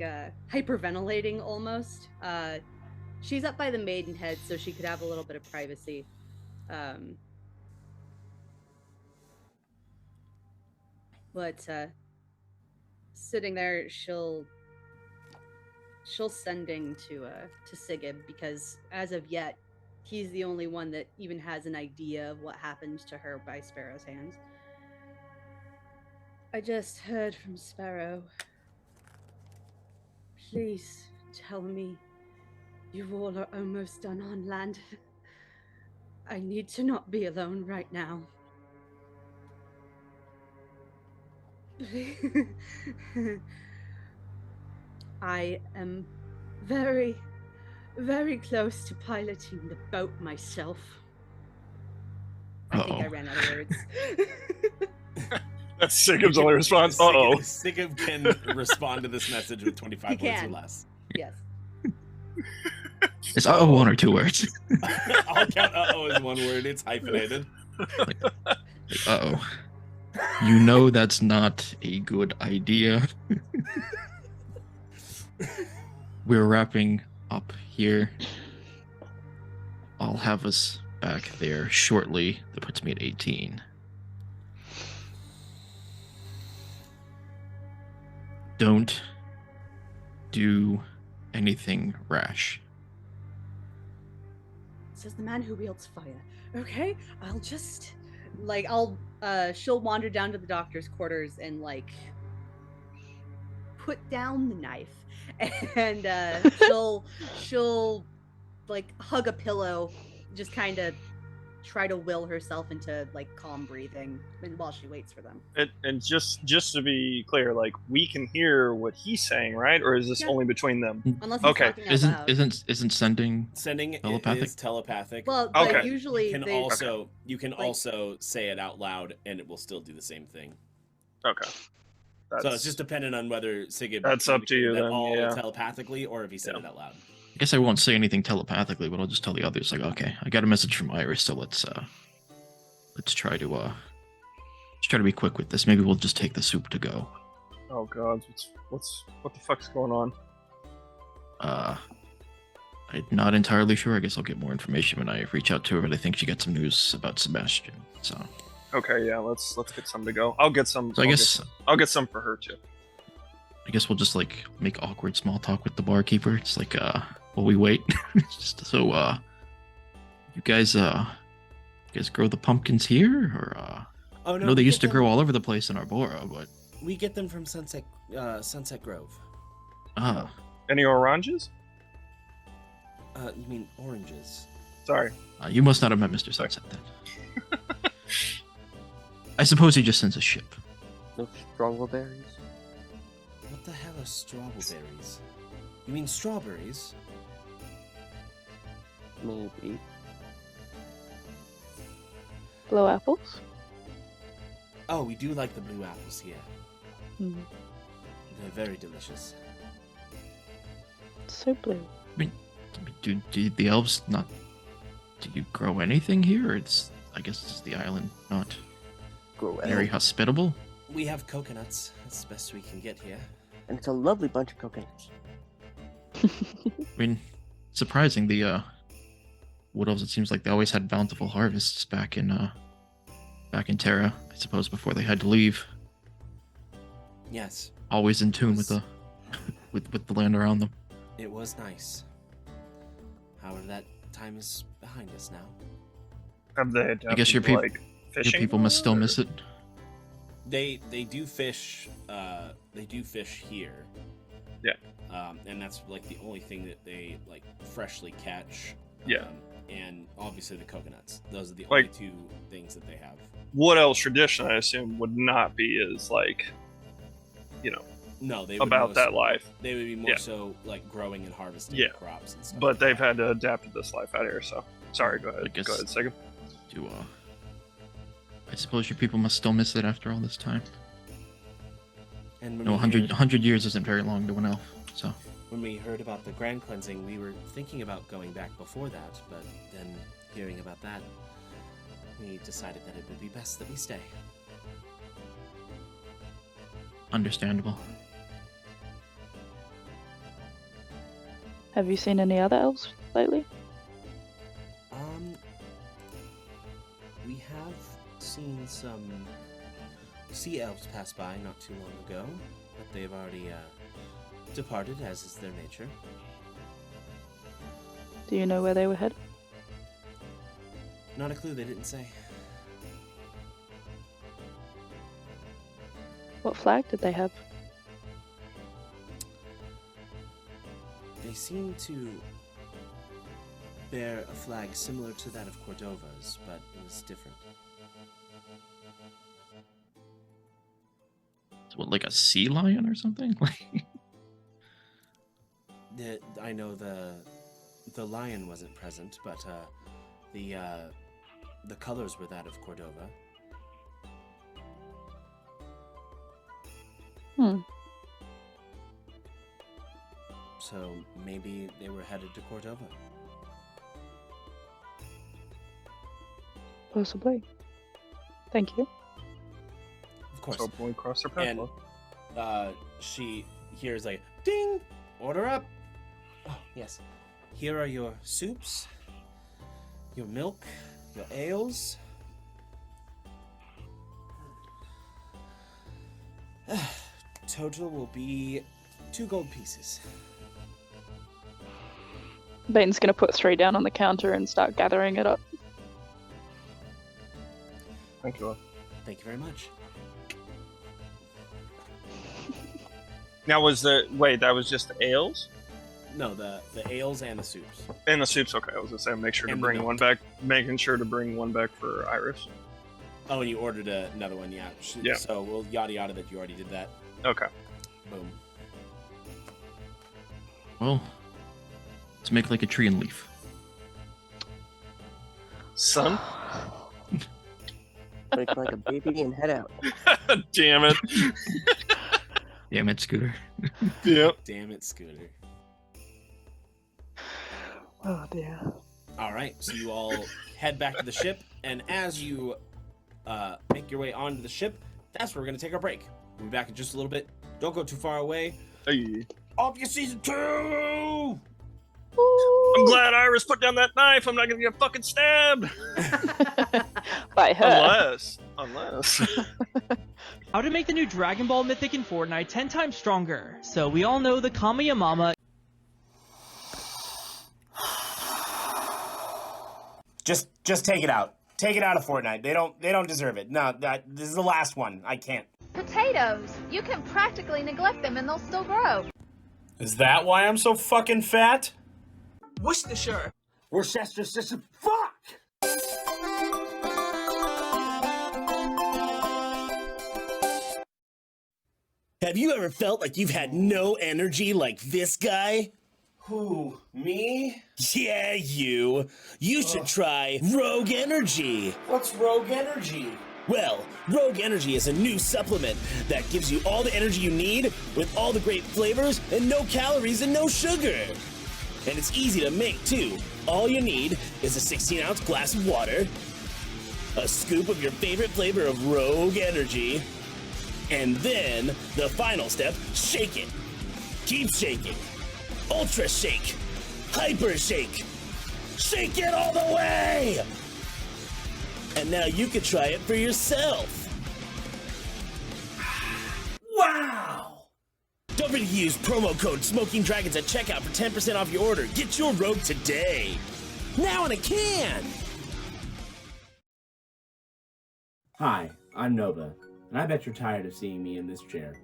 hyperventilating almost. She's up by the maidenhead, so she could have a little bit of privacy. But sitting there, she'll sending to Sigib, because as of yet, he's the only one that even has an idea of what happened to her by Sparrow's hands. I just heard from Sparrow. Please tell me you all are almost done on land. I need to not be alone right now. I am very, very close to piloting the boat myself. I think I ran out of words. That's Sigib's only response. Uh-oh. Sigib can respond to this message with 25 He words or can. less. Yes. Is uh-oh 1 or 2 words? I'll count uh-oh as 1 word. It's hyphenated. Uh-oh. You know that's not a good idea. We're wrapping up here. I'll have us back there shortly. That puts me at 18. Don't do anything rash. Says the man who wields fire. Okay, I'll just she'll wander down to the doctor's quarters and put down the knife, and she'll hug a pillow, just kind of try to will herself into calm breathing while she waits for them. And just to be clear, we can hear what he's saying, right? Or is this Yeah. only between them? Unless he's Okay. talking out loud. Isn't sending telepathic? is telepathic. Well, Okay. but usually you can also say it out loud, and it will still do the same thing. Okay. So it's just dependent on whether Sigib. That's up to you that then, all yeah. telepathically, or if he said it out loud. I guess I won't say anything telepathically, but I'll just tell the others, like, okay, I got a message from Iris, so let's try to be quick with this. Maybe we'll just take the soup to go. Oh god, what the fuck's going on? I'm not entirely sure. I guess I'll get more information when I reach out to her, but I think she got some news about Sebastian. So Okay, yeah, let's get some to go. I'll get some. So I'll get some for her too. I guess we'll just like make awkward small talk with the barkeeper. It's like while we wait. Just so you guys grow the pumpkins here, or Oh no, I know they we used to get grow them- all over the place in Arbora, but We get them from Sunset Grove. Any oranges? You mean oranges? Sorry. You must not have met Mr. Sunset then. I suppose he just sends a ship. No strawberries. What the hell are strawberries? You mean strawberries? Maybe. Blow apples? Oh, we do like the blue apples here. Hmm. They're very delicious. So blue. Do the elves not? Do you grow anything here? Or it's I guess it's the island not Grow very elf. hospitable. We have coconuts. That's the best we can get here. And it's a lovely bunch of coconuts. I mean, surprising the wood elves. It seems like they always had bountiful harvests back in Terra. I suppose before they had to leave. Yes, Always in tune with the with the land around them. it was nice. However, that time is behind us now. Have they adapted I guess your to, peop- like Your fishing? people must still or- miss it. They do fish. They do fish here. Yeah. And that's like the only thing that they like freshly catch. Yeah. And obviously the coconuts. Those are the Like- only two things that they have. Wood elf tradition, I assume, would not be as like, No, they would about more that so- life. They would be more Yeah. so like growing and harvesting Yeah. crops and stuff. But like they've that. had to adapt to this life out here. So sorry. Go I ahead. guess- Go ahead, Sigib. Do I suppose your people must still miss it after all this time. And when No, we 100 years isn't very long to an elf. So When we heard about the grand cleansing, we were thinking about going back before that, but then hearing about that, we decided that it would be best that we stay. understandable. Have you seen any other elves lately? We have seen some sea elves pass by not too long ago, but they've already departed, as is their nature. Do you know where they were headed? Not a clue, they didn't say. What flag did they have? They seem to bear a flag similar to that of Cordova's, but it was different. It's what, like a sea lion or something? I know the lion wasn't present, but the colors were that of Cordova. Hmm. So maybe they were headed to Cordova. Possibly. Thank you. Of course. So hopefully cross their path. And- well. She hears a ding! Order up! Oh, yes. Here are your soups, your milk, your ales. Total will be 2 gold pieces. Bane's gonna put 3 down on the counter and start gathering it up. Thank you. Thank you very much. Now that was just the ales? No, the ales and the soups. And the soups, okay. I was gonna say make sure to And the bring milk. one back, making sure to bring one back for Iris. Oh, and you ordered another one, yeah. Yeah. So we'll yada yada that you already did that. Okay. Boom. Well, let's make like a tree and leaf. Son? Break like a baby and head out. Damn it. Damn it, Scooter. Yep. Damn it, Scooter. Oh dear. All right, so you all head back to the ship, and as you make your way onto the ship, that's where we're going to take our break. We'll be back in just a little bit. Don't go too far away. Hey. Off your season 2! I'm glad Iris put down that knife. I'm not gonna get fucking stabbed. By her. Unless. How to make the new Dragon Ball Mythic in Fortnite 10 times stronger. So we all know the Kamehameha. Just take it out. Take it out of Fortnite. They don't deserve it. No, this is the last one. I can't. Potatoes. You can practically neglect them and they'll still grow. Is that why I'm so fucking fat? Worcestershire. Worcestershire. Fuck! Have you ever felt like you've had no energy like this guy? Who, me? Yeah, you. You should try Rogue Energy. What's Rogue Energy? Well, Rogue Energy is a new supplement that gives you all the energy you need with all the great flavors and no calories and no sugar. And it's easy to make, too. All you need is a 16-ounce glass of water, a scoop of your favorite flavor of Rogue Energy, and then the final step, shake it. Keep shaking. Ultra shake. Hyper shake. Shake it all the way! And now you can try it for yourself. Wow! Don't forget to use promo code SMOKINGDRAGONS at checkout for 10% off your order. Get your Rogue today. Now in a can! Hi, I'm Nova, and I bet you're tired of seeing me in this chair.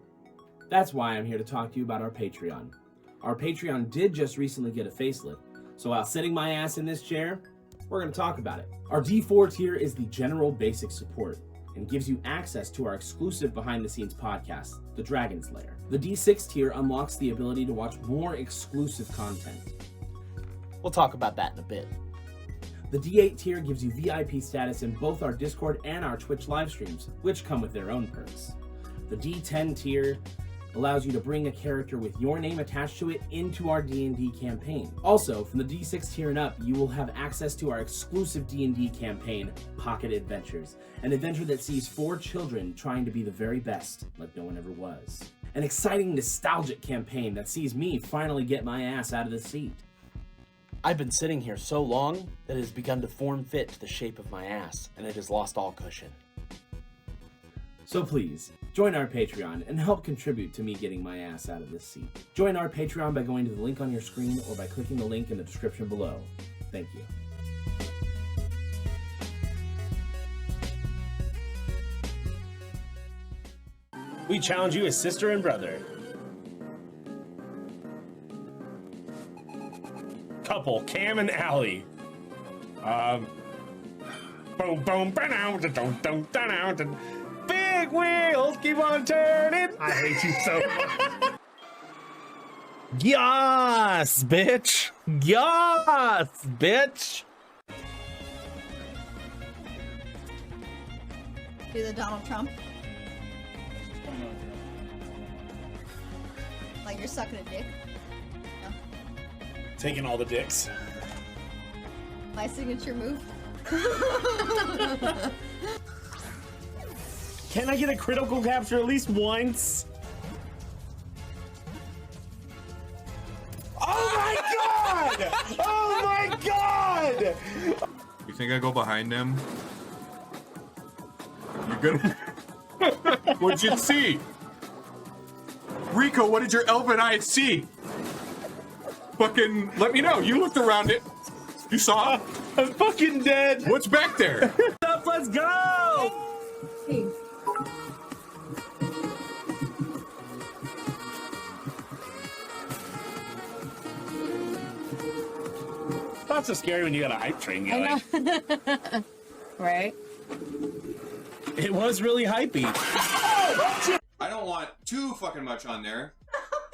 That's why I'm here to talk to you about our Patreon. Our Patreon did just recently get a facelift, so while sitting my ass in this chair, we're going to talk about it. Our D4 tier is the general basic support and gives you access to our exclusive behind-the-scenes podcast, The Dragon's Lair. The D6 tier unlocks the ability to watch more exclusive content. We'll talk about that in a bit. The D8 tier gives you VIP status in both our Discord and our Twitch live streams, which come with their own perks. The D10 tier allows you to bring a character with your name attached to it into our D&D campaign. Also, from the D6 tier and up, you will have access to our exclusive D&D campaign, Pocket Adventures, an adventure that sees 4 children trying to be the very best, like no one ever was. An exciting, nostalgic campaign that sees me finally get my ass out of the seat. I've been sitting here so long that it has begun to form fit to the shape of my ass, and it has lost all cushion. So please, join our Patreon and help contribute to me getting my ass out of this seat. Join our Patreon by going to the link on your screen or by clicking the link in the description below. Thank you. We challenge you as sister and brother. Couple, Cam and Allie. Boom, boom, ba-down. Big wheels keep on turning. I hate you so much. Yas, bitch. Yas, bitch. Do the Donald Trump. Like you're sucking a dick. No. Taking all the dicks. My signature move. Can I get a critical capture at least once? Oh my god! Oh my god! You think I go behind him? You're gonna... What'd you see? Rico, what did your elven eyes see? Fucking let me know. You looked around it. You saw? I'm fucking dead. What's back there? Let's go! It's not so scary when you got a hype train going. I know. Right? It was really hypey. Oh, I don't want too fucking much on there.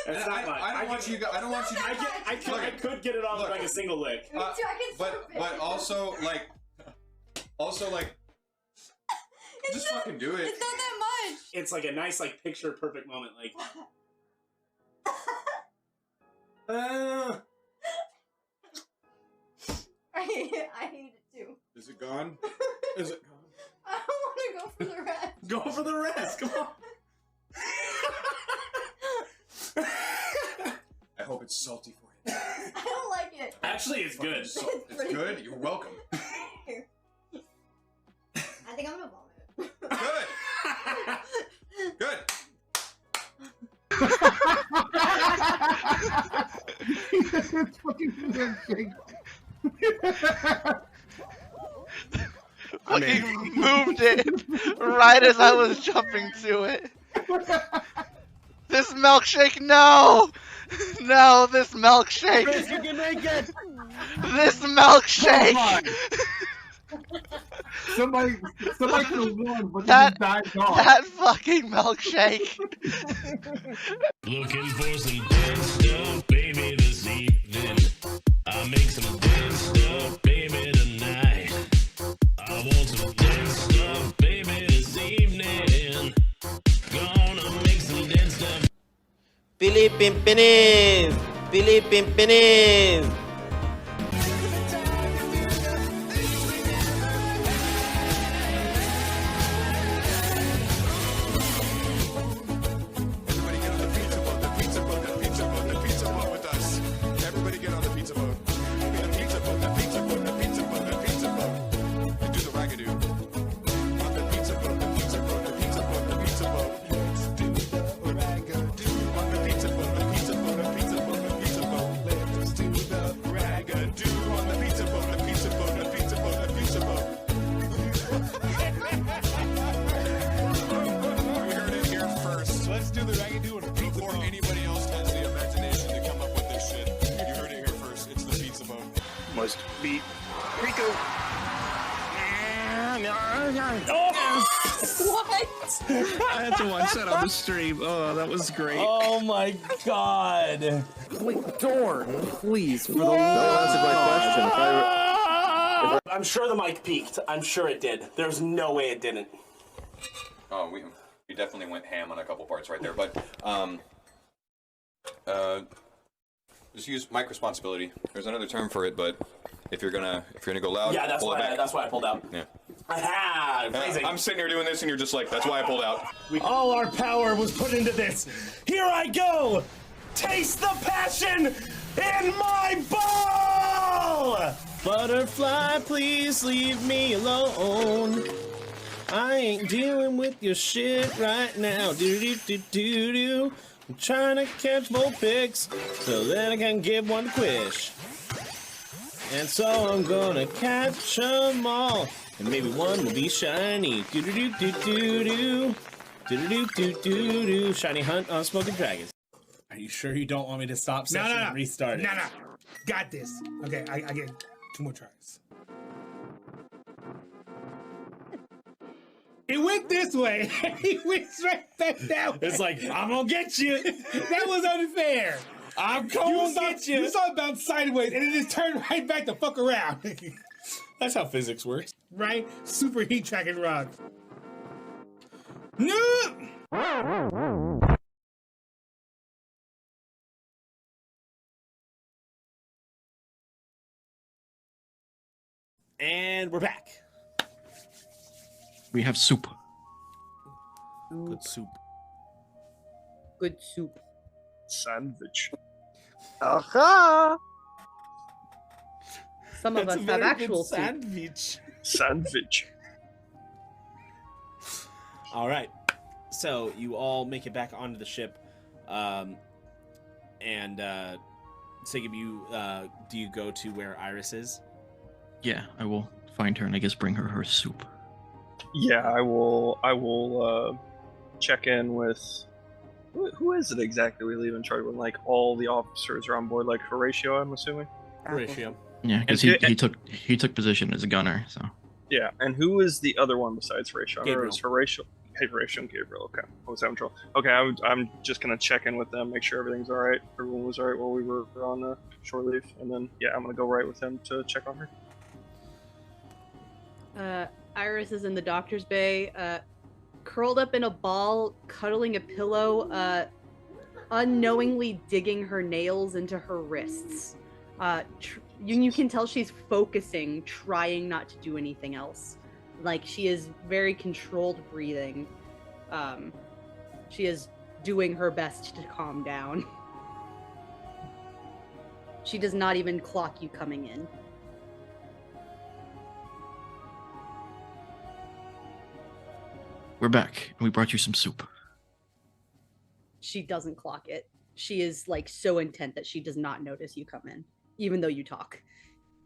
That's not much. I don't want you. I don't want you. I could get it on with like a single lick. But also like, just fucking do it. It's not that much. It's like a nice like picture perfect moment. Like. I hate it too. Is it gone? Is it gone? I don't want to go for the rest. Go for the rest. Come on. I hope it's salty for you. I don't like it. Actually, it's good. It's good? You're welcome. I think I'm gonna vomit. Good. Good. It's fucking milkshake. Fucking moved it right as I was jumping to it. This milkshake, no! No, this milkshake! Chris, you can make it! This milkshake! Somebody could have won, but that, they just died off. that fucking milkshake! Looking for some dead stuff, baby, this evening. I'll make some dead stuff, baby, tonight. I want some dead stuff, baby, this evening. Gonna make some dead stuff. Billy Pimpines! Billy Pimpines! Must be Rico. What? I had to watch that on the stream. Oh, that was great. Oh my god. Wait, Dorn, please, for the love. No, answered my question. I'm sure the mic peaked. I'm sure it did. There's no way it didn't. Oh, we definitely went ham on a couple parts right there, but just use mic responsibility. There's another term for it, but if you're gonna go loud, Yeah, that's pull it why. back. That's why I pulled out. Yeah. Amazing. I'm sitting here doing this, and you're just like, that's why I pulled out. All our power was put into this. Here I go. Taste the passion in my ball. Butterfly, please leave me alone. I ain't dealing with your shit right now. Do. I'm trying to catch more picks so that I can give one quish. And so I'm gonna catch them all, and maybe one will be shiny. Do. Shiny hunt on smoking dragons. Are you sure you don't want me to stop session and restart it? No. Got this. Okay, I get 2 more tries. It went this way. He went straight back that way. It's like, I'm gonna get you. That was unfair. I'm gonna get you. You saw it bounce sideways, and it just turned right back the fuck around. That's how physics works. Right? Super heat tracking rock. No! And we're back. We have soup. Good soup. Good soup. Sandwich. Aha! Some of us have actual soup. Sandwich. All right. So you all make it back onto the ship, and Sigib, do you go to where Iris is? Yeah, I will find her and I guess bring her her soup. Yeah, I will check in with who is it exactly we leave in charge when like all the officers are on board, like Horatio, I'm assuming. Horatio. Yeah, because he took position as a gunner, so. Yeah, and who is the other one besides Horatio? Gabriel. It's Horatio. Hey, Horatio and Gabriel. Okay, I was having trouble. Okay, I'm just gonna check in with them, make sure everything's all right. Everyone was all right while we were on shore leave, and then yeah, I'm gonna go right with him to check on her. Iris is in the doctor's bay, curled up in a ball, cuddling a pillow, unknowingly digging her nails into her wrists, you can tell she's focusing, trying not to do anything else. Like, she is very controlled breathing. She is doing her best to calm down. She does not even clock you coming in. We're back, and we brought you some soup. She doesn't clock it. She is, like, so intent that she does not notice you come in, even though you talk.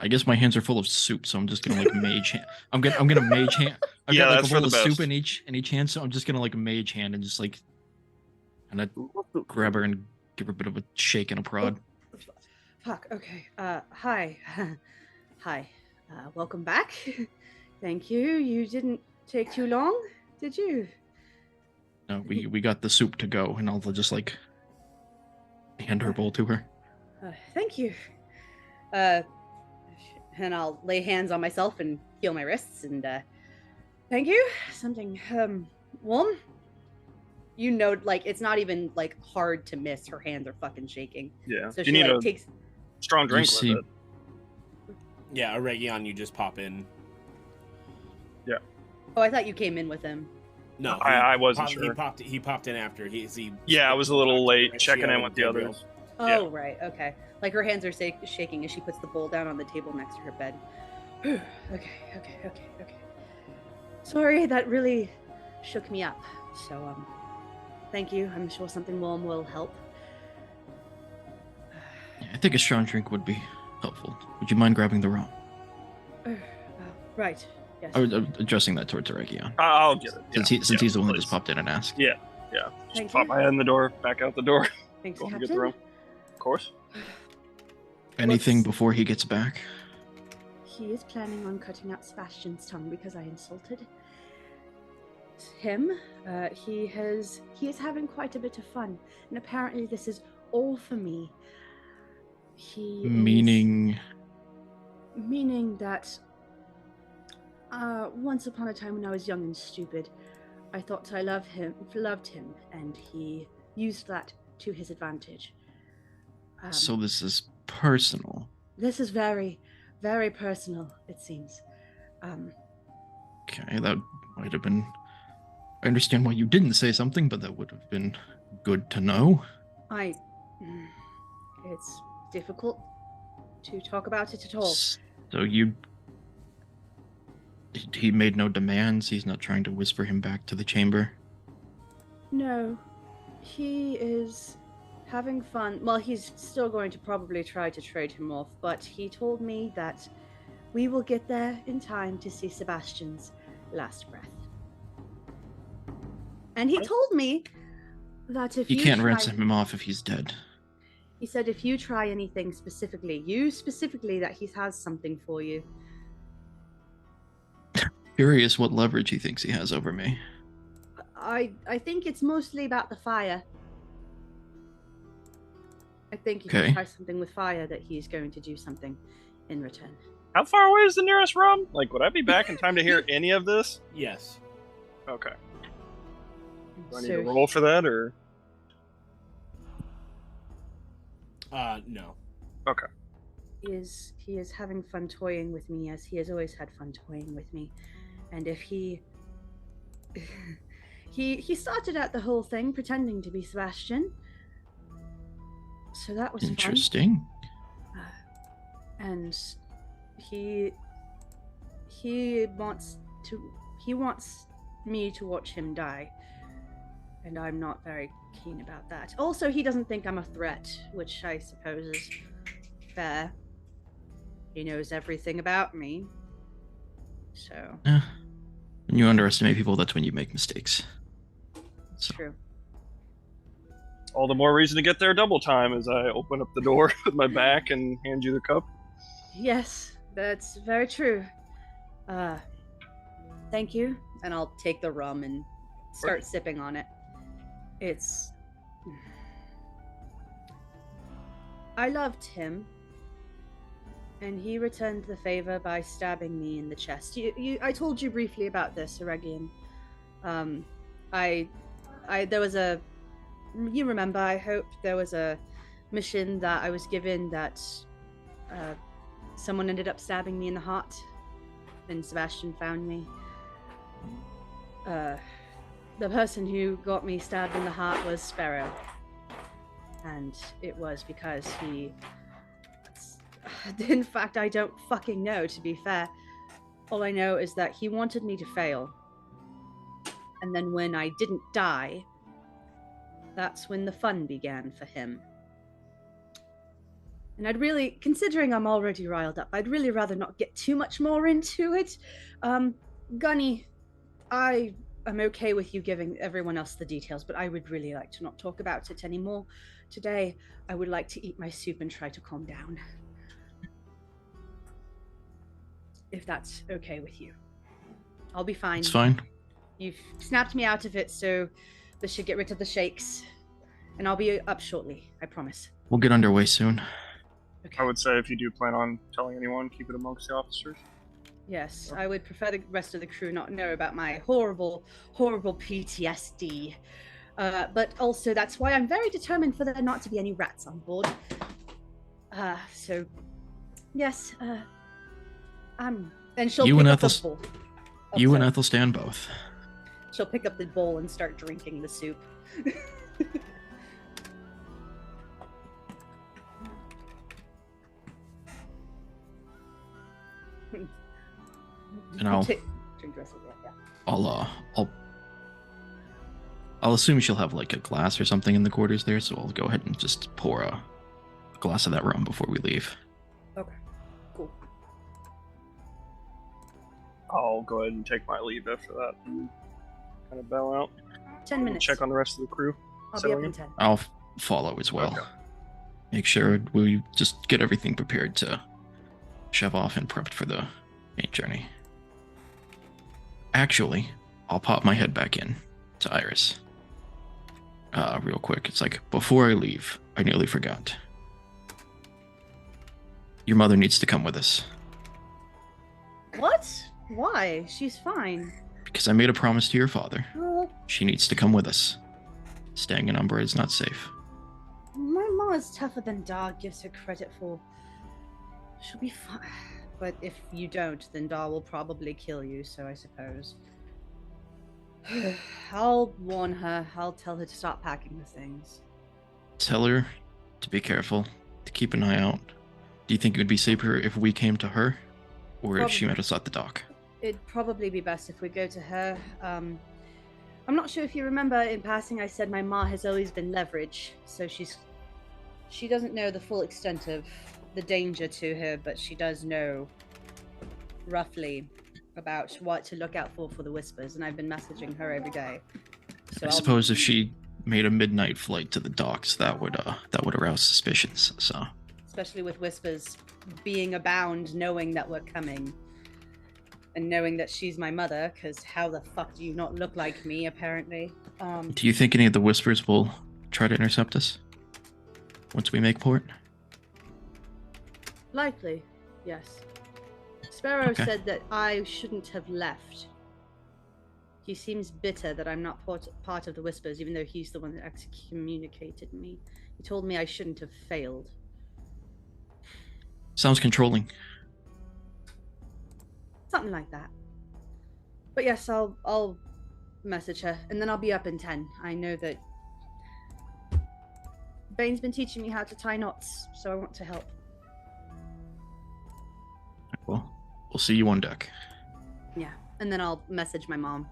I guess my hands are full of soup, so I'm just gonna like mage hand. I'm gonna mage hand. I've Yeah, got like that's a for bowl the of soup best. in each hand, so I'm just gonna like mage hand and just like and grab her and give her a bit of a shake and a prod. Fuck, okay. Hi. Hi. Welcome back. Thank you. You didn't take too long, did you? No, we got the soup to go, and I'll just like hand her bowl to her. Thank you. And I'll lay hands on myself and heal my wrists, and thank you. Something warm. You know, like, it's not even like hard to miss. Her hands are fucking shaking. Yeah. So You she need like a takes strong drink with it. Yeah, Aregion, you just pop in. Yeah. Oh, I thought you came in with him. No, I wasn't sure. He popped in after. Yeah, I was a little late checking in with the others. Oh, right. Okay. Like, her hands are shaking as she puts the bowl down on the table next to her bed. Okay. Sorry, that really shook me up. So, thank you. I'm sure something warm will help. I think a strong drink would be helpful. Would you mind grabbing the rum? Right. Yes. I was addressing that towards Aregion. I'll get it. Since he's the one that just popped in and asked. Yeah. Just Thank pop you. my head in the door, back out the door. Thanks, Go and get Captain. the room. Of course. Anything before he gets back? He is planning on cutting out Sebastian's tongue because I insulted him. He is having quite a bit of fun, and apparently this is all for me. Meaning that once upon a time when I was young and stupid, I thought I loved him, and he used that to his advantage. So this is personal. This is very, very personal, it seems. Okay, that might have been... I understand why you didn't say something, but that would have been good to know. It's difficult to talk about it at all. So he made no demands? He's not trying to whisper him back to the chamber? No, he is having fun. Well, he's still going to probably try to trade him off, but he told me that we will get there in time to see Sebastian's last breath. And he told me that if You you can't try... ransom him off if he's dead. He said if you try anything specifically, that he has something for you. Curious what leverage he thinks he has over me. I think it's mostly about the fire. I think if Okay. you try something with fire, that he's going to do something in return. How far away is the nearest room? Like, would I be back in time to hear any of this? Yes. Okay. Do I need So- to roll for that, or? No. Okay. He is having fun toying with me, as he has always had fun toying with me. And if he started out the whole thing pretending to be Sebastian, so that was Interesting. fun. And he wants me to watch him die, and I'm not very keen about that. Also, he doesn't think I'm a threat, which I suppose is fair. He knows everything about me, so When you underestimate people, that's when you make mistakes. it's true. All the more reason to get there double time as I open up the door with my back and hand you the cup. Yes, that's very true. Thank you. And I'll take the rum and start sipping on it. I loved him, and he returned the favor by stabbing me in the chest. I told you briefly about this, Aregion. There was a, you remember, I hope, there was a mission that I was given that someone ended up stabbing me in the heart. Then Sebastian found me. The person who got me stabbed in the heart was Sparrow. And it was because he... In fact, I don't fucking know, to be fair. All I know is that he wanted me to fail. And then when I didn't die, that's when the fun began for him. And I'd really, considering I'm already riled up, I'd really rather not get too much more into it. Gunny, I am okay with you giving everyone else the details, but I would really like to not talk about it anymore. Today, I would like to eat my soup and try to calm down. If that's okay with you. I'll be fine. It's fine. You've snapped me out of it, so this should get rid of the shakes. And I'll be up shortly, I promise. We'll get underway soon. I would say if you do plan on telling anyone, keep it amongst the officers. Yes, I would prefer the rest of the crew not know about my horrible, horrible PTSD. But also, that's why I'm very determined for there not to be any rats on board. So, yes, and she'll You pick and up the bowl. You and Ethelstan both. She'll pick up the bowl and start drinking the soup. And I'll drink the rest of it, yeah. I'll assume she'll have like a glass or something in the quarters there, so I'll go ahead and just pour a glass of that rum before we leave. Okay, cool. I'll go ahead and take my leave after that and kind of bow out. 10 minutes. Check on the rest of the crew. I'll be up in 10. I'll follow as well. Okay. Make sure we just get everything prepared to shove off and prepped for the main journey. Actually, I'll pop my head back in to Iris. Real quick. It's like, before I leave, I nearly forgot. Your mother needs to come with us. What? Why? She's fine. Because I made a promise to your father. Well, She needs to come with us. Staying in Umbra is not safe. my mom is tougher than Dar gives her credit for. She'll be fine. But if you don't, then Dar will probably kill you, so I suppose. I'll warn her. I'll tell her to stop packing the things. Tell her to be careful, to keep an eye out. Do you think it would be safer if we came to her? Or if she met us at the dock? It'd probably be best if we go to her. I'm not sure if you remember in passing I said my ma has always been leverage, so she doesn't know the full extent of the danger to her, but she does know roughly about what to look out for the whispers, and I've been messaging her every day. So I suppose if she made a midnight flight to the docks, that would arouse suspicions. So, especially with whispers being abound, knowing that we're coming, and knowing that she's my mother, because how the fuck do you not look like me? Apparently. do you think any of the whispers will try to intercept us once we make port? Likely, yes. Sparrow Okay. said that I shouldn't have left. He seems bitter that I'm not part of the Whispers, even though he's the one that excommunicated me. He told me I shouldn't have failed. Sounds controlling. Something like that. But yes, I'll message her, and then I'll be up in 10. I know that Bane's been teaching me how to tie knots, so I want to help. Well, we'll see you on deck. Yeah, and then I'll message my mom.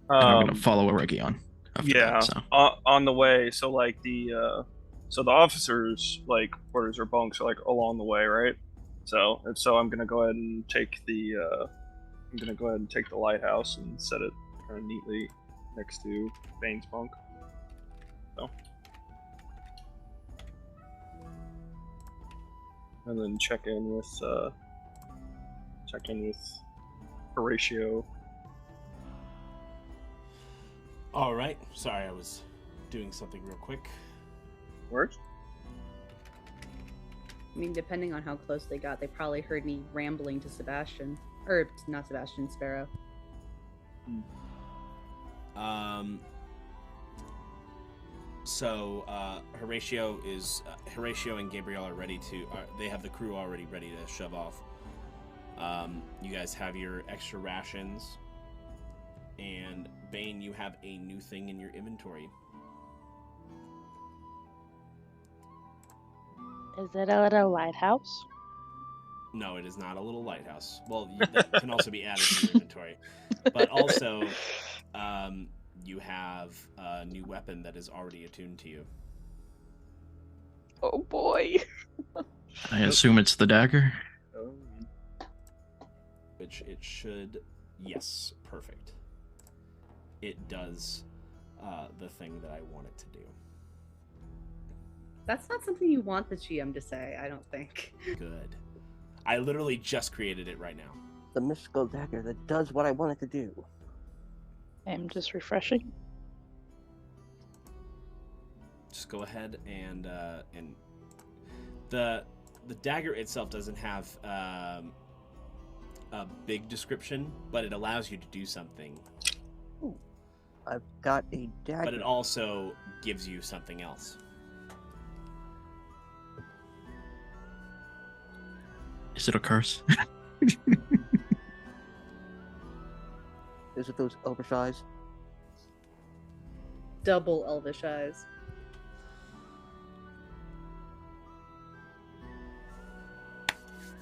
And I'm gonna follow Aregion. Yeah, on the way. So like the officers' like quarters or bunks are like along the way, right? So I'm gonna go ahead and take the lighthouse and set it kind of neatly next to Bane's bunk. So. And then check in with Horatio. All right. Sorry, I was doing something real quick. Works. I mean, depending on how close they got, they probably heard me rambling to Sebastian. Or, not Sebastian, Sparrow. So Horatio and Gabriel are ready to. They have the crew already ready to shove off. You guys have your extra rations, and Bane, you have a new thing in your inventory. Is it a little lighthouse? No, it is not a little lighthouse. Well, that can also be added to your inventory, but also you have a new weapon that is already attuned to you. Oh boy. I assume it's the dagger. Which it should, yes, perfect. It does the thing that I want it to do. That's not something you want the GM to say, I don't think. Good. I literally just created it right now. The mystical dagger that does what I want it to do. I'm just refreshing. Just go ahead and the dagger itself doesn't have a big description, but it allows you to do something. Ooh, I've got a dagger. But it also gives you something else. Is it a curse? Is it those elvish eyes? Double elvish eyes.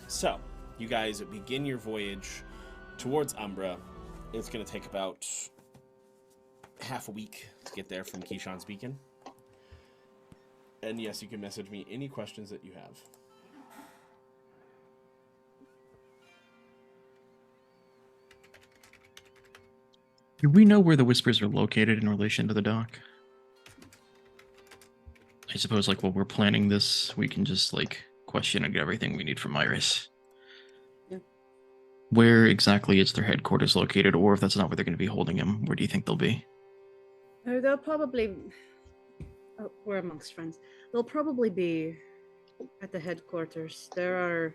So, you guys begin your voyage towards Umbra. It's going to take about half a week to get there from Keyshawn's Beacon. And yes, you can message me any questions that you have. Do we know where the Whispers are located in relation to the dock? I suppose, like, while we're planning this, we can just, like, question and get everything we need from Iris. Yeah. Where exactly is their headquarters located, or if that's not where they're going to be holding him, where do you think they'll be? They'll probably... Oh, we're amongst friends. They'll probably be at the headquarters. There are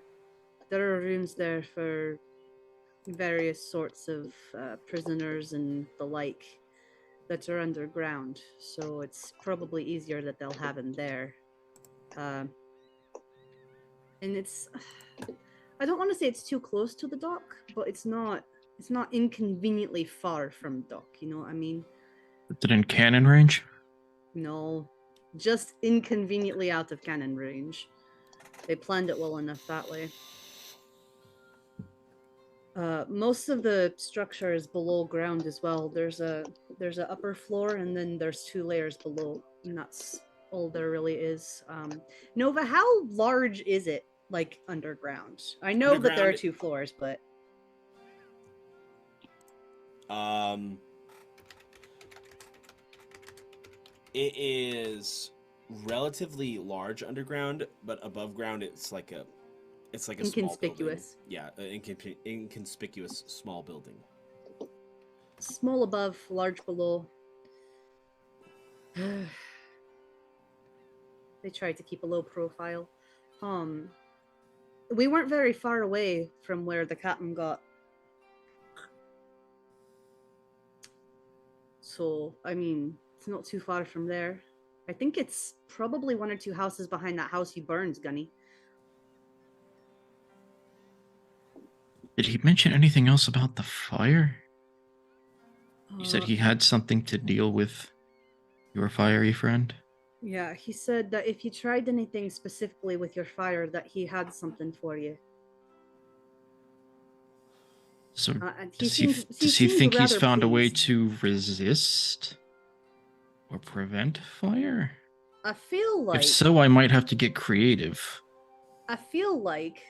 rooms there for various sorts of prisoners and the like that are underground, so it's probably easier that they'll have him there. And it's... I don't want to say it's too close to the dock, but it's not inconveniently far from dock, you know what I mean? Is it in cannon range? No, just inconveniently out of cannon range. They planned it well enough that way. Most of the structure is below ground as well. There's a upper floor, and then there's 2 layers below, and that's all there really is. Nova, how large is it, like, underground? I know that there are 2 floors, but... It is relatively large underground, but above ground it's like a inconspicuous. Small building. Yeah, inconspicuous small building. Small above, large below. They tried to keep a low profile. We weren't very far away from where the captain got. So, I mean, it's not too far from there. I think it's probably 1 or 2 houses behind that house he burns, Gunny. Did he mention anything else about the fire? You said he had something to deal with your fiery friend? Yeah, he said that if you tried anything specifically with your fire, that he had something for you. So he does he think he's rather found a way pleased. to resist or prevent fire? I feel like... If so, I might have to get creative. I feel like...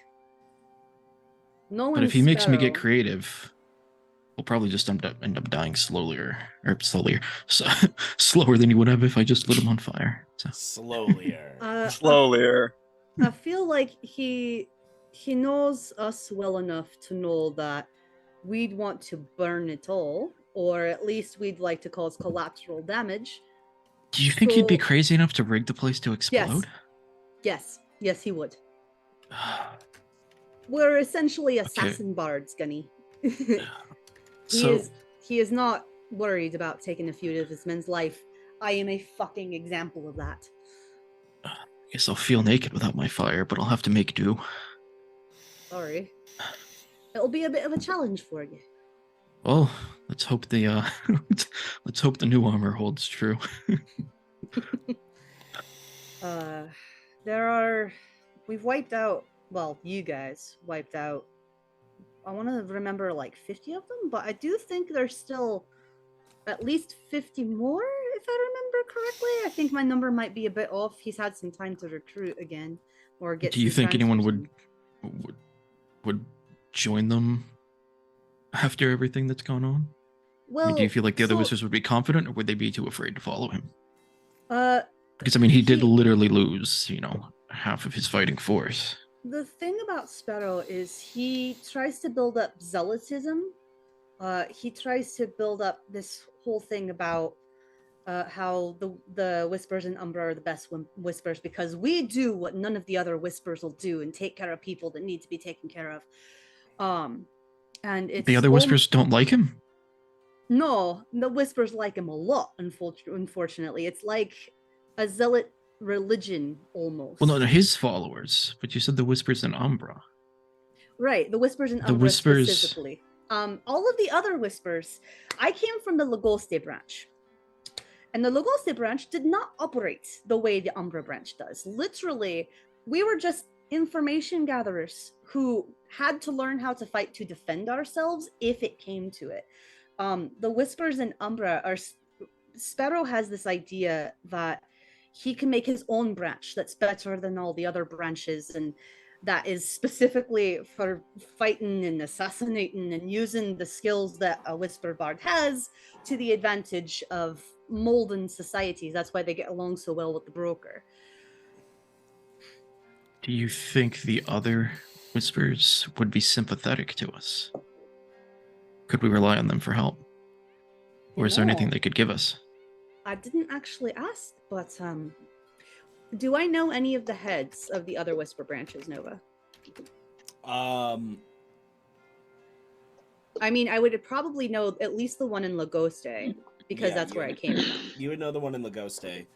But if he makes me get creative, we'll probably just end up dying slower than he would have if I just lit him on fire. So. Slowlier. I feel like he knows us well enough to know that we'd want to burn it all, or at least we'd like to cause collateral damage. Do you think he'd be crazy enough to rig the place to explode? Yes, he would. We're essentially assassin bards, Gunny. He is not worried about taking a few of his men's life. I am a fucking example of that. I guess I'll feel naked without my fire, but I'll have to make do. Sorry. It'll be a bit of a challenge for you. Well, let's hope the let's hope the new armor holds true. We've wiped out, well, you guys wiped out, I want to remember like 50 of them, but I do think there's still at least 50 more, if I remember correctly. I think my number might be a bit off. He's had some time to recruit again, or get. Do you think anyone transfers would join them after everything that's gone on? Well, I mean, do you feel like the other so- wizards would be confident, or would they be too afraid to follow him? in? Because I mean, he did literally lose, half of his fighting force. The thing about Sparrow is he tries to build up zealotism. He tries to build up this whole thing about how the Whispers in Umbra are the best Whispers because we do what none of the other Whispers will do and take care of people that need to be taken care of. And it's The other Whispers don't like him? No, the Whispers like him a lot, unfortunately. It's like a zealot religion, almost. Well, no, his followers. But you said the Whispers in Umbra. Right, the Whispers in The Umbra Whispers- specifically. All of the other Whispers, I came from the Lagoste branch. And the Lagoste branch did not operate the way the Umbra branch does. Literally, we were just information gatherers who had to learn how to fight to defend ourselves if it came to it. The Whispers in Umbra are... Sparrow has this idea that he can make his own branch that's better than all the other branches, and that is specifically for fighting and assassinating and using the skills that a Whisper Bard has to the advantage of molding societies. That's why they get along so well with the broker. Do you think the other Whispers would be sympathetic to us? Could we rely on them for help? Or is there anything No. they could give us? I didn't actually ask, but do I know any of the heads of the other Whisper branches, Nova? I mean, I would probably know at least the one in Lagoste, because Yeah, that's you where I would- came from. You would know the one in Lagoste,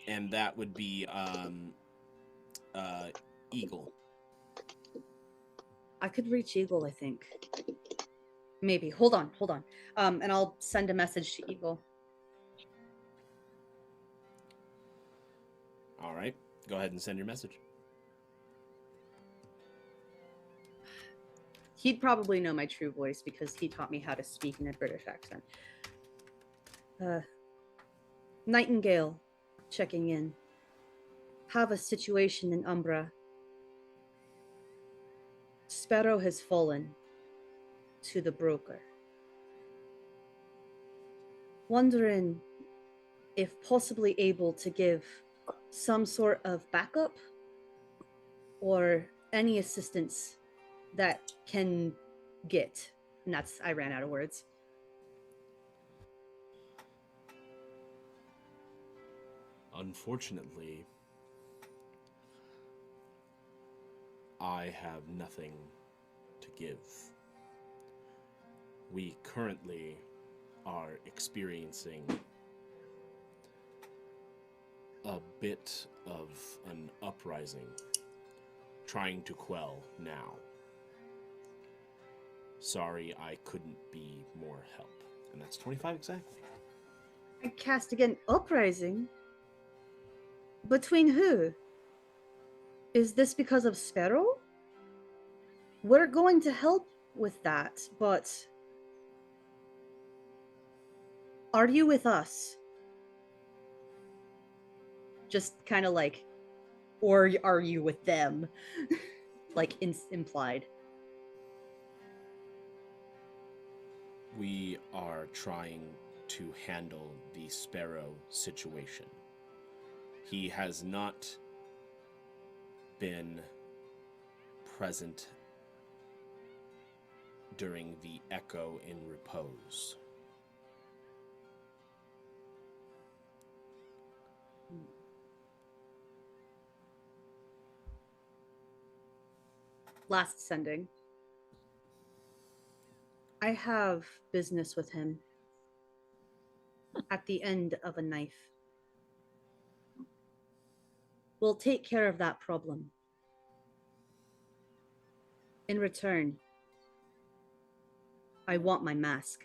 and that would be Eagle. I could reach Eagle, I think. Maybe. Hold on. And I'll send a message to Eagle. All right, go ahead and send your message. He'd probably know my true voice because he taught me how to speak in a British accent. Nightingale, checking in. Have a situation in Umbra. Sparrow has fallen to the broker. Wondering if possibly able to give some sort of backup or any assistance that can get. And that's, I ran out of words. Unfortunately, I have nothing to give. We currently are experiencing a bit of an uprising, trying to quell now. Sorry, I couldn't be more help. And that's 25 exactly. I cast again. Uprising? Between who? Is this because of Sparrow? We're going to help with that, but... Are you with us? Just kind of like, or are you with them? Like implied. We are trying to handle the Sparrow situation. He has not been present during the Echo in Repose. Last sending. I have business with him. at the end of a knife. We'll take care of that problem. In return, I want my mask.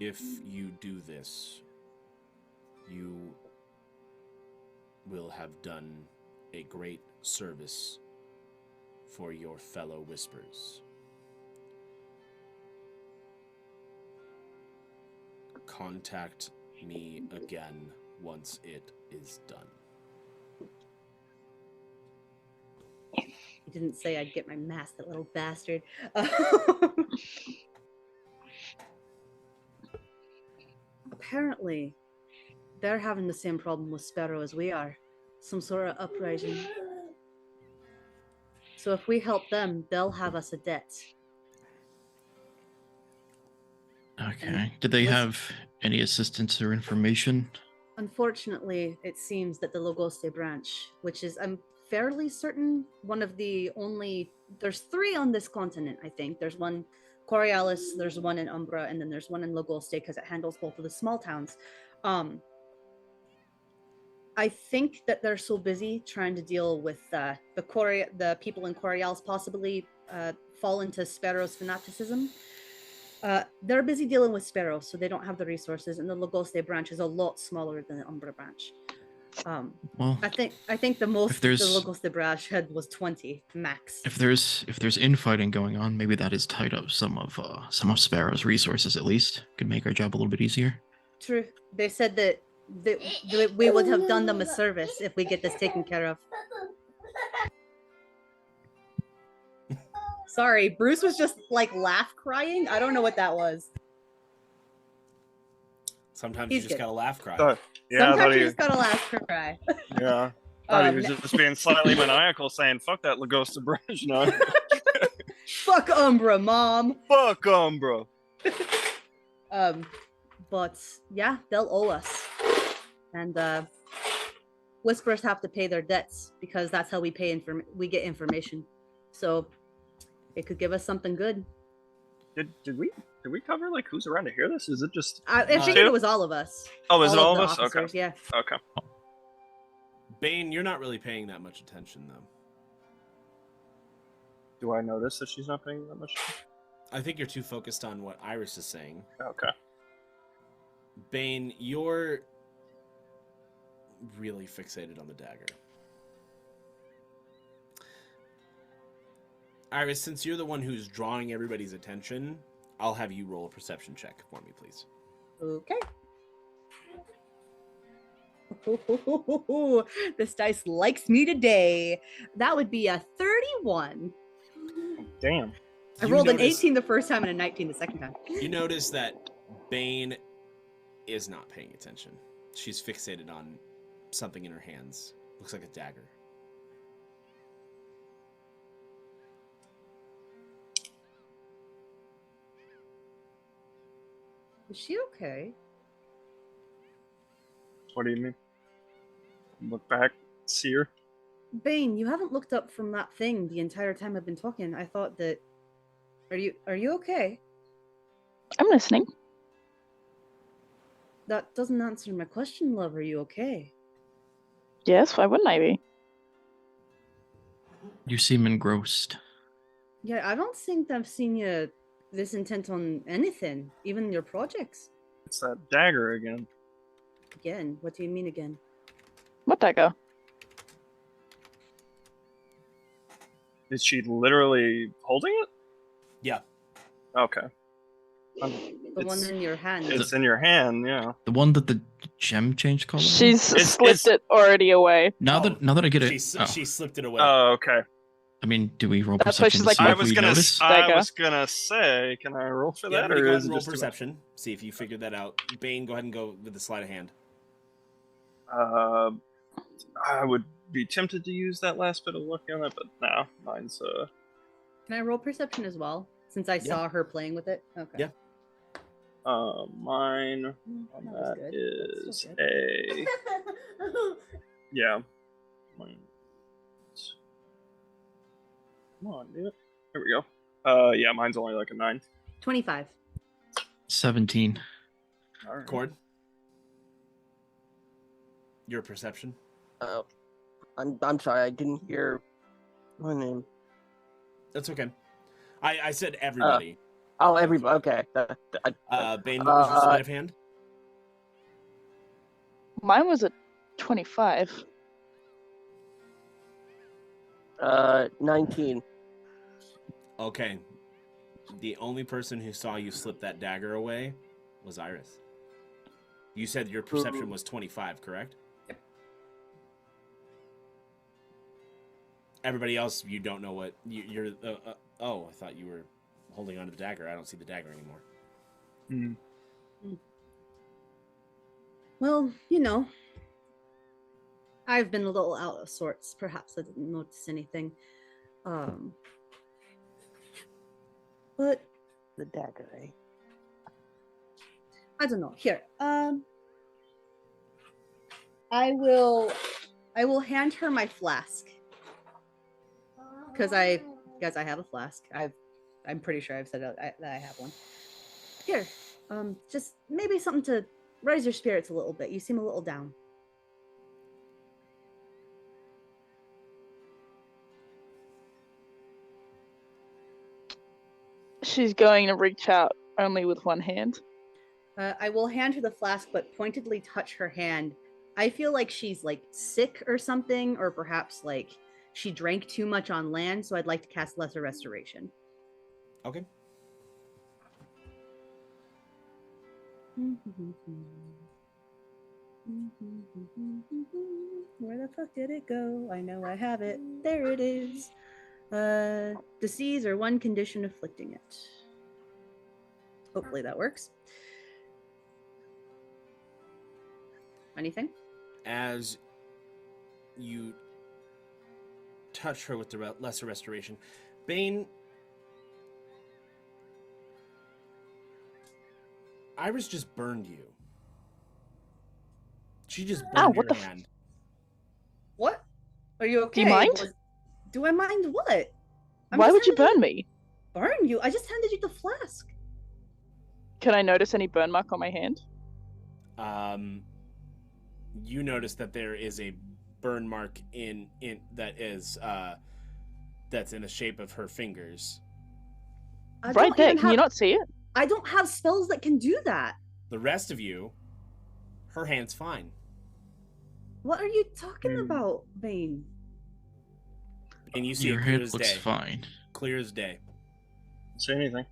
If you do this, you will have done a great service for your fellow Whispers. Contact me again once it is done. He didn't say I'd get my mask, that little bastard. Apparently, they're having the same problem with Sparrow as we are. Some sort of uprising. So if we help them, they'll have us a debt. Okay. Did they have any assistance or information? Unfortunately, it seems that the Logoste branch, which is, I'm fairly certain, one of the only... There's 3 on this continent, I think. There's one Coriolis, there's one in Umbra, and then there's one in Logoste because it handles both of the small towns. I think that they're so busy trying to deal with the people in Coriolis possibly fall into Sparrow's fanaticism. They're busy dealing with Sparrow, so they don't have the resources, and the Logoste branch is a lot smaller than the Umbra branch. Well, I think the most the there's- Logoste branch had was 20 max. If there's infighting going on, maybe that has tied up some of Sparrow's resources. At least could make our job a little bit easier. True. They said that we would have done them a service if we get this taken care of. Sorry, Bruce was just like laugh crying. I don't know what that was. Sometimes He's you just good. gotta laugh cry. Sometimes you just gotta laugh cry. Yeah. Thought he was just being slightly maniacal, saying, fuck that Lagosta Bridge. No. Fuck Umbra, mom. Fuck Umbra. But yeah, they'll owe us. And Whisperers have to pay their debts because that's how we we get information. So it could give us something good. Did we cover like who's around to hear this? Is it just I figured it was all of us. Oh, is it all the of us? Okay. officers, yeah. Okay. Bane, you're not really paying that much attention, though. Do I notice that she's not paying that much? I think you're too focused on what Iris is saying. Okay. Bane, you're really fixated on the dagger. Iris, since you're the one who's drawing everybody's attention, I'll have you roll a perception check for me, please. Okay. This dice likes me today. That would be a 31. Damn. I rolled an 18 the first time and a 19 the second time. You notice that Bane is not paying attention. She's fixated on something in her hands. Looks like a dagger. Is she okay? What do you mean? Look back, see her. Bane, you haven't looked up from that thing the entire time I've been talking. I thought that... Are you okay? I'm listening. That doesn't answer my question, love. Are you okay? Yes, why wouldn't I be? You seem engrossed. Yeah, I don't think I've seen you this intent on anything, even your projects. It's that dagger again. Again? What do you mean again? What dagger? Is she literally holding it? Yeah. Okay. The one in your hand. It's in your hand, yeah. The one that the gem changed color? She's slipped it already away. Now that I get it. She slipped it away. Oh, okay. I mean, do we roll That's why perception? she's like, to see I if was we gonna notice? I was gonna say, can I roll for Yeah, that, everybody or go ahead is and it roll just perception. See if you figured that out. Bane, go ahead and go with the sleight of hand. I would be tempted to use that last bit of luck on it, but no, mine's Can I roll perception as well? Since I saw her playing with it? Okay. Yeah. Mine on was that good. is That's a yeah. Mine. Come on, dude. There we go. Yeah, mine's only like a 9. 25. 17. All right. Cord? Your perception? I'm sorry, I didn't hear my name. That's okay. I said everybody. Everybody. Okay. Bane, what was your sleight of hand? Mine was a 25. 19. Okay. The only person who saw you slip that dagger away was Iris. You said your perception was 25, correct? Yep. Everybody else, you don't know what you're. Oh, I thought you were holding onto the dagger. I don't see the dagger anymore. Well, you know, I've been a little out of sorts. Perhaps I didn't notice anything. But the dagger, eh? I don't know. Here, I will hand her my flask because I have a flask. I'm pretty sure I've said that I have one. Here, just maybe something to raise your spirits a little bit. You seem a little down. She's going to reach out only with one hand. I will hand her the flask, but pointedly touch her hand. I feel like she's like sick or something, or perhaps like she drank too much on land, so I'd like to cast Lesser Restoration. Okay. Where the fuck did it go? I know I have it. There it is. Disease or one condition afflicting it. Hopefully that works. Anything? As you touch her with the Lesser Restoration, Bane, Iris just burned you. She just burned your hand. What? Are you okay? Do you mind? Do I mind what? Why would you burn me? Burn you? I just handed you the flask. Can I notice any burn mark on my hand? You notice that there is a burn mark in that is that's in the shape of her fingers. Right there. Can you not see it? I don't have spells that can do that. The rest of you, her hand's fine. What are you talking about, Bane? And you see Your it clear hand as looks day. fine. Clear as day. Don't say anything.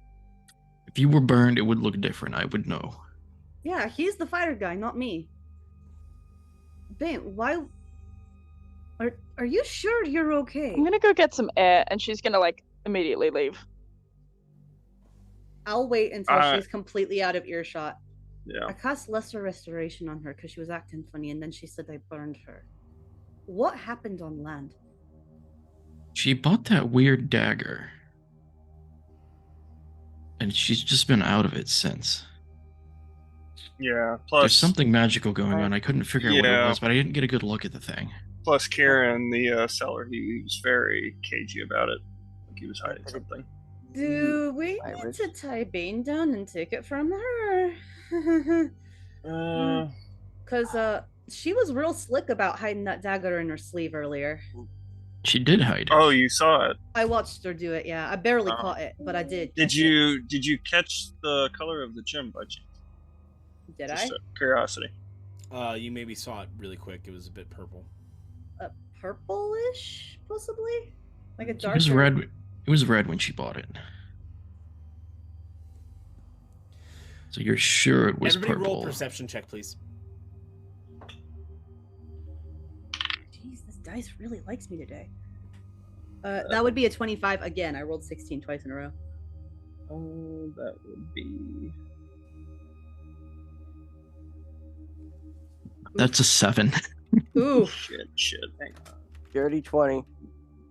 If you were burned, it would look different. I would know. Yeah, he's the fighter guy, not me. Bane, why? Are you sure you're okay? I'm gonna go get some air, and she's gonna like immediately leave. I'll wait until she's completely out of earshot. Yeah. I cast Lesser Restoration on her because she was acting funny, and then she said I burned her. What happened on land? She bought that weird dagger. And she's just been out of it since. Yeah, plus... There's something magical going on. I couldn't figure out what it was, but I didn't get a good look at the thing. Plus Kieran, the seller, he was very cagey about it. Like he was hiding something. Do we need to tie Bane down and take it from her? Because she was real slick about hiding that dagger in her sleeve earlier. She did hide it. Oh, you saw it. I watched her do it, yeah. I barely caught it, but I did. Did you catch the color of the gem by chance? Did Just I? Curiosity. You maybe saw it really quick. It was a bit purple. Purplish, possibly? Like a dark. It was red. It was red when she bought it. So you're sure it was Everybody purple? roll perception check, please. Jeez, this dice really likes me today. That would be a 25 again. I rolled 16 twice in a row. Oh, that would be... That's a 7. Ooh. Shit. Hang on. Dirty 20.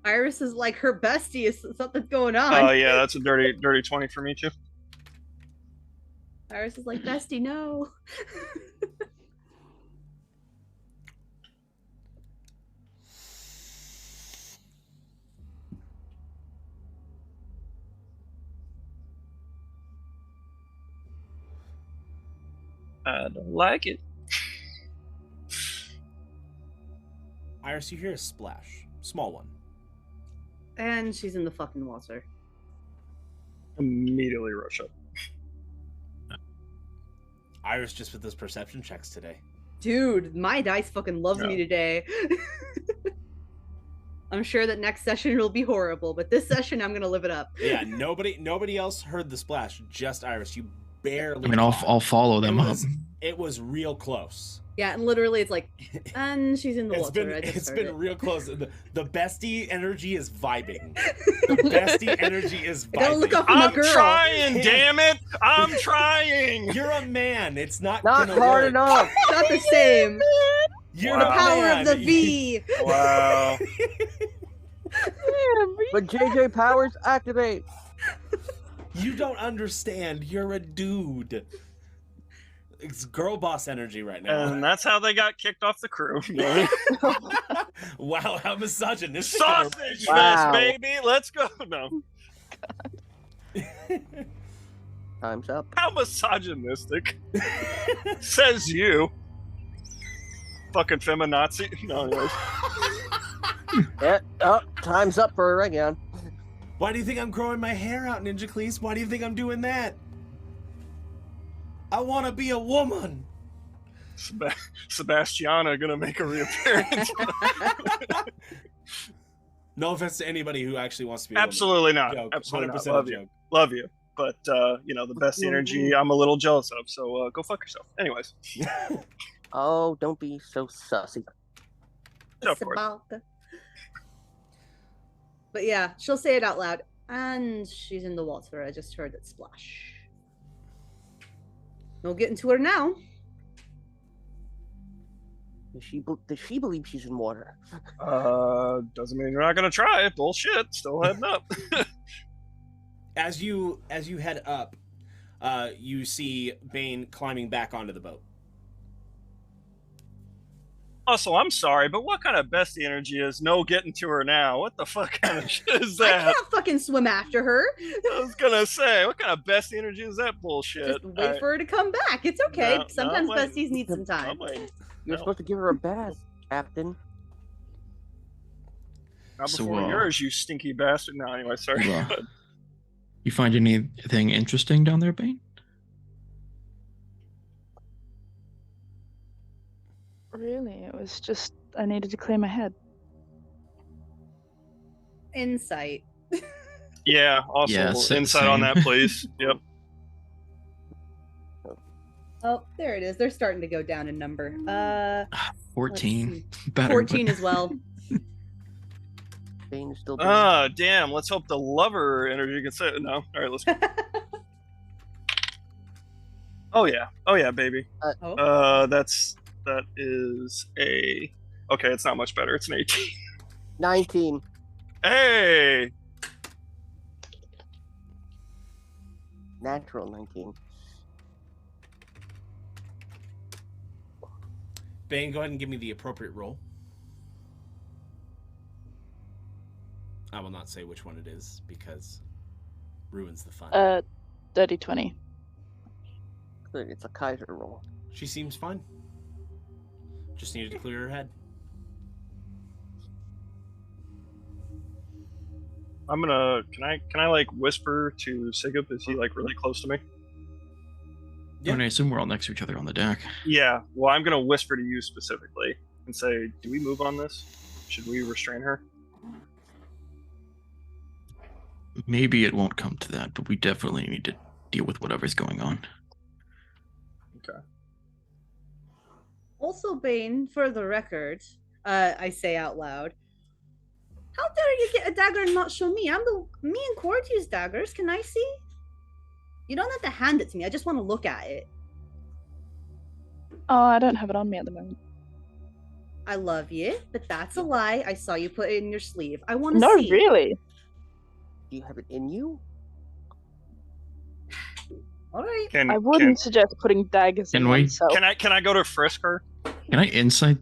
Iris is like her bestie. Is something's going on? Oh yeah, that's a dirty 20 for me too. Iris is like, bestie, no. I don't like it. Iris, you hear a splash. Small one. And she's in the fucking water. Immediately rush up. Iris just with those perception checks today. Dude, my dice fucking loves me today. I'm sure that next session will be horrible, but this session I'm gonna live it up. Yeah, nobody else heard the splash, just Iris. You barely. I mean, I'll follow them up. It was real close. Yeah, and literally it's like, and she's in the water. It's been real close. The bestie energy is vibing. The bestie energy is vibing. I gotta look up on the girl. I'm trying, damn it! I'm trying. You're a man. It's not hard work. enough. Not the same. You're the a power man. of the V. Wow. But JJ powers activate. You don't understand. You're a dude. It's girl boss energy right now. And that's how they got kicked off the crew. Wow, how misogynistic. Sausage Wow. fest, baby. Let's go. No. Time's up. How misogynistic. Says you. Fucking feminazi. No, anyways. Yeah, time's up for Aregion. Why do you think I'm growing my hair out, Ninjacles? Why do you think I'm doing that? I want to be a woman. Sebastiana gonna make a reappearance. No offense to anybody who actually wants to be a Absolutely woman. not. Joke. Absolutely 100% not. Love a you. joke. Love you. But, the best energy I'm a little jealous of, so go fuck yourself. Anyways. Oh, don't be so sussy. No, of course. But yeah, she'll say it out loud. And she's in the water. I just heard it splash. No getting to her now. Does she believe she's in water? Doesn't mean you're not gonna try it. Bullshit. Still heading up. As you head up, you see Bane climbing back onto the boat. Also, I'm sorry, but what kind of bestie energy is no getting to her now? What the fuck kind of shit is I that? can't fucking swim after her. I was gonna say, what kind of bestie energy is that bullshit? Just wait for her to come back. It's okay. No, Sometimes wait. besties need some time. You're supposed to give her a bath, Captain. Not So, before yours, you stinky bastard. No, anyway, sorry. Yeah. You find anything interesting down there, Bane? Really, it was just I needed to clear my head. Insight. Yeah, also Yeah, insight on same. that, please. Yep. Oh, there it is. They're starting to go down in number. 14. Better. 14 as well. Bane is still. Ah, damn. Let's hope the lover energy can say no. All right, let's go. Oh yeah, baby. That is a. Okay, it's not much better. It's an 18. 19. Hey. Natural 19. Bane, go ahead and give me the appropriate roll. I will not say which one it is because ruins the fun. Dirty 20. Good, it's a Kaiser roll. She seems fine. Just needed to clear her head. I'm gonna. Can I like whisper to Sigib? Is he like really close to me? Yeah. I assume we're all next to each other on the deck. Yeah. Well, I'm gonna whisper to you specifically and say, "Do we move on this? Should we restrain her?" Maybe it won't come to that, but we definitely need to deal with whatever's going on. Okay. Also, Bane, for the record, I say out loud, how dare you get a dagger and not show me? Me and Cord use daggers. Can I see? You don't have to hand it to me. I just want to look at it. Oh, I don't have it on me at the moment. I love you, but that's a lie. I saw you put it in your sleeve. I want to No, see. really? Do you have it in you? All right. I wouldn't suggest putting daggers in Can we? oneself. Can I go to frisk her? Can I insight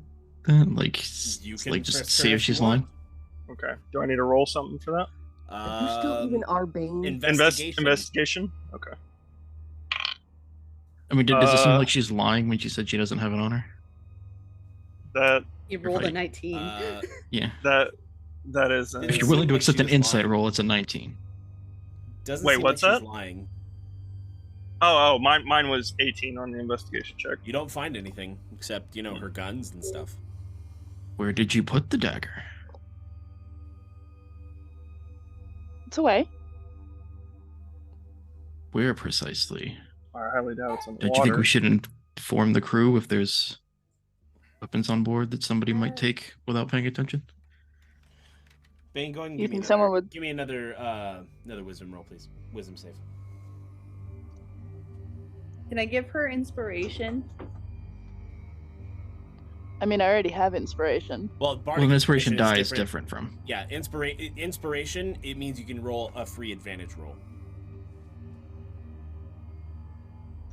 that? Like, You can like just frisk see her if if she's you want. lying? Okay. Do I need to roll something for that? Are you still even our Bane? Investigation. Investigation. Okay. I mean, does it seem like she's lying when she said she doesn't have it on her? That You rolled a 19. Yeah. That is. If you're willing to accept an insight roll, it's a 19. Doesn't Wait, seem what's like she's that? lying. Oh, mine was 18 on the investigation check. You don't find anything except, her guns and stuff. Where did you put the dagger? It's away. Where precisely? I highly doubt it's in the Don't water. you think we should inform the crew if there's weapons on board that somebody might take without paying attention? Bane, go ahead and You give me think someone another, would- give me another wisdom roll, please. Wisdom save. Can I give her inspiration? I mean, I already have inspiration. Well, Well, an inspiration die is is different from. Yeah, inspiration, it means you can roll a free advantage roll.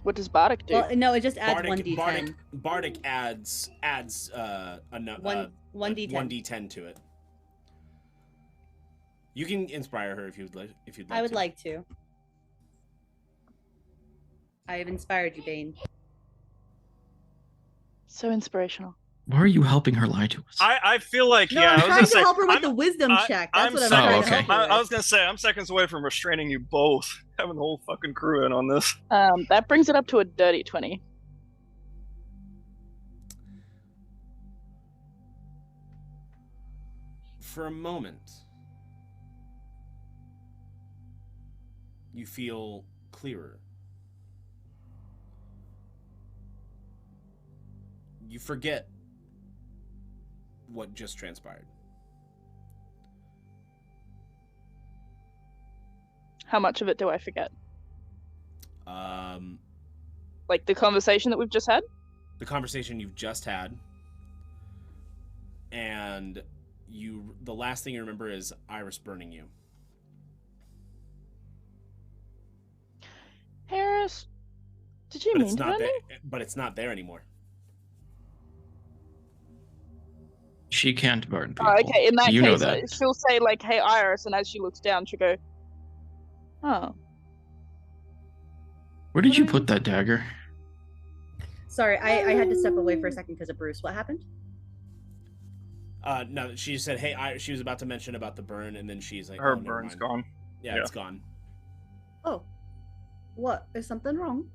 What does Bardic do? Well, no, it just adds Bardic, 1d10. Bardic adds One- 1d10. 1d10 to it. You can inspire her if you'd like. I would like to. I have inspired you, Bane. So inspirational. Why are you helping her lie to us? I feel like No, yeah. I'm I was trying gonna to say, help her with I'm- the wisdom check. That's what I'm seconds- trying to help her I with. was gonna say I'm seconds away from restraining you both, having the whole fucking crew in on this. That brings it up to a dirty 20. For a moment, you feel clearer. You forget what just transpired. How much of it do I forget? Um, Like the conversation that we've just had? the conversation you've just had, and the last thing you remember is Iris burning you. Harris, did you But mean it's to not burn there. me? But it's not there anymore. She can't burn people. Oh, okay, in that you know case, that. she'll say, like, hey, Iris, and as she looks down, she'll go, oh. Where did you put that dagger? Sorry, I had to step away for a second because of Bruce. What happened? No, she said, "Hey," she was about to mention about the burn, and then she's like, Her "Oh, never burn's mind." gone. Yeah, Yeah. it's gone. Oh. What? Is something wrong?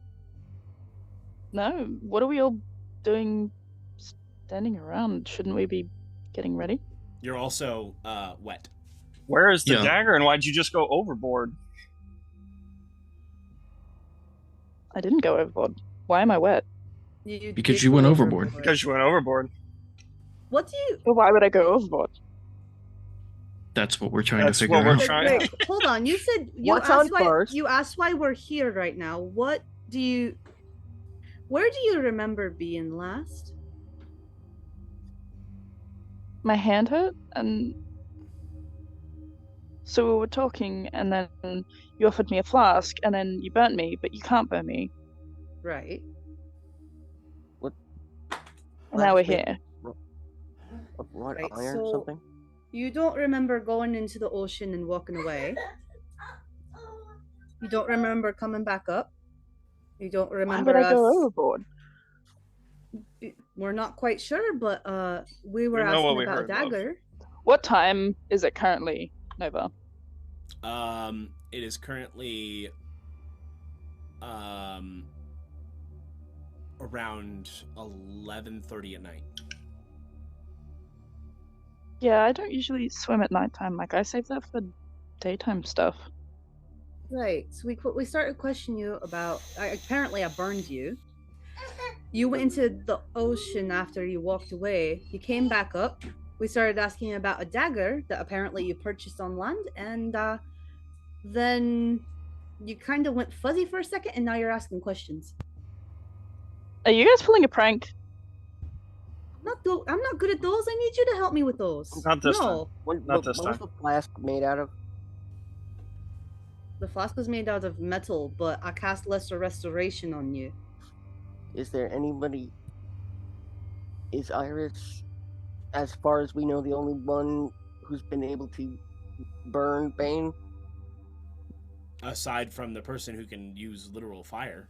No, what are we all doing standing around? Shouldn't we be getting ready? You're also wet. Where is the Yeah. dagger, and why'd you just go overboard? I didn't go overboard. Why am I wet? Because you went overboard. Because you went overboard. What do you... But why would I go overboard? That's what we're trying That's to figure what we're out. trying- Wait, hold on. You said What's on first? You asked why we're here right now. What do you... Where do you remember being last? My hand hurt, and so we were talking, and then you offered me a flask, and then you burnt me, but you can't burn me. Right. And now we're Flask made here. Of what, Right, iron so- something? You don't remember going into the ocean and walking away. You don't remember coming back up. You don't Why remember would I us. go overboard? We're not quite sure, but we were We know what asking we about a heard of. dagger. What time is it currently, Nova? It is currently around 11:30 at night. Yeah, I don't usually swim at nighttime. Like, I save that for daytime stuff. Right. So we started questioning you about. Apparently, I burned you. You went into the ocean after you walked away. You came back up. We started asking you about a dagger that apparently you purchased on land, and then you kind of went fuzzy for a second, and now you're asking questions. Are you guys pulling a prank? I'm not good at those. I need you to help me with those. Not this no. time. What, Not what, this what was time. the flask made out of? The flask was made out of metal, but I cast Lesser Restoration on you. Is there anybody? Is Iris, as far as we know, the only one who's been able to burn Bane? Aside from the person who can use literal fire.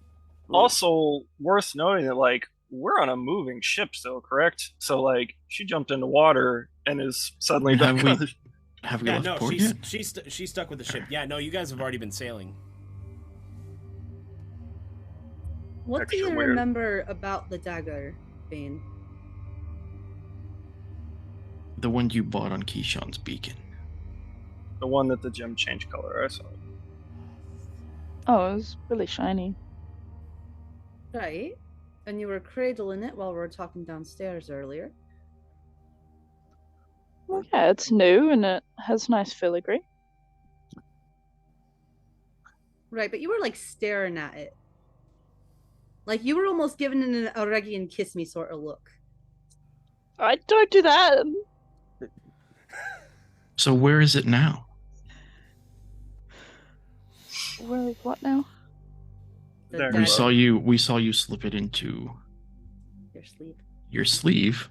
Also worth noting that like we're on a moving ship still, correct? So like she jumped into water and is suddenly back on the Have we Yeah, left no, port yet? she's stuck with the ship. Yeah, no, you guys have already been sailing. What do Extra you weird. remember about the dagger, Bane? The one you bought on Keyshawn's beacon. The one that the gem changed color. I saw it. Oh, it was really shiny. Right. And you were cradling it while we were talking downstairs earlier. Well, yeah, it's new and it has nice filigree. Right, but you were like staring at it. Like you were almost giving it an Aregion kiss me sort of look. I don't do that. So where is it now? Where is what now? There We saw you slip it into Your sleeve. your sleeve.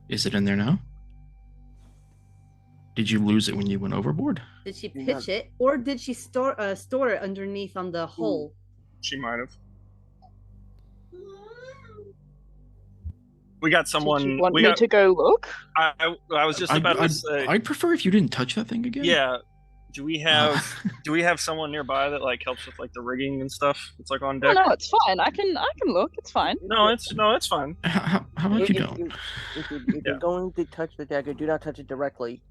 Is it in there now? Did you lose it when you went overboard? Did she pitch it, or did she store it underneath on the hull? She might have. We got someone. Did you want we me got, to go look? I was just about to say. I'd prefer if you didn't touch that thing again. Yeah. Do we have someone nearby that like helps with like the rigging and stuff? It's like on Oh, deck. no, it's fine. I can look. It's fine. No, it's fine. How about you don't? If you're going to touch the dagger, do not touch it directly.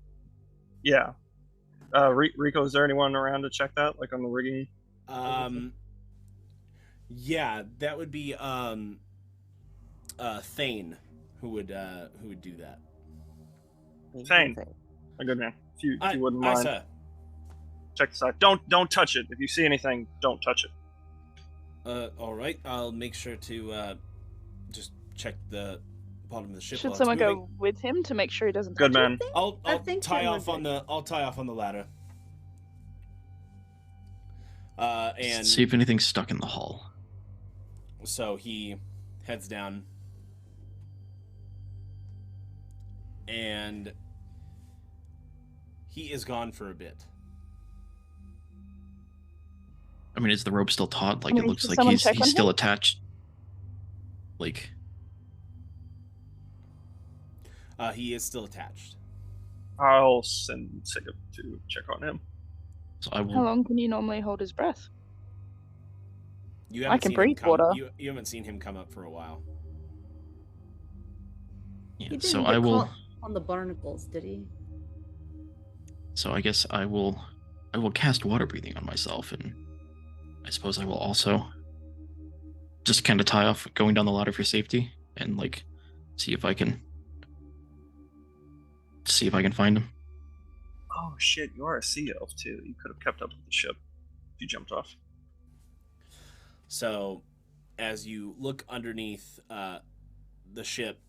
Yeah. Rico, is there anyone around to check that, like on the rigging? Yeah, that would be Thane who would do that. Thane, a good man. If you wouldn't mind. Sir. Check this out. Don't touch it. If you see anything, don't touch it. All right. I'll make sure to just check the bottom of the ship. Should someone go with him to make sure he doesn't Good touch man. it? I'll think tie someone off on the ladder. And See if anything's stuck in the hull. so he heads down, and he is gone for a bit. I mean, is the rope still taut? Like, I it mean, looks can like someone he's check on still him? attached. Like, He is still attached. I'll send Sigib to check on him. so I will. How long can you normally hold his breath? You I can seen him breathe come- water. You haven't seen him come up for a while. Yeah, He didn't so get I will. caught on the barnacles, did he? So I guess I will cast water breathing on myself, and I suppose I will also just kind of tie off going down the ladder for safety, and like see if I can find him. Oh shit, you are a sea elf too. You could have kept up with the ship if you jumped off. So, as you look underneath the ship,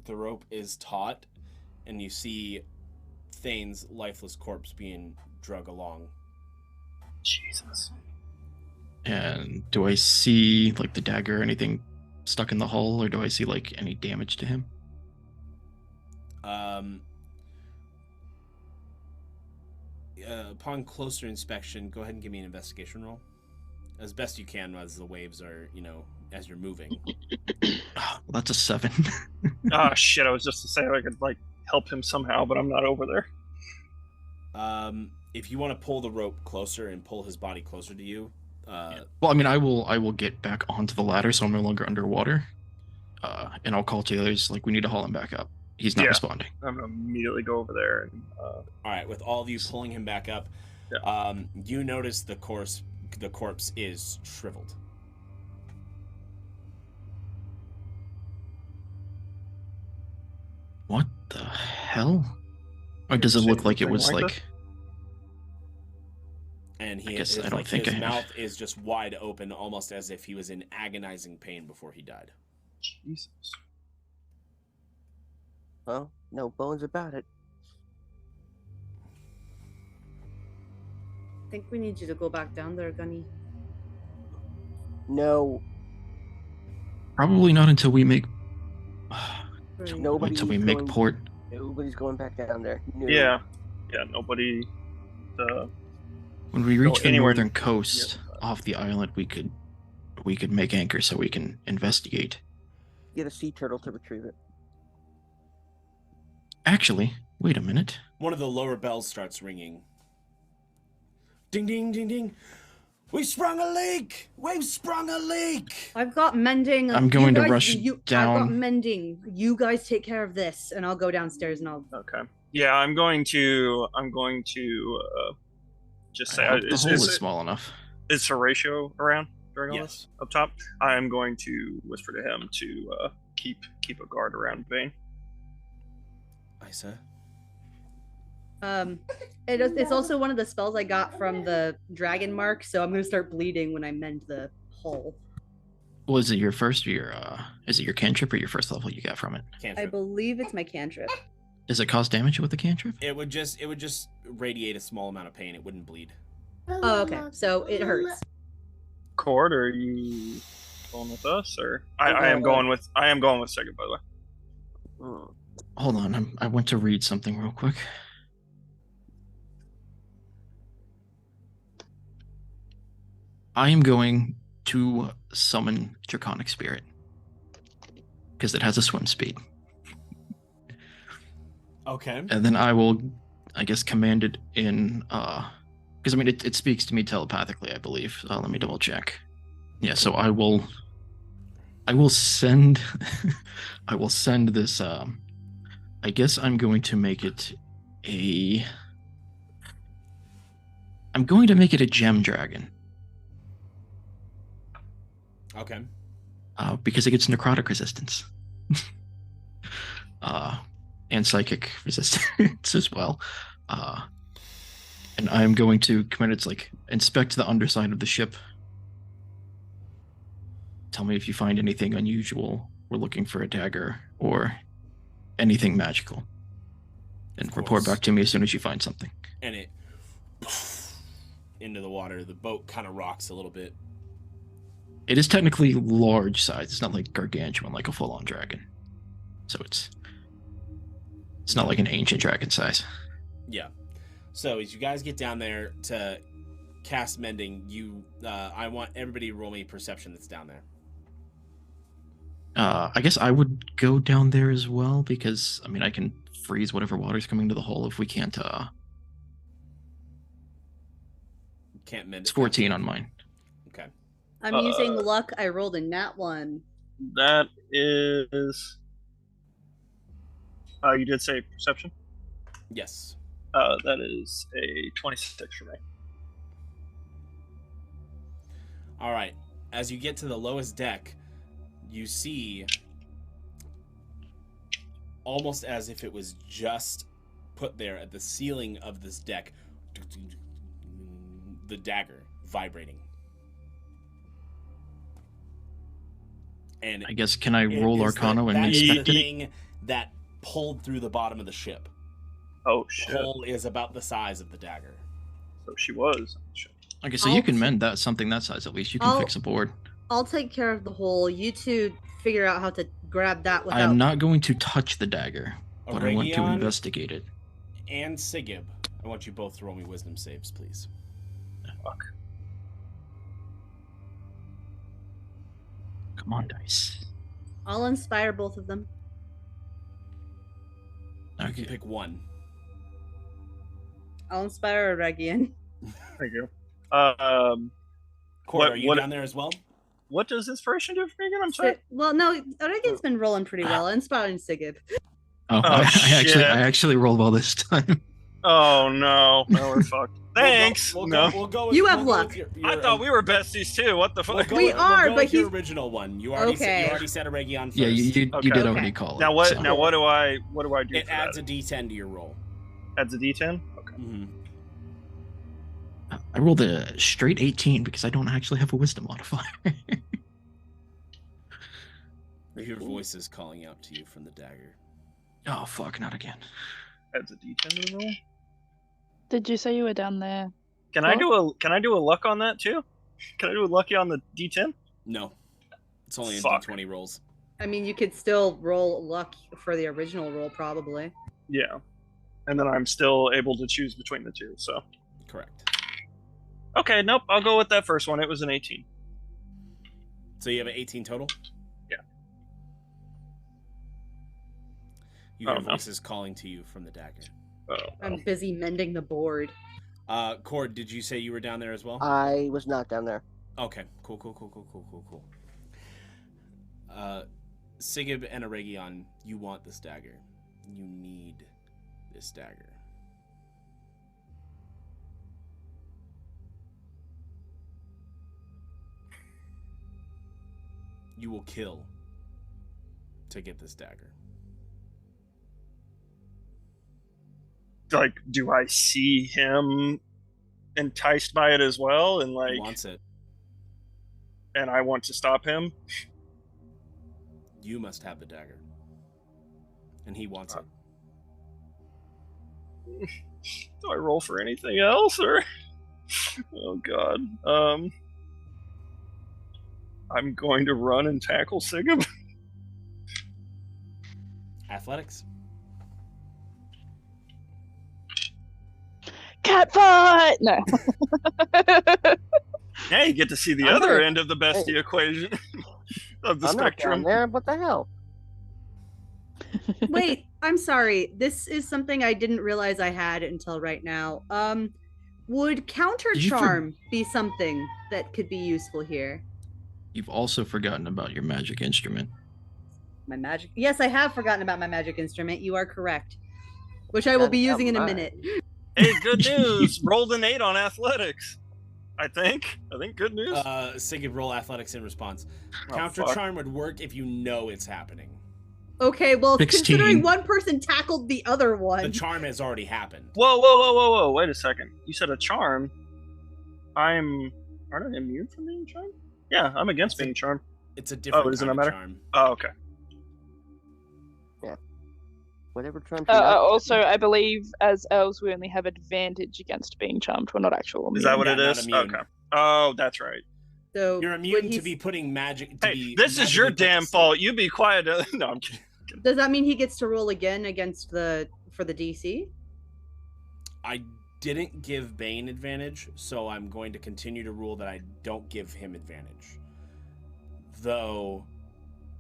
the rope is taut, and you see Thane's lifeless corpse being drug along. Jesus. And do I see like the dagger or anything stuck in the hull, or do I see like any damage to him? Upon closer inspection, go ahead and give me an investigation roll, as best you can as the waves are, as you're moving. Well, that's a 7. Ah shit, I was just to say I could like help him somehow, but I'm not over there. If you want to pull the rope closer and pull his body closer to you, Well, I mean, I will get back onto the ladder, so I'm no longer underwater. And I'll call to the others, like, we need to haul him back up. He's not responding. I'm gonna immediately go over there and all right, with all of you pulling him back up, you notice the corpse is shriveled. What the hell? Or does it look like it was like... And I guess I don't think his I have. mouth is just wide open, almost as if he was in agonizing pain before he died. Jesus. Well, no bones about it. I think we need you to go back down there, Gunny. No. Probably not until we make... Nobody's until we make going- port. Nobody's going back down there. No. Yeah, nobody. When we reach the anywhere northern coast off the island, we could we could make anchor so we can investigate. Get a sea turtle to retrieve it. Actually, wait a minute. One of the lower bells starts ringing. Ding, ding, ding, ding. We've sprung a leak! We've sprung a leak! I've got mending. I'm going to guys, rush I've got down. mending. You guys take care of this, and I'll go downstairs and I'll. Okay. Yeah, I'm going to just say, I hope the hole is small enough. Is Horatio around during all Yes. this up top? I am going to whisper to him to keep a guard around Bane. Aye, sir. It's also one of the spells I got from the dragon mark, so I'm gonna start bleeding when I mend the hole. Well, is it your first or your is it your cantrip or your first level you got from it? Cantrip. I believe it's my cantrip. Does it cause damage with the cantrip? It would just radiate a small amount of pain. It wouldn't bleed. Oh, okay. So it hurts. Cord, are you going with us, or I am going with Sigib, by the way. Hold on, I went to read something real quick. I am going to summon Draconic Spirit because it has a swim speed. Okay. And then I will, I guess, command it in, because I mean, it speaks to me telepathically, I believe. Let me double check. Yeah, so I will send, I will send this, I guess I'm going to make it I'm going to make it a gem dragon. Okay. Because it gets necrotic resistance. And psychic resistance as well. And I'm going to command it to, like, inspect the underside of the ship. Tell me if you find anything unusual. We're looking for a dagger or anything magical. And report back to me as soon as you find something. And it into the water. The boat kind of rocks a little bit. It is technically large size. It's not like gargantuan, like a full-on dragon. So it's not like an ancient dragon size. Yeah. So as you guys get down there to cast mending, I want everybody to roll me perception that's down there. I guess I would go down there as well because I mean I can freeze whatever water's coming to the hole if we can't. Can't mend. It's 14 on mine. Okay. I'm using luck. I rolled a nat 1. That is. You did say perception? Yes. That is a 26 for me. All right. As you get to the lowest deck, you see, almost as if it was just put there at the ceiling of this deck, the dagger vibrating. And I guess can I roll Arcana and that inspect is the it? thing that pulled through the bottom of the ship. Oh shit! The hole is about the size of the dagger. So she was. Okay, so you can mend that something that size at least. You can fix a board. I'll take care of the hole. You two figure out how to grab that without. I am not going to touch the dagger, but I want to Aregion investigate it. And Sigib, I want you both to roll me wisdom saves, please. Fuck. Come on, dice. I'll inspire both of them. You can pick one. I'll inspire Aregion. Thank you. Cord, are you down there as well? What does inspiration do for me again? I'm sorry. Well, no, Aregion's been rolling pretty well. Inspiring Sigib. Oh, I actually rolled well this time. Oh no, no, we're fucked. Thanks. We'll no. go You have luck. I thought we were besties too. What the fuck? We are, but your original one. You already Okay. you already said Aregion first. Yeah, you did already call it. Now what? so. Now what do I do? It for adds that? a D10 to your roll. Adds a D10. Okay. Mm-hmm. I rolled a straight 18 because I don't actually have a wisdom modifier. You hear voices calling out to you from the dagger. Oh fuck, not again. Adds a D10 to the roll. Did you say you were down there? Can I do a luck on that too? Can I do a lucky on the D10? No, it's only in Fuck. D20 rolls. I mean, you could still roll luck for the original roll, probably. Yeah, and then I'm still able to choose between the two. So correct. Okay, nope. I'll go with that first one. It was an 18. So you have an 18 total? Yeah. You hear voices calling to you from the dagger. I'm busy mending the board. Cord, did you say you were down there as well? I was not down there. Okay, cool. Sigib and Aregion, you want this dagger. You need this dagger. You will kill to get this dagger. Like, do I see him enticed by it as well? And like, He wants it. And I want to stop him? You must have the dagger. And he wants it. Do I roll for anything else, or? Oh God. I'm going to run and tackle Sigib. Athletics. Cat fight! No. Now you get to see the other end of the bestie equation of the I'm spectrum. Not down there. What the hell? Wait, I'm sorry. This is something I didn't realize I had until right now. Would counter charm be something that could be useful here? You've also forgotten about your magic instrument. My magic? Yes, I have forgotten about my magic instrument. You are correct. Which I will be using in a minute. Hey, good news! Rolled an 8 on athletics. I think good news. Sigib, roll athletics in response. Oh, Counter fuck. charm would work if you know it's happening. Okay, well, 16. considering one person tackled the other one. The charm has already happened. Whoa! Wait a second. You said a charm. Aren't I immune from being charmed? Yeah, I'm against being charmed. It's a different does it kind not of matter? charm. Oh, okay. Yeah. Whatever charm. Also, I believe as elves, we only have advantage against being charmed. We're not actual immune. Is that what Yeah, it not is? immune. Okay. Oh, that's right. So You're immune to be putting magic. Hey, this is your damn fault. You be quiet. No, I'm kidding. Does that mean he gets to roll again against for the DC? I didn't give Bane advantage, so I'm going to continue to rule that I don't give him advantage. Though,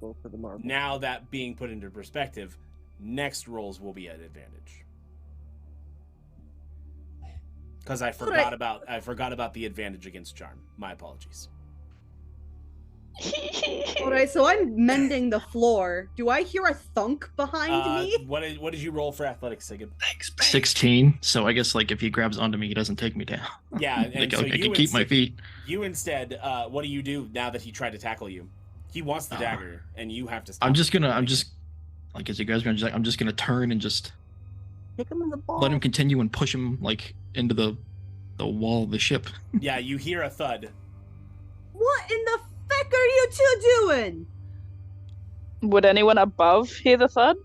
Roll for the marble. now that being put into perspective, next rolls will be at advantage. Because I forgot about the advantage against charm. My apologies. All right, so I'm mending the floor. Do I hear a thunk behind me? What did you roll for athletics, Sigib? Thanks, 16. So I guess like if he grabs onto me, he doesn't take me down. Yeah, and like so I can keep my feet. You instead, what do you do now that he tried to tackle you? He wants the dagger, and you have to stop. I'm just like as you guys are, I'm just gonna turn and just Kick him in the ball. let him continue and push him like into the wall of the ship. Yeah, you hear a thud. What in the feck are you two doing? Would anyone above hear the thud?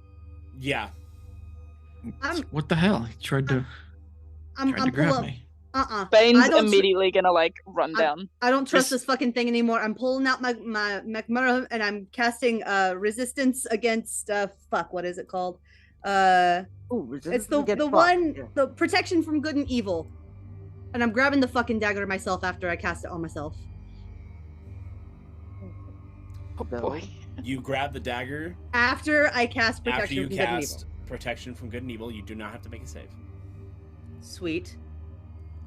Yeah. What the hell? He tried to I'm grab pull up. me. Bane's immediately gonna like run down. I don't trust this fucking thing anymore. I'm pulling out my McMurray and I'm casting resistance against fuck, what is it called? It's the one the protection from good and evil. And I'm grabbing the fucking dagger myself after I cast it on myself. Oh boy. You grab the dagger. After I cast After protection you from good and evil. cast protection from good and evil, you do not have to make a save. Sweet.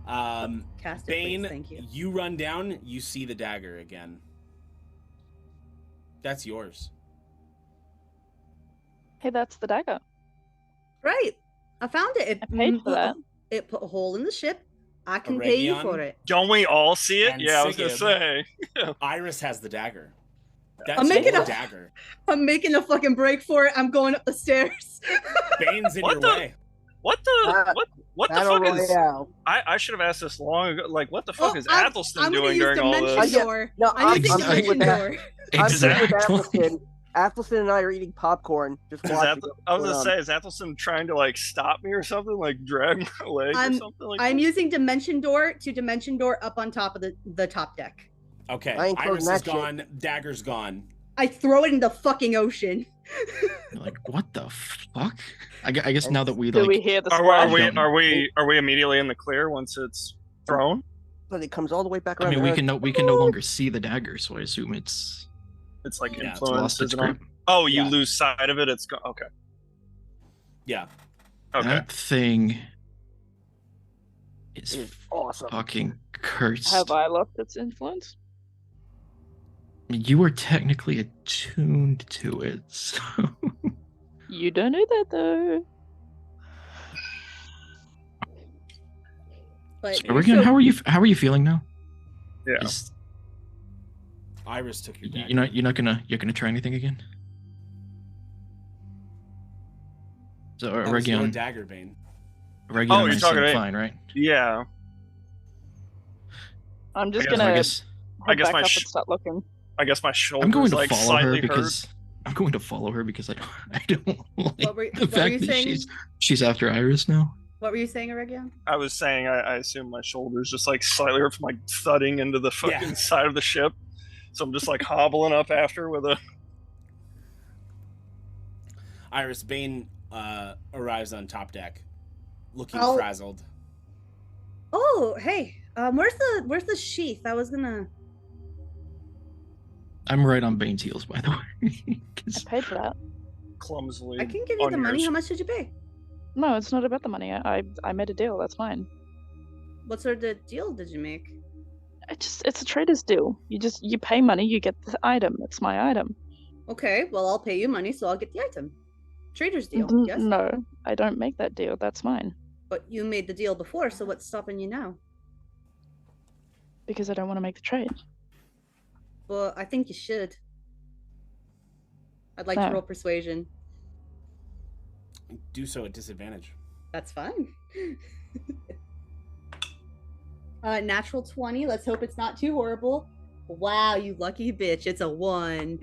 Bane, Cast it, please. Thank you. You run down, you see the dagger again. That's yours. Hey, that's the dagger. Right. I found it. I paid for that. It put a hole in the ship. I can pay you Aregion for it. Don't we all see it? and Yeah, I was gonna Sigib, say. Iris has the dagger. That's I'm making your a dagger. I'm making a fucking break for it. I'm going up the stairs. Bane's in What your the- way. What the what the Battle fuck is? Royale. I should have asked this long ago. Like, what the fuck is I'm Athelstan gonna doing use during all Dimension this? Door. No, I'm using I'm Dimension with that. Door. I'm sitting with Exactly. Athelstan. Athelstan and I are eating popcorn. Just Is watching. I was what's gonna going say, is Athelstan trying to like stop me or something? Like drag my leg or something like I'm that? using Dimension Door to Dimension Door up on top of the top deck. Okay, I ain't Iris closing is that shit. gone. Dagger's gone. I throw it in the fucking ocean. You're like, what the fuck? I guess now that we Do like we hear the Are splash? we immediately in the clear once it's thrown? But it comes all the way back I around. mean, to we Earth. can no longer see the dagger, so I assume it's like it's influence. lost its Is it on? grip. Oh, you lose sight of it. It's okay. Yeah. Okay. That thing is awesome. fucking cursed. Have I lost its influence? You were technically attuned to it, so You don't know that though. But Aregion, how are you feeling now? Yeah. Iris took your dagger. You're not gonna try anything again? So That was your Aregion, dagger, Bane. Aregion Oh, and you're I talking seem to me. fine, right? Yeah. I'm just I guess- gonna I guess- head I guess back my up sh- and start looking. I guess my shoulders I'm going to like follow slightly her because I don't like What were the you fact that saying? she's after Iris now. What were you saying, Aregion? I was saying I assume my shoulders just like slightly hurt from like thudding into the fucking side of the ship. So I'm just like hobbling up after with a Iris, Bane arrives on top deck, looking Oh. frazzled. Oh, hey. Where's the sheath? I was gonna. I'm right on Bane's heels, by the way. I paid for that. clumsily. I can give you on the money. yours. How much did you pay? No, it's not about the money. I made a deal. That's fine. What sort of deal did you make? It's a trader's deal. You pay money, you get the item. It's my item. Okay, well I'll pay you money, so I'll get the item. Trader's deal, yes. No, I don't make that deal. That's mine. But you made the deal before, so what's stopping you now? Because I don't want to make the trade. Well, I think you should. I'd like No. to roll persuasion. Do so at disadvantage. That's fine. Natural 20. Let's hope it's not too horrible. Wow, you lucky bitch! It's a 1.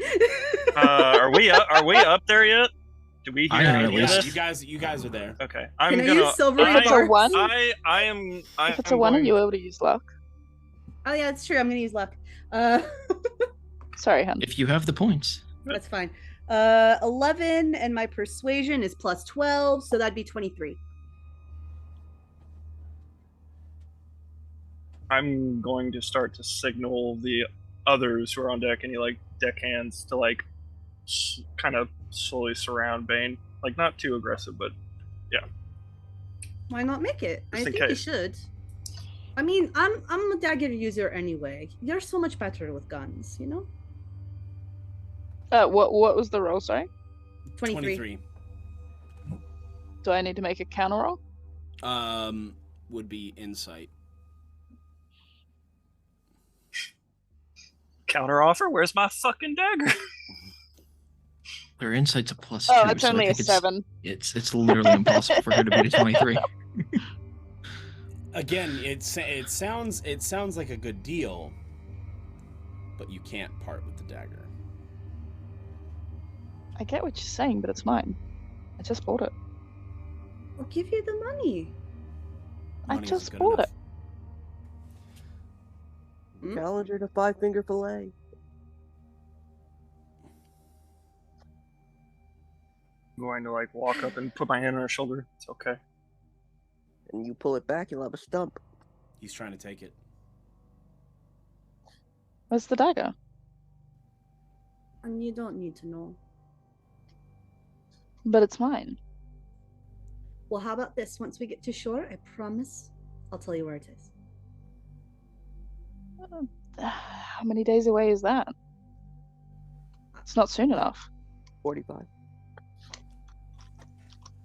Are we up there yet? Do we hear I am any at of least. this? You guys are there. Okay. Can I use silver If it's a parts? 1, I if it's a 1, are you able to use luck? Oh yeah, that's true. I'm gonna use luck. Sorry, hun. If you have the points. That's fine. 11, and my persuasion is plus 12, so that'd be 23. I'm going to start to signal the others who are on deck, any like deckhands, to like kind of slowly surround Bane. Like not too aggressive, but yeah. Why not make it? Just I in think you case. should. I mean, I'm a dagger user anyway. You're so much better with guns, you know? What was the roll? Sorry. 23. Do I need to make a counter roll? Would be insight. Counter offer? Where's my fucking dagger? Her insight's a +2. Oh, that's so I only a think 7. It's literally impossible for her to beat a 23. Again, it sounds like a good deal, but you can't part with the dagger. I get what you're saying, but it's mine. I just bought it. I'll give you the money. I Money just isn't good bought enough. it. Challenge her to 5-finger fillet. I'm going to like walk up and put my hand on her shoulder. It's okay. And you pull it back, you'll have a stump. He's trying to take it. Where's the dagger? And you don't need to know. But it's mine. Well, how about this? Once we get to shore, I promise I'll tell you where it is. How many days away is that? It's not soon enough. 45.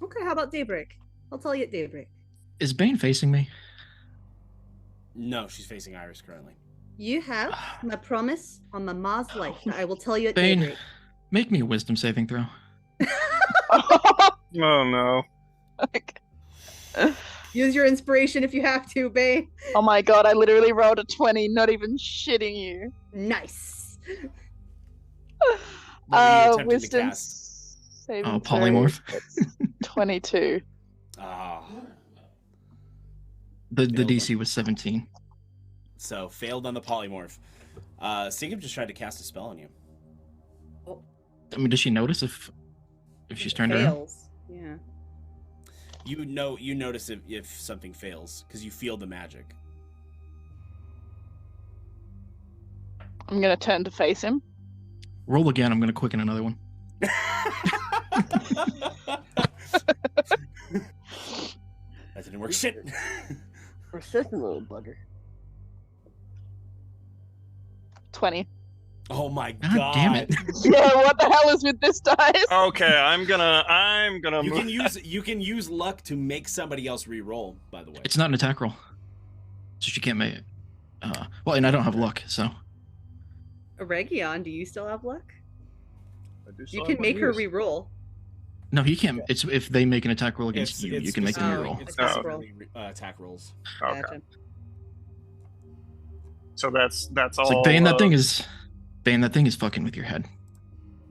Okay, how about daybreak? I'll tell you at daybreak. Is Bane facing me? No, she's facing Iris currently. You have my promise on my ma's life. I will tell you at Bane, daybreak. make me a wisdom saving throw. Oh no. Use your inspiration if you have to, Bane. Oh my god, I literally rolled a 20, not even shitting you. Nice. What were you attempting to Wisdom cast? saving Oh, throw, polymorph. it's 22. Ah. The DC was 17. So failed on the polymorph. Sigib just tried to cast a spell on you. I mean, does she notice if she's turned around? Fails. Yeah. You notice if something fails because you feel the magic. I'm gonna turn to face him. Roll again. I'm gonna quicken another one. That didn't work. Shit. Persistent little bugger. 20. Oh my God god! damn it! Yeah, what the hell is with this dice? Okay, I'm gonna You move. can use luck to make somebody else re-roll. By the way, It's not an attack roll, so she can't make it. Well, and I don't have luck, so. Aregion, do you still have luck? I do You still can have make one her use. re-roll. No, you can't. It's if they make an attack roll against you, you can make them re-roll. It's Oh. basically attack rolls. Okay. Gotcha. So that's It's all. like Bane. That thing is fucking with your head.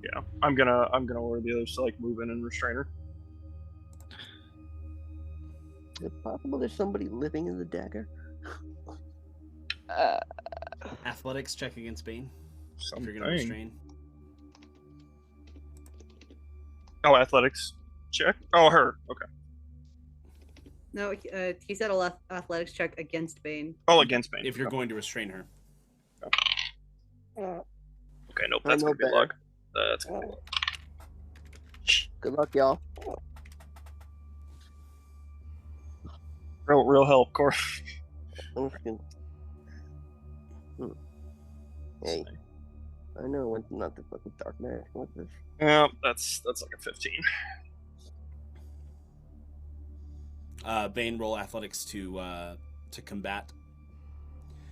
Yeah, I'm gonna order the others to like move in and restrain her. Is it possible there's somebody living in the dagger? Athletics check against Bane. If you're gonna Something. restrain. Oh, athletics check. Oh, her. Okay. No, he said a athletics check against Bane. Oh, against Bane. If you're going to restrain her. Okay, nope. That's know gonna be better. luck. That's gonna be luck. Good luck, y'all. Real help, Cor. Hey, I know when not the fucking dark magic. What's this? Yeah, that's like a 15. Bane, roll athletics to combat.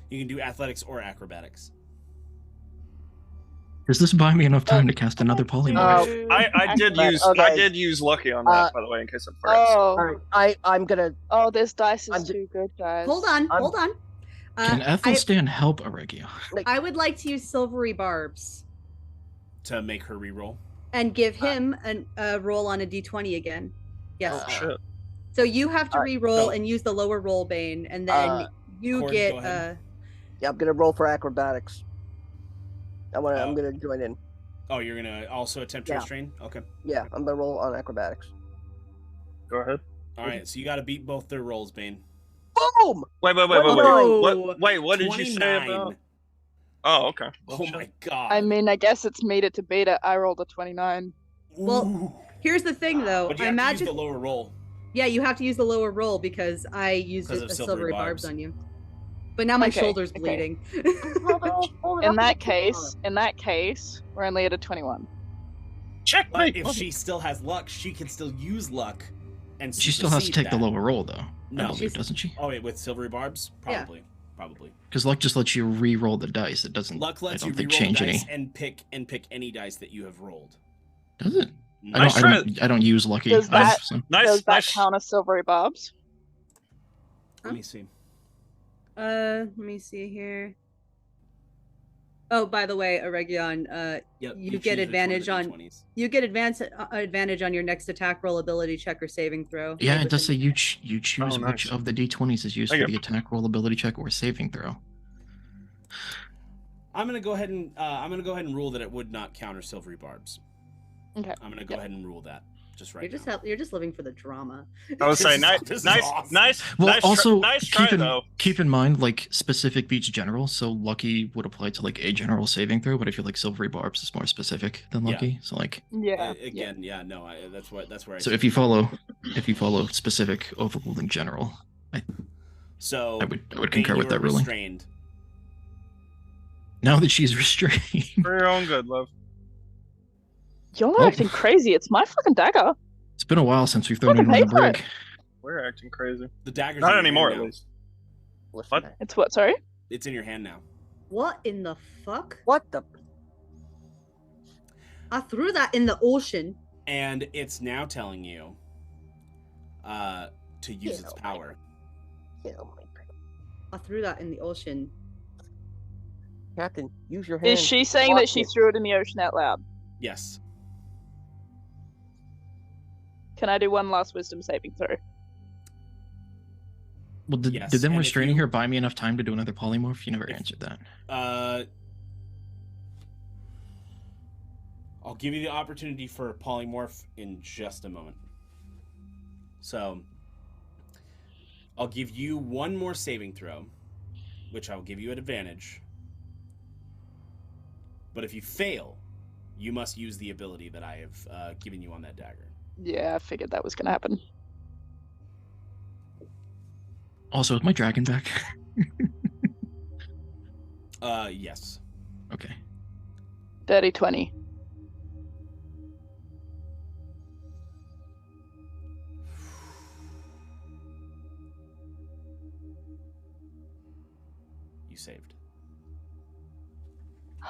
You can do athletics or acrobatics. Does this buy me enough time to cast another polymorph? I did use Okay. I did use lucky on that, by the way, in case I forgot. Oh, I'm gonna. oh, this dice is too good, guys. Hold on, hold on. Can Ethelstan help Aregion? I would like to use silvery barbs To make her re-roll. and give him a roll on a d20 again. Yes. Oh, shit. So you have to re-roll so- and use the lower roll, Bane, and then you Cord, get go ahead. Yeah, I'm gonna roll for acrobatics. I'm gonna join in. Oh, you're gonna also attempt to Yeah. restrain? Okay. Yeah, I'm gonna roll on acrobatics. Go ahead. Alright, so you gotta beat both their rolls, Bane. Boom! Wait. Whoa. What did you say 29. about? Oh, okay. Oh my god. I mean, I guess it's made it to beat it. I rolled a 29. Well, here's the thing, though. But you I have imagine. to use the lower roll. Yeah, you have to use the lower roll because I used Because a of silvery silvery barbs barbs. on you. But now my Okay, shoulder's okay. bleeding. In that case, we're only at a 21. Check But if she still has luck, she can still use luck and She still has to supersede take the that. lower roll, though. No. I believe, doesn't she? Oh wait, with silvery barbs? Yeah. Probably. Because luck just lets you re-roll the dice. It doesn't. Luck lets I you don't think re-roll change dice any. and pick any dice that you have rolled. Does it? Nice I don't use lucky. Does that, so- does that count as silvery barbs? Let me see. Let me see here. Oh, by the way, Aregion, Yep, you you get choose which one of advantage the on D20s. you get advantage on your next attack roll, ability check, or saving throw. Yeah, made it does within- say you choose Oh, which nice. of the d20s is used Thank for the you. attack roll, ability check, or saving throw. I'm gonna go ahead and rule that it would not counter silvery barbs. Okay. I'm gonna go ahead and rule that just right You're just living for the drama. I was saying, nice, This is nice, awesome. nice. Well, nice also nice try though. keep in mind like specific beats general, so lucky would apply to like a general saving throw, but I feel like silvery barbs is more specific than Yeah. lucky. So like Yeah. Again, yeah, no, that's where I. so if you follow specific overruling general, So I would Bane, concur you with are that ruling. restrained. Now that she's restrained. For your own good, love. You're Oh. acting crazy. It's my fucking dagger. It's been a while since we've thrown Fucking anyone in the pay for brig. We're acting crazy. The dagger's Not in your anymore, hand at now. least. What? It's what? Sorry. It's in your hand now. What in the fuck? What the? I threw that in the ocean. And it's now telling you to use its power. I threw that in the ocean. Captain, use your hand. Is she saying that Watch she it. threw it in the ocean out loud? Yes. Can I do one last wisdom saving throw? Well, did Yes, them and if restraining you- her buy me enough time to do another polymorph? You never answered that. I'll give you the opportunity for a polymorph in just a moment. So, I'll give you one more saving throw, which I'll give you an advantage. But if you fail, you must use the ability that I have given you on that dagger. Yeah, I figured that was going to happen. Also, is my dragon back? Yes. Okay. Dirty 20. You saved.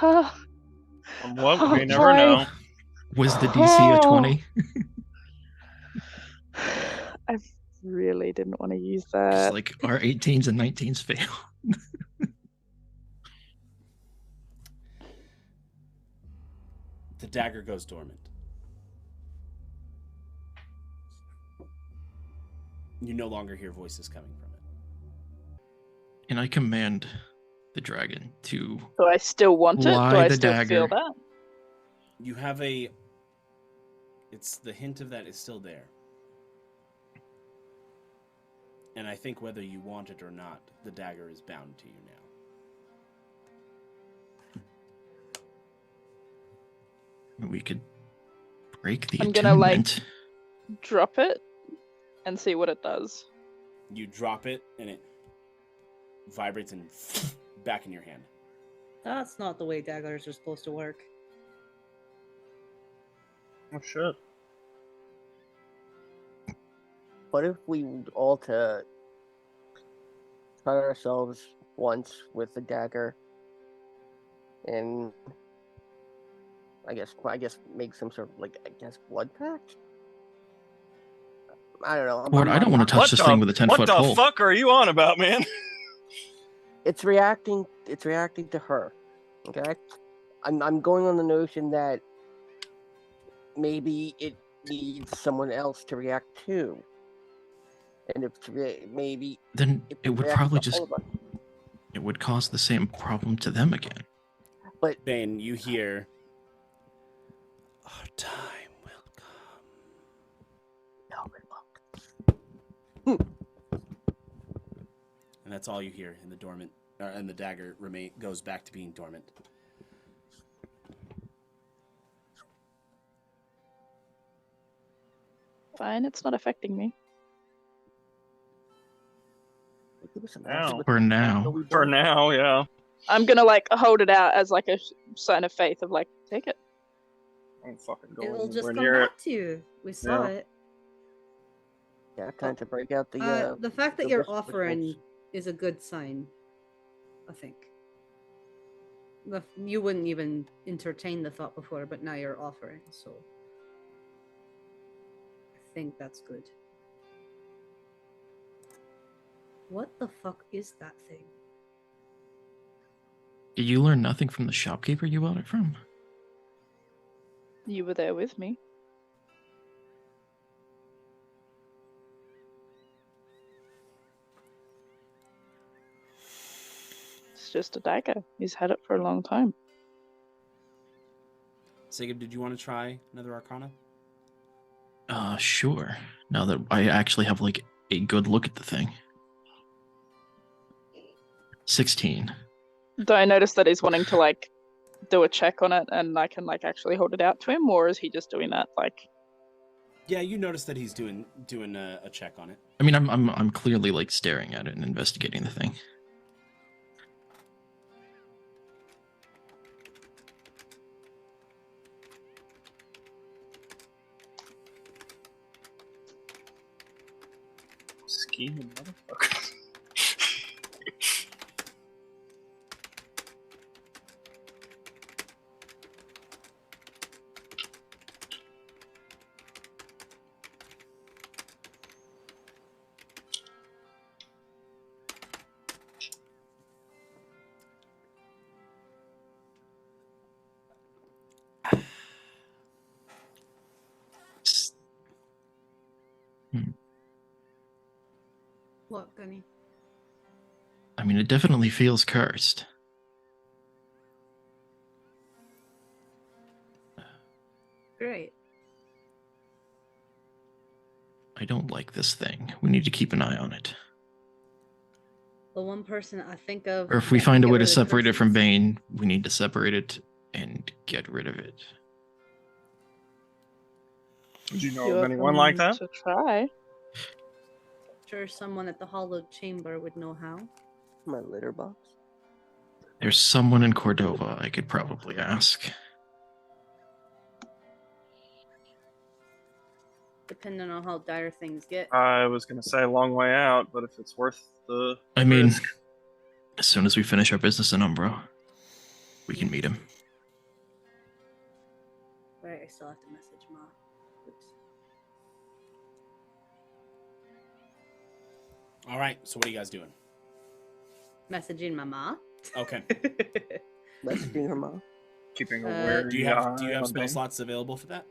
Well, we never know. Was the DC a 20? I really didn't want to use It's that. like our 18s and 19s fail. The dagger goes dormant. You no longer hear voices coming from it. And I command the dragon to Do I still want it? Do lie I the still dagger. feel that? You have a... It's the hint of that is still there. And I think whether you want it or not, the dagger is bound to you now. We could break the I'm gonna, like, attunement. drop it and see what it does. You drop it, and it vibrates and back in your hand. That's not the way daggers are supposed to work. Oh, shit. What if we all try ourselves once with the dagger, and I guess make some sort of blood pact? I don't know. Lord, I don't want to touch this thing with a 10-foot pole. What the fuck are you on about, man? It's reacting to her. Okay? I'm going on the notion that maybe it needs someone else to react to. And if maybe Then it would probably just... all of us. It would cause the same problem to them again. But Bane, you hear... Our time will come. No, it won't. And that's all you hear in the dormant... and the dagger goes back to being dormant. Fine, it's not affecting me. For now. For now, yeah. I'm gonna hold it out as a sign of faith of take it. I'm fucking going It'll just come near back to you. We saw it. Yeah, time to break out the. The fact that the you're whisper offering bolts. is a good sign, I think. You wouldn't even entertain the thought before, but now you're offering, so I think that's good. What the fuck is that thing? Did you learn nothing from the shopkeeper you bought it from? You were there with me. It's just a dagger. He's had it for a long time. Sigib, did you want to try another Arcana? Sure. Now that I actually have a good look at the thing. 16. Do I notice that he's wanting to do a check on it, and I can actually hold it out to him, or is he just doing that Yeah, you notice that he's doing a check on it. I mean, I'm clearly staring at it and investigating the thing. Scheming motherfucker. What, Gunny? I mean, it definitely feels cursed. Great. I don't like this thing. We need to keep an eye on it. The one person I think of... Or if we that find a can way get to rid of separate it from curses- Bane, we need to separate it and get rid of it. Did you know You're of anyone like welcome that? To try. Sure, someone at the Hollowed Chamber would know how. My litter box. There's someone in Cordova I could probably ask. Depending on how dire things get. I was gonna say a long way out, but if it's worth the I mean, risk. as soon as we finish our business in Umbro, we can meet him. Right, I still have to message Ma. Oops. All right. So what are you guys doing? Messaging my ma. Okay. Messaging her mom. Keeping Uh, aware. Do you have spell slots available for that?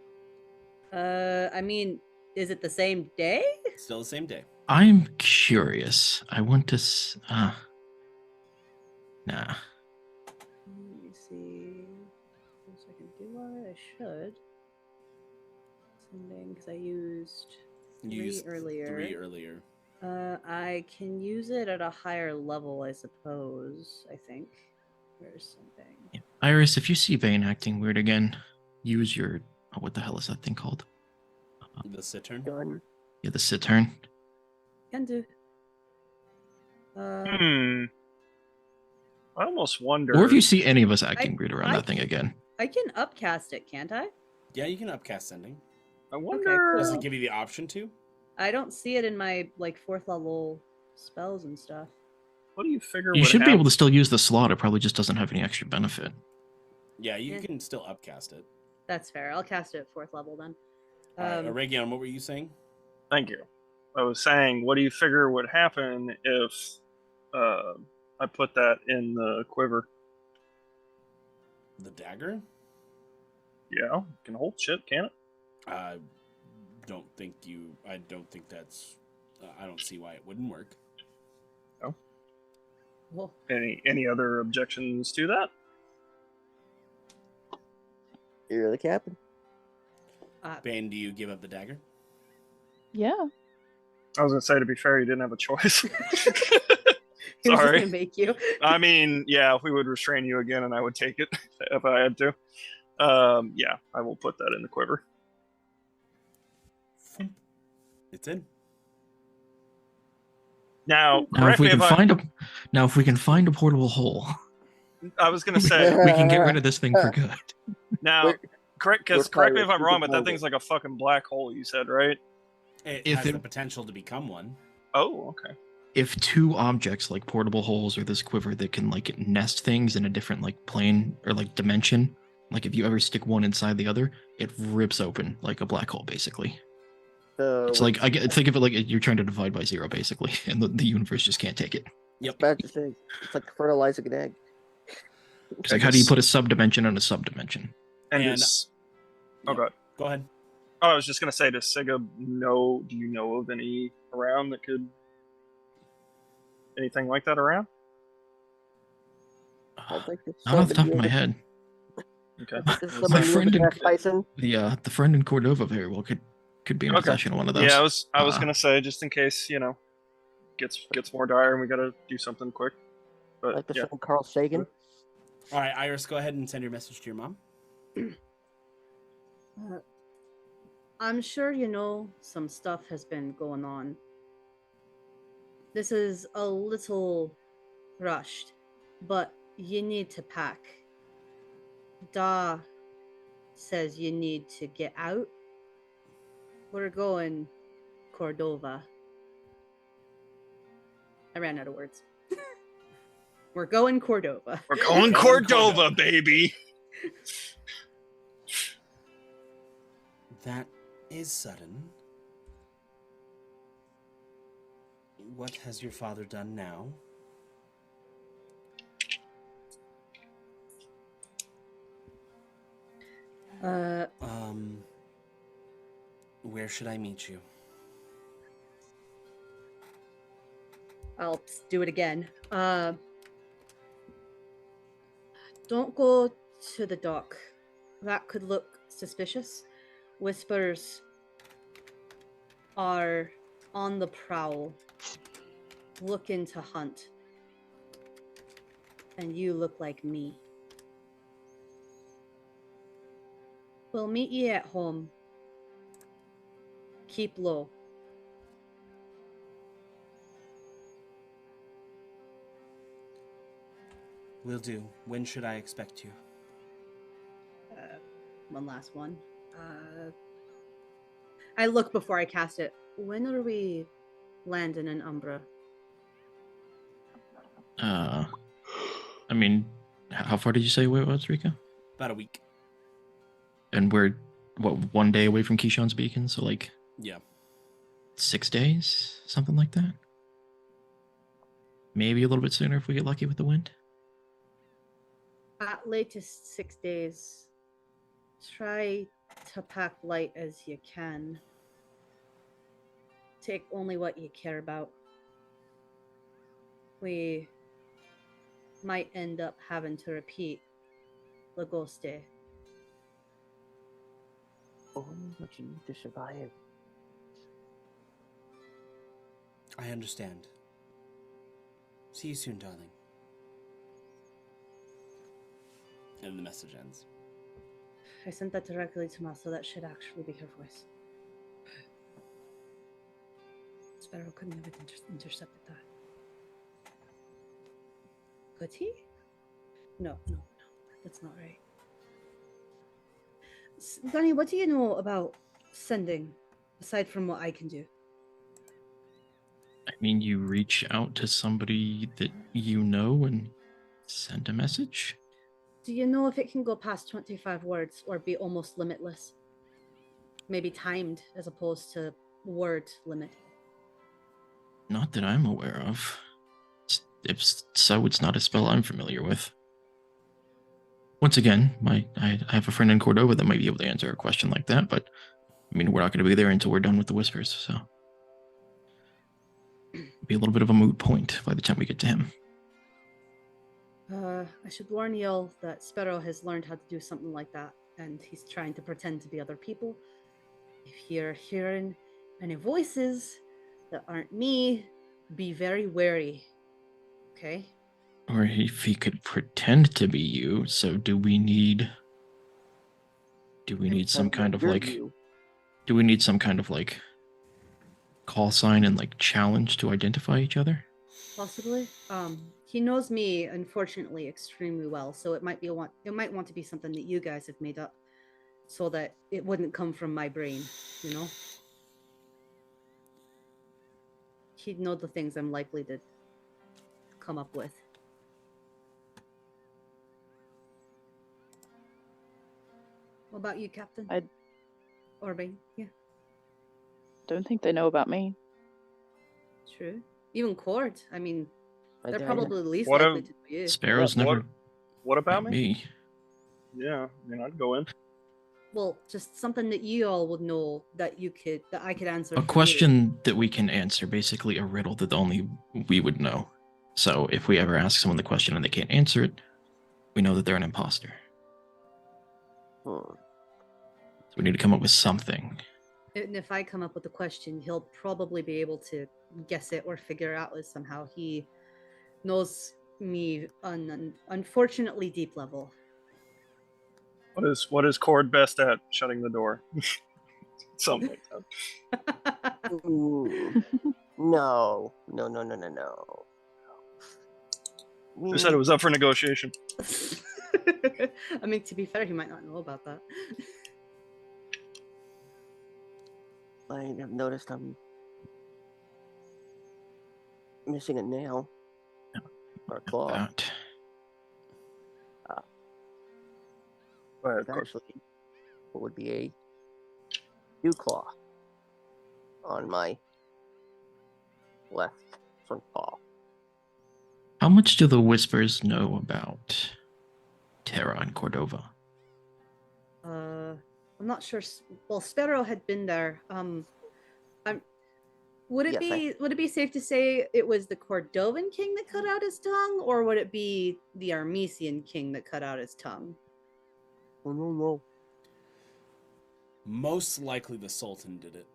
I mean, is it the same day? Still the same day. I'm curious. I want to. Nah. Let me see. If I can do what I should. Sending, because I used three earlier. I can use it at a higher level, I suppose. I think. Where's something? Iris, if you see Vayne acting weird again, use your. Oh, what the hell is that thing called? The Cittern? Yeah, the Cittern. Can do. I almost wonder. Or if you see any of us acting weird around that thing again. I can upcast it, can't I? Yeah, you can upcast sending. I wonder. Does it give you the option to? I don't see it in my like 4th level spells and stuff. What do you figure? You should be able to still use the slot. It probably just doesn't have any extra benefit. Yeah, you can still upcast it. That's fair. I'll cast it at 4th level then. All right, Aregion, what were you saying? Thank you. I was saying, what do you figure would happen if I put that in the quiver? The dagger? Yeah, it can hold shit, can it? I don't think that's. I don't see why it wouldn't work. No. Well, any other objections to that? You're the captain. Bane, do you give up the dagger? Yeah. I was gonna say, to be fair, you didn't have a choice. He was just Sorry. gonna make you. I mean, yeah, we would restrain you again, and I would take it if I had to. Yeah, I will put that in the quiver. It's in. Now, If we can find a portable hole, I was gonna say we can get rid of this thing for good. Now, correct me if pirates, I'm we wrong, can but that hold thing's like a fucking black hole. You said, right? It If has it- the potential to become one. Oh, okay. If two objects like portable holes or this quiver that can like nest things in a different like plane or like dimension, like if you ever stick one inside the other, it rips open like a black hole basically. So It's like think of it like you're trying to divide by zero basically, and the universe just can't take it. Yep. bad to say. It's like fertilizing an egg. It's like how do you put a subdimension on a subdimension? And And- is oh god. Go ahead. Oh, I was just gonna say, does Sigib know? Do you know of any around that could anything like that around? I'd like to Not off the top of my summon head. Okay. My friend in Bison. the friend in Cordova very well could be in possession of one of those. Yeah, I was Uh, gonna say, just in case, gets more dire and we gotta do something quick. But Like the yeah. summon Carl Sagan. All right, Iris, go ahead and send your message to your mom. I'm sure you know some stuff has been going on. This is a little rushed, but you need to pack. Da says you need to get out. We're going Cordova. I ran out of words. We're going Cordova. We're going Cordova, baby. That is sudden. What has your father done now? Where should I meet you? I'll do it again. Don't go to the dock. That could look suspicious. Whispers are on the prowl, looking to hunt. And you look like me. We'll meet ye at home. Keep low. Will do. When should I expect you? One last one. I look before I cast it. When are we landing in Umbra? I mean, how far did you say it was, Rika? About a week. And we're, what, 1 day away from Keyshawn's beacon? So, like, yeah, 6 days? Something like that? Maybe a little bit sooner if we get lucky with the wind? At latest 6 days. Try to pack light as you can. Take only what you care about. We might end up having to repeat Lagoste. Only what you need to survive. I understand. See you soon, darling. And the message ends. I sent that directly to Ma, so that should actually be her voice. Sparrow couldn't have intercepted that. Could he? No, that's not right. Gunny, what do you know about sending, aside from what I can do? I mean, you reach out to somebody that you know and send a message? Do you know if it can go past 25 words or be almost limitless? Maybe timed as opposed to word limit. Not that I'm aware of. If so, it's not a spell I'm familiar with. Once again, I have a friend in Cordova that might be able to answer a question like that, but I mean, we're not going to be there until we're done with the Whispers, so it'll be a little bit of a moot point by the time we get to him. I should warn y'all that Sparrow has learned how to do something like that, and he's trying to pretend to be other people. If you're hearing any voices that aren't me, be very wary, okay? Or if he could pretend to be you, so do we need some kind of like... Do we need some kind of like call sign and like challenge to identify each other? Possibly. He knows me, unfortunately, extremely well, so it might want to be something that you guys have made up, so that it wouldn't come from my brain, you know? He'd know the things I'm likely to come up with. What about you, Captain? Or Bane? Yeah. Don't think they know about me. True. Even Cord. I mean, they're there, probably the least What likely a- to know you. Sparrow's never... What about me? Me. Yeah, I mean, I'd go in. Well, just something that you all would know that I could answer. A for you. question that we can answer, basically a riddle that only we would know. So if we ever ask someone the question and they can't answer it, we know that they're an imposter. So we need to come up with something. And if I come up with a question, he'll probably be able to guess it or figure out it somehow. He knows me on an unfortunately deep level. What is Cord best at? Shutting the door. Something like that. No. Who said it was up for negotiation? I mean, to be fair, he might not know about that. I have noticed I'm missing a nail. Or a claw. Actually, it would be a dew claw on my left front paw. How much do the Whispers know about Terra and Cordova? I'm not sure. Well, Sparrow had been there. Would it be safe to say it was the Cordovan king that cut out his tongue, or would it be the Armesian king that cut out his tongue? I don't know. Most likely the Sultan did it.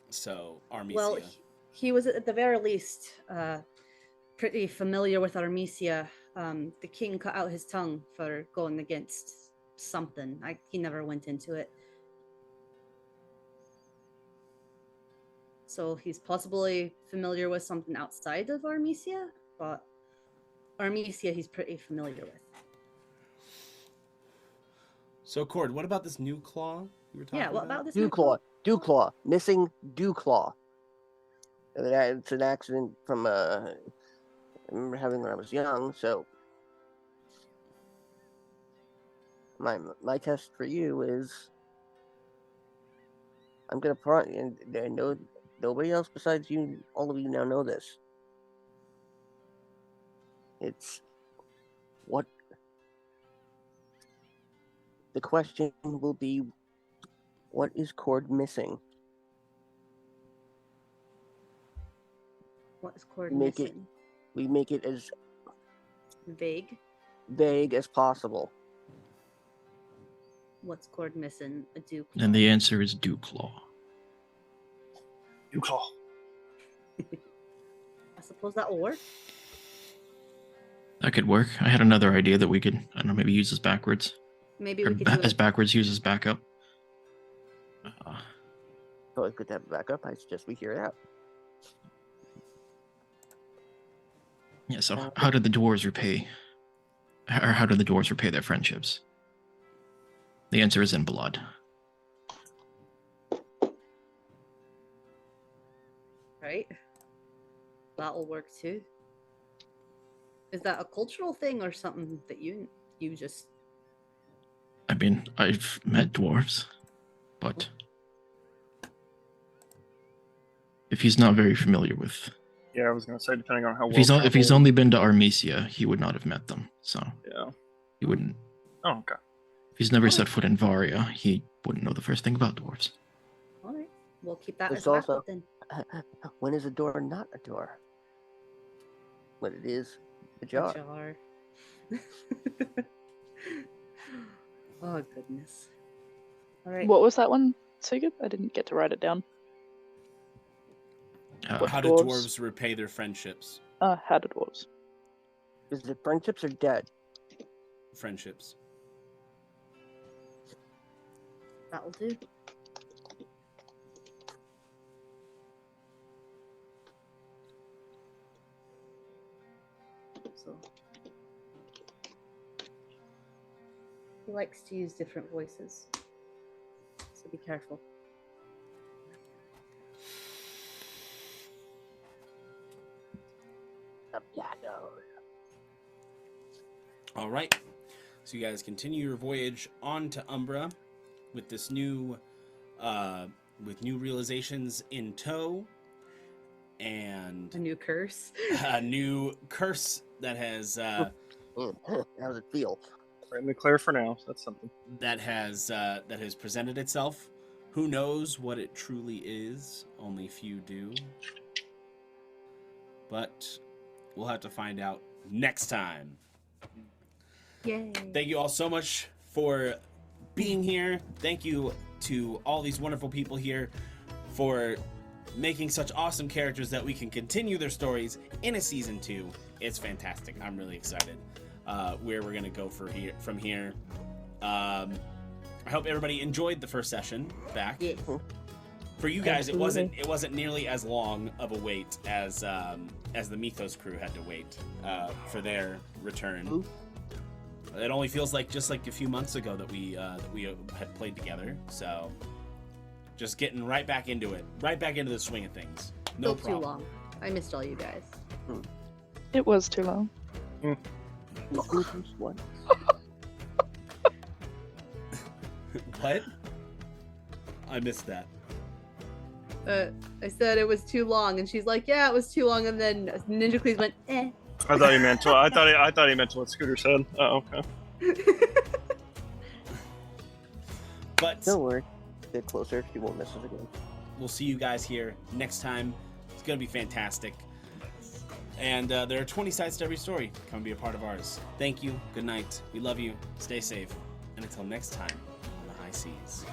So, Armesia. Well, he was at the very least pretty familiar with Armesia. The king cut out his tongue for going against something. He never went into it. So he's possibly familiar with something outside of Armesia, but Armesia he's pretty familiar with. So, Cord, what about this new claw you were talking about? Yeah, what about this Dewclaw. Dewclaw. Missing Dewclaw. It's an accident from I remember having when I was young, so my test for you is I'm gonna and no nobody else besides you, all of you now know this. It's what the question will be, what is Cord missing? What is Cord make missing? We make it as vague as possible. What's Cord missing? A Duke. And the answer is Dewclaw. Dewclaw. I suppose that will work. That could work. I had another idea that we could, I don't know, maybe use as backwards. Maybe Or we could do as it. backwards, use as backup. Always good to have a backup. I suggest we hear it out. Yeah, so how did the dwarves repay, or how did the dwarves repay their friendships? The answer is in blood. Right? That'll work too. Is that a cultural thing or something that you just... I mean, I've met dwarves, but if he's not very familiar with, Yeah, I was gonna say depending on how if he's only been to Armesia, he would not have met them. So yeah, he wouldn't. Oh, okay. If he's never set foot in Varia, he wouldn't know the first thing about dwarves. Alright, we'll keep that There's as a backup also then. when is a door not a door? When it is a jar. A jar. Oh, goodness. Alright. What was that one, Sigib? I didn't get to write it down. How do dwarves repay their friendships? How do dwarves? Is it friendships or debt? Friendships. That'll do. So he likes to use different voices, so be careful. All right. So you guys continue your voyage on to Umbra with this new, with new realizations in tow, and a new curse. A new curse that has. How does it feel? Right in the clear for now. So that's something. That has presented itself. Who knows what it truly is? Only few do. But we'll have to find out next time. Yay. Thank you all so much for being here. Thank you to all these wonderful people here for making such awesome characters that we can continue their stories in a season 2. It's fantastic. I'm really excited where we're gonna go from here. I hope everybody enjoyed the first session back. Yeah. For you guys, Absolutely. it wasn't nearly as long of a wait as the Mythos crew had to wait for their return. It only feels like just like a few months ago that we had played together. So just getting right back into it, right back into the swing of things. No Still problem. too long. I missed all you guys. It was too long. What? What? I missed that. I said it was too long, and she's like, "Yeah, it was too long." And then Ninjacles went, "Eh." I thought he meant to. I thought he meant to what Scooter said. Oh, okay. But don't worry, get closer. You won't miss us again. We'll see you guys here next time. It's gonna be fantastic. And there are 20 sides to every story. Come be a part of ours. Thank you. Good night. We love you. Stay safe. And until next time on the high seas.